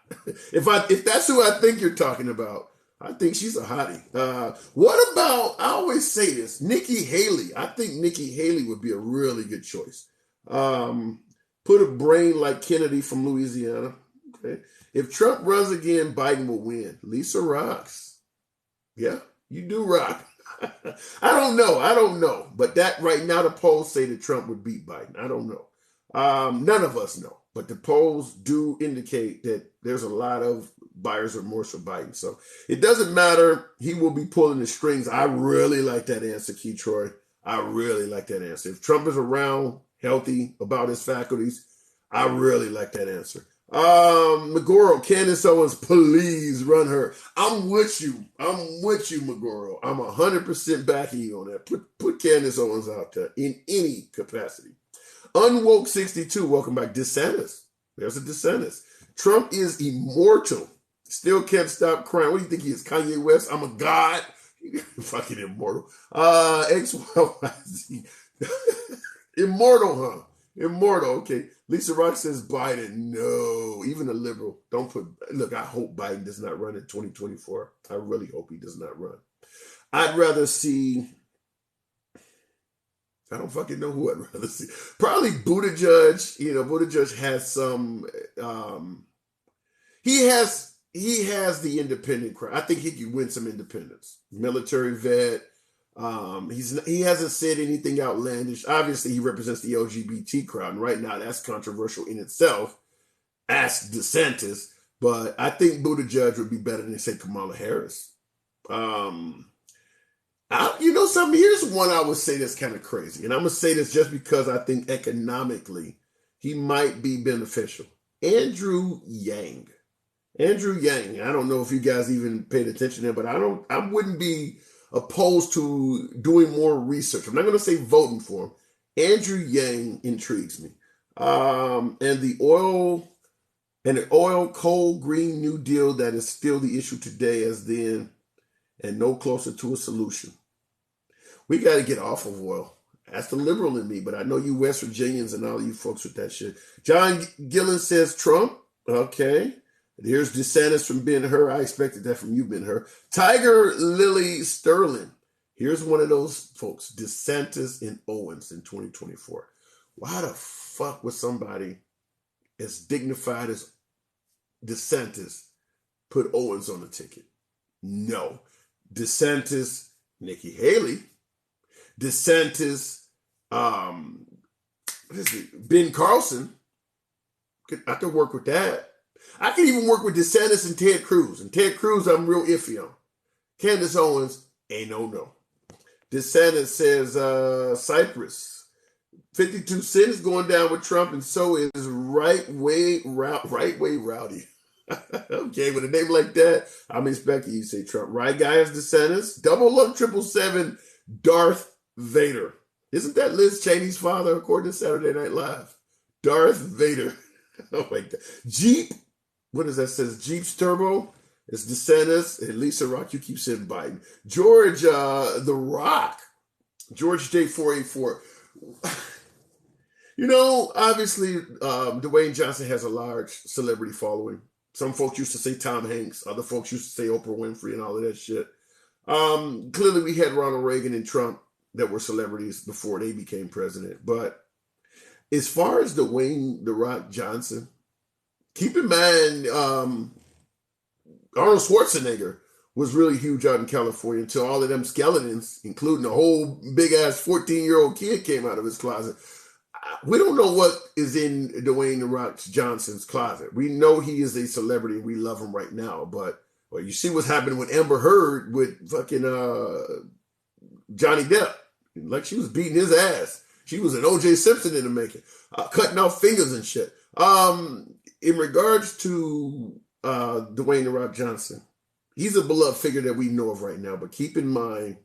If that's who I think you're talking about, I think she's a hottie. What about, I always say this, Nikki Haley. I think Nikki Haley would be a really good choice. Put a brain like Kennedy from Louisiana. Okay. If Trump runs again, Biden will win. Lisa rocks. Yeah, you do rock. I don't know. But that right now, the polls say that Trump would beat Biden. I don't know. None of us know, but the polls do indicate that there's a lot of buyer's remorse for Biden. So it doesn't matter. He will be pulling the strings. I really like that answer, Key Troy. I really like that answer. If Trump is around, healthy, about his faculties, I really like that answer. Magoro, Candace Owens, please run her. I'm with you, Magoro. I'm 100% backing you on that. Put Candace Owens out there in any capacity. Unwoke 62, welcome back. DeSantis. There's a DeSantis. Trump is immortal. Still can't stop crying. What do you think he is? Kanye West? I'm a god. Fucking immortal. XYZ. Immortal, huh? Immortal. Okay. Lisa Rock says Biden. No. Even a liberal. Don't put. Look, I hope Biden does not run in 2024. I really hope he does not run. I'd rather see. I don't fucking know who I'd rather see. Probably Buttigieg. Buttigieg has some. He has the independent crowd. I think he could win some independents. Military vet. He hasn't said anything outlandish. Obviously, he represents the LGBT crowd, and right now that's controversial in itself. Ask DeSantis, but I think Buttigieg would be better than say Kamala Harris. Something. Here's one I would say that's kind of crazy, and I'm gonna say this just because I think economically he might be beneficial. Andrew Yang. I don't know if you guys even paid attention to him, but I wouldn't be opposed to doing more research. I'm not going to say voting for him. Andrew Yang intrigues me. And the oil coal green new deal that is still the issue today as then and no closer to a solution. We got to get off of oil. That's the liberal in me, but I know you West Virginians and all of you folks with that shit. John Gillen says Trump. Okay. Here's DeSantis from Ben-Hur. I expected that from you, Ben-Hur. Tiger Lily Sterling. Here's one of those folks. DeSantis and Owens in 2024. Why the fuck would somebody as dignified as DeSantis put Owens on the ticket? No. DeSantis, Nikki Haley. DeSantis, Ben Carlson. I could work with that. I can even work with DeSantis and Ted Cruz. And Ted Cruz, I'm real iffy on. Candace Owens, ain't no. DeSantis says Cyprus. 52 Cent is going down with Trump, and so is Right Way Rowdy. Okay, with a name like that, I'm expecting you to say Trump. Right guy is DeSantis. 777 Darth Vader. Isn't that Liz Cheney's father, according to Saturday Night Live? Darth Vader. Oh my God. Jeep. What does that say? Jeep's Turbo. It's DeSantis and Lisa Rock. You keep saying Biden. George, The Rock. George J484. Obviously, Dwayne Johnson has a large celebrity following. Some folks used to say Tom Hanks. Other folks used to say Oprah Winfrey and all of that shit. Clearly, we had Ronald Reagan and Trump that were celebrities before they became president. But as far as Dwayne The Rock Johnson, keep in mind, Arnold Schwarzenegger was really huge out in California until all of them skeletons, including a whole big-ass 14-year-old kid, came out of his closet. We don't know what is in Dwayne The Rock Johnson's closet. We know he is a celebrity and we love him right now. But you see what's happening with Amber Heard with fucking Johnny Depp. Like she was beating his ass. She was an O.J. Simpson in the making, cutting off fingers and shit. In regards to Dwayne The Rock Johnson, he's a beloved figure that we know of right now. But keep in mind,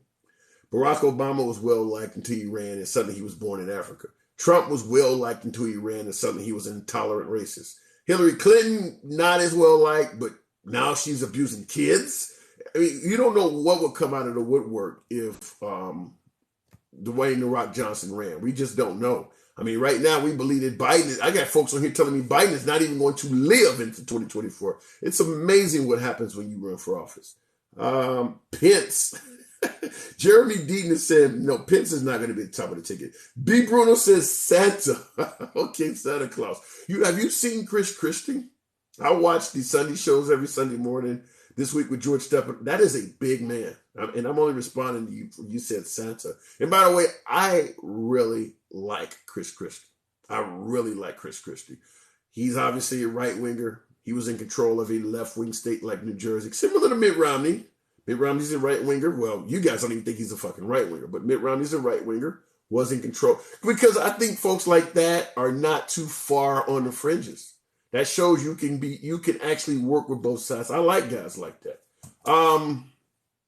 Barack Obama was well-liked until he ran and suddenly he was born in Africa. Trump was well-liked until he ran and suddenly he was an intolerant racist. Hillary Clinton, not as well-liked, but now she's abusing kids. I mean, you don't know what would come out of the woodwork if Dwayne The Rock Johnson ran. We just don't know. I mean, right now we believe that I got folks on here telling me Biden is not even going to live into 2024. It's amazing what happens when you run for office. Pence. Jeremy Dean has said, no, Pence is not going to be at the top of the ticket. B. Bruno says Santa. Okay, Santa Claus. Have you seen Chris Christie? I watch these Sunday shows every Sunday morning. This week with George Stephan. That is a big man. And I'm only responding to you. You said Santa. And by the way, I really like Chris Christie. I really like Chris Christie. He's obviously a right-winger. He was in control of a left-wing state like New Jersey, similar to Mitt Romney. Mitt Romney's a right-winger. Well, you guys don't even think he's a fucking right-winger, but Mitt Romney's a right-winger, was in control. Because I think folks like that are not too far on the fringes. That shows you can actually work with both sides. I like guys like that.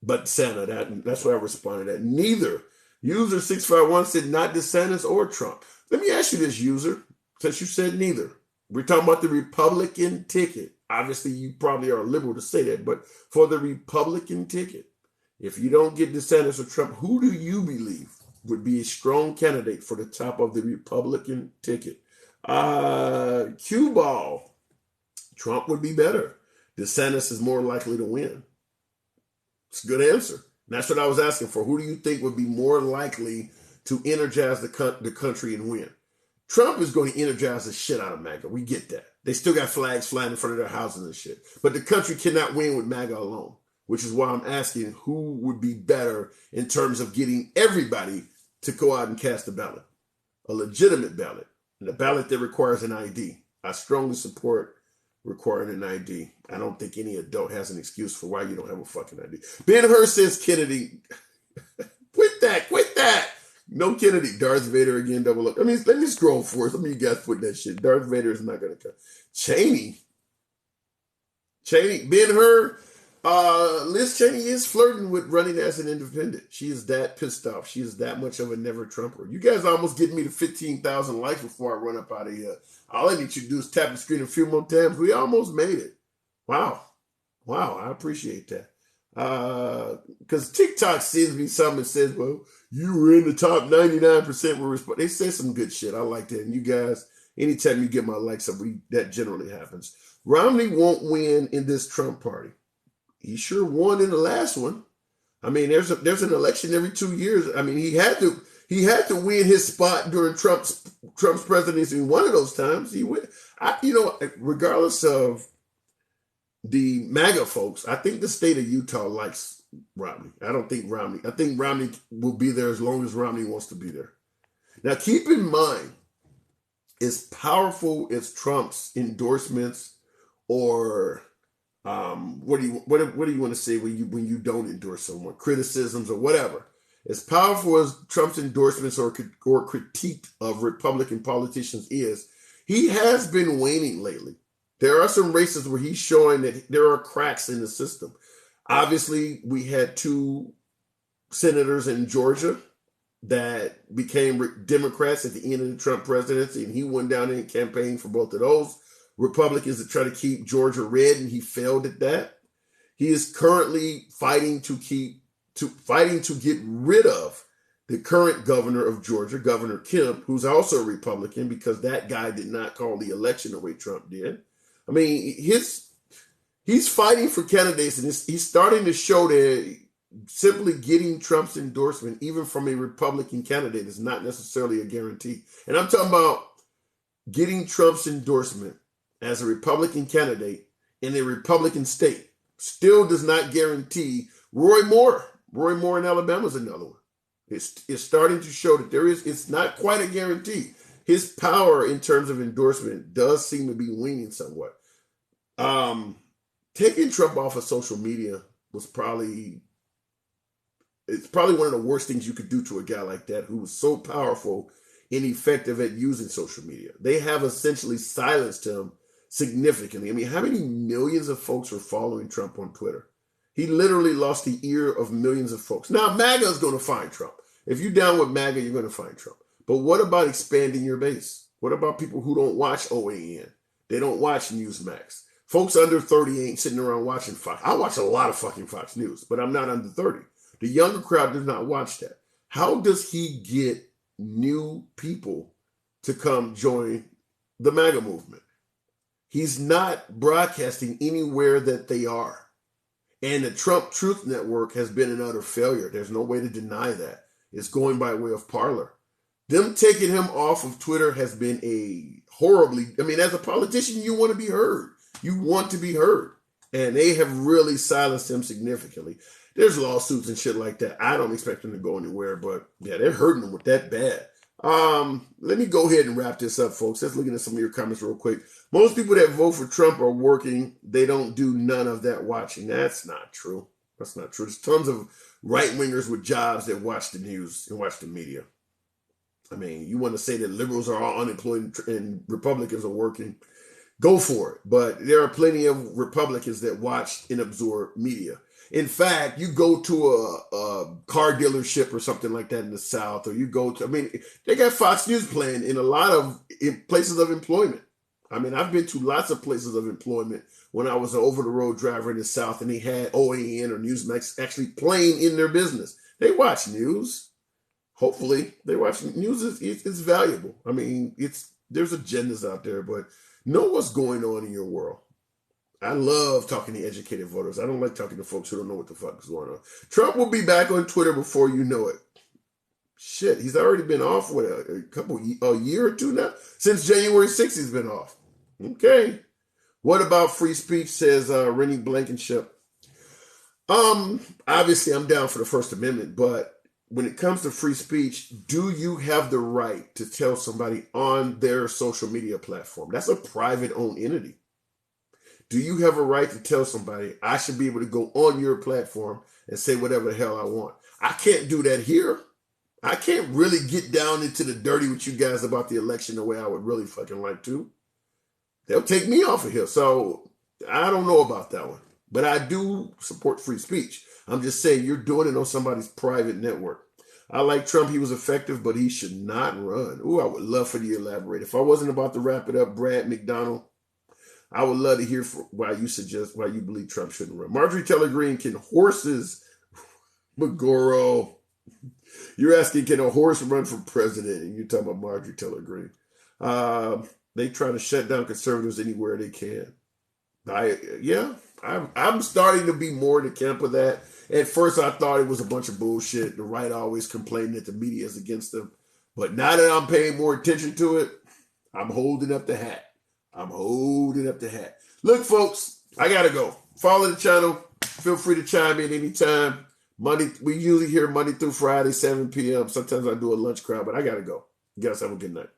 But Santa, that's what I responded at. Neither. User 651 said not DeSantis or Trump. Let me ask you this, user, since you said neither. We're talking about the Republican ticket. Obviously, you probably are liberal to say that, but for the Republican ticket, if you don't get DeSantis or Trump, who do you believe would be a strong candidate for the top of the Republican ticket? Cue ball. Trump would be better. DeSantis is more likely to win. It's a good answer. And that's what I was asking for. Who do you think would be more likely to energize the country and win? Trump is going to energize the shit out of MAGA. We get that. They still got flags flying in front of their houses and shit. But the country cannot win with MAGA alone, which is why I'm asking who would be better in terms of getting everybody to go out and cast a ballot, a legitimate ballot, and a ballot that requires an ID. I strongly support requiring an ID. I don't think any adult has an excuse for why you don't have a fucking ID. Ben Hur says Kennedy. Quit that. No Kennedy. Darth Vader again, double up. I mean, let me scroll forth. Let me you guys put that shit. Darth Vader is not going to come. Cheney. Ben Hur. Liz Cheney is flirting with running as an independent. She is that pissed off. She is that much of a never Trumper. You guys almost getting me to 15,000 likes before I run up out of here. All I need you to do is tap the screen a few more times. We almost made it. Wow. I appreciate that. Because TikTok sends me something that says, well, you were in the top 99% were They say some good shit. I like that. And you guys, anytime you get my likes up, that generally happens. Romney won't win in this Trump party. He sure won in the last one. I mean, there's an election every 2 years. I mean, he had to win his spot during Trump's presidency. One of those times he win. Regardless of the MAGA folks, I think the state of Utah likes Romney. I think Romney will be there as long as Romney wants to be there. Now, keep in mind, as powerful as Trump's endorsements or what do you want to say when you don't endorse someone, criticisms or whatever, as powerful as Trump's endorsements or critique of Republican politicians is, he has been waning lately. There are some races where he's showing that there are cracks in the system. Obviously, we had 2 senators in Georgia that became Democrats at the end of the Trump presidency, and he went down and campaigned for both of those Republicans to try to keep Georgia red, and he failed at that. He is currently fighting to get rid of the current governor of Georgia, Governor Kemp, who's also a Republican, because that guy did not call the election the way Trump did. I mean, he's fighting for candidates, and he's starting to show that simply getting Trump's endorsement, even from a Republican candidate, is not necessarily a guarantee. And I'm talking about getting Trump's endorsement as a Republican candidate in a Republican state still does not guarantee Roy Moore. Roy Moore in Alabama is another one. It's starting to show that it's not quite a guarantee. His power in terms of endorsement does seem to be waning somewhat. Taking Trump off of social media was probably one of the worst things you could do to a guy like that who was so powerful and effective at using social media. They have essentially silenced him significantly. I mean, how many millions of folks were following Trump on Twitter? He literally lost the ear of millions of folks. Now, MAGA is going to find Trump. If you're down with MAGA, you're going to find Trump. But what about expanding your base? What about people who don't watch OAN? They don't watch Newsmax. Folks under 30 ain't sitting around watching Fox. I watch a lot of fucking Fox News, but I'm not under 30. The younger crowd does not watch that. How does he get new people to come join the MAGA movement? He's not broadcasting anywhere that they are. And the Trump Truth Network has been an utter failure. There's no way to deny that. It's going by way of Parler. Them taking him off of Twitter has been as a politician, you want to be heard. You want to be heard. And they have really silenced him significantly. There's lawsuits and shit like that. I don't expect them to go anywhere, but yeah, they're hurting him with that bad. Let me go ahead and wrap this up, folks. Let's look at some of your comments real quick. Most people that vote for Trump are working. They don't do none of that watching. That's not true. That's not true. There's tons of right-wingers with jobs that watch the news and watch the media. I mean, you want to say that liberals are all unemployed and Republicans are working, go for it. But there are plenty of Republicans that watch and absorb media. In fact, you go to a car dealership or something like that in the South, or you go to, I mean, they got Fox News playing in a lot of places of employment. I mean, I've been to lots of places of employment when I was an over-the-road driver in the South, and they had OAN or Newsmax actually playing in their business. They watch news. Hopefully, they watch news. It's valuable. I mean, there's agendas out there, but know what's going on in your world. I love talking to educated voters. I don't like talking to folks who don't know what the fuck is going on. Trump will be back on Twitter before you know it. Shit, he's already been off, what, a year or two now? Since January 6th, he's been off. Okay. What about free speech, says Rennie Blankenship. Obviously, I'm down for the First Amendment, but when it comes to free speech, do you have the right to tell somebody on their social media platform? That's a private-owned entity. Do you have a right to tell somebody, I should be able to go on your platform and say whatever the hell I want? I can't do that here. I can't really get down into the dirty with you guys about the election the way I would really fucking like to. They'll take me off of here. So I don't know about that one. But I do support free speech. I'm just saying you're doing it on somebody's private network. I like Trump. He was effective, but he should not run. Ooh, I would love for you to elaborate. If I wasn't about to wrap it up, Brad McDonald, I would love to hear why you believe Trump shouldn't run. Marjorie Taylor Greene, can horses, Magoro, you're asking, can a horse run for president? And you're talking about Marjorie Taylor Greene. They try to shut down conservatives anywhere they can. I'm starting to be more in the camp of that. At first, I thought it was a bunch of bullshit. The right always complaining that the media is against them. But now that I'm paying more attention to it, I'm holding up the hat. Look, folks, I got to go. Follow the channel. Feel free to chime in anytime. We usually hear Monday through Friday, 7 p.m. Sometimes I do a lunch crowd, but I got to go. You guys have a good night.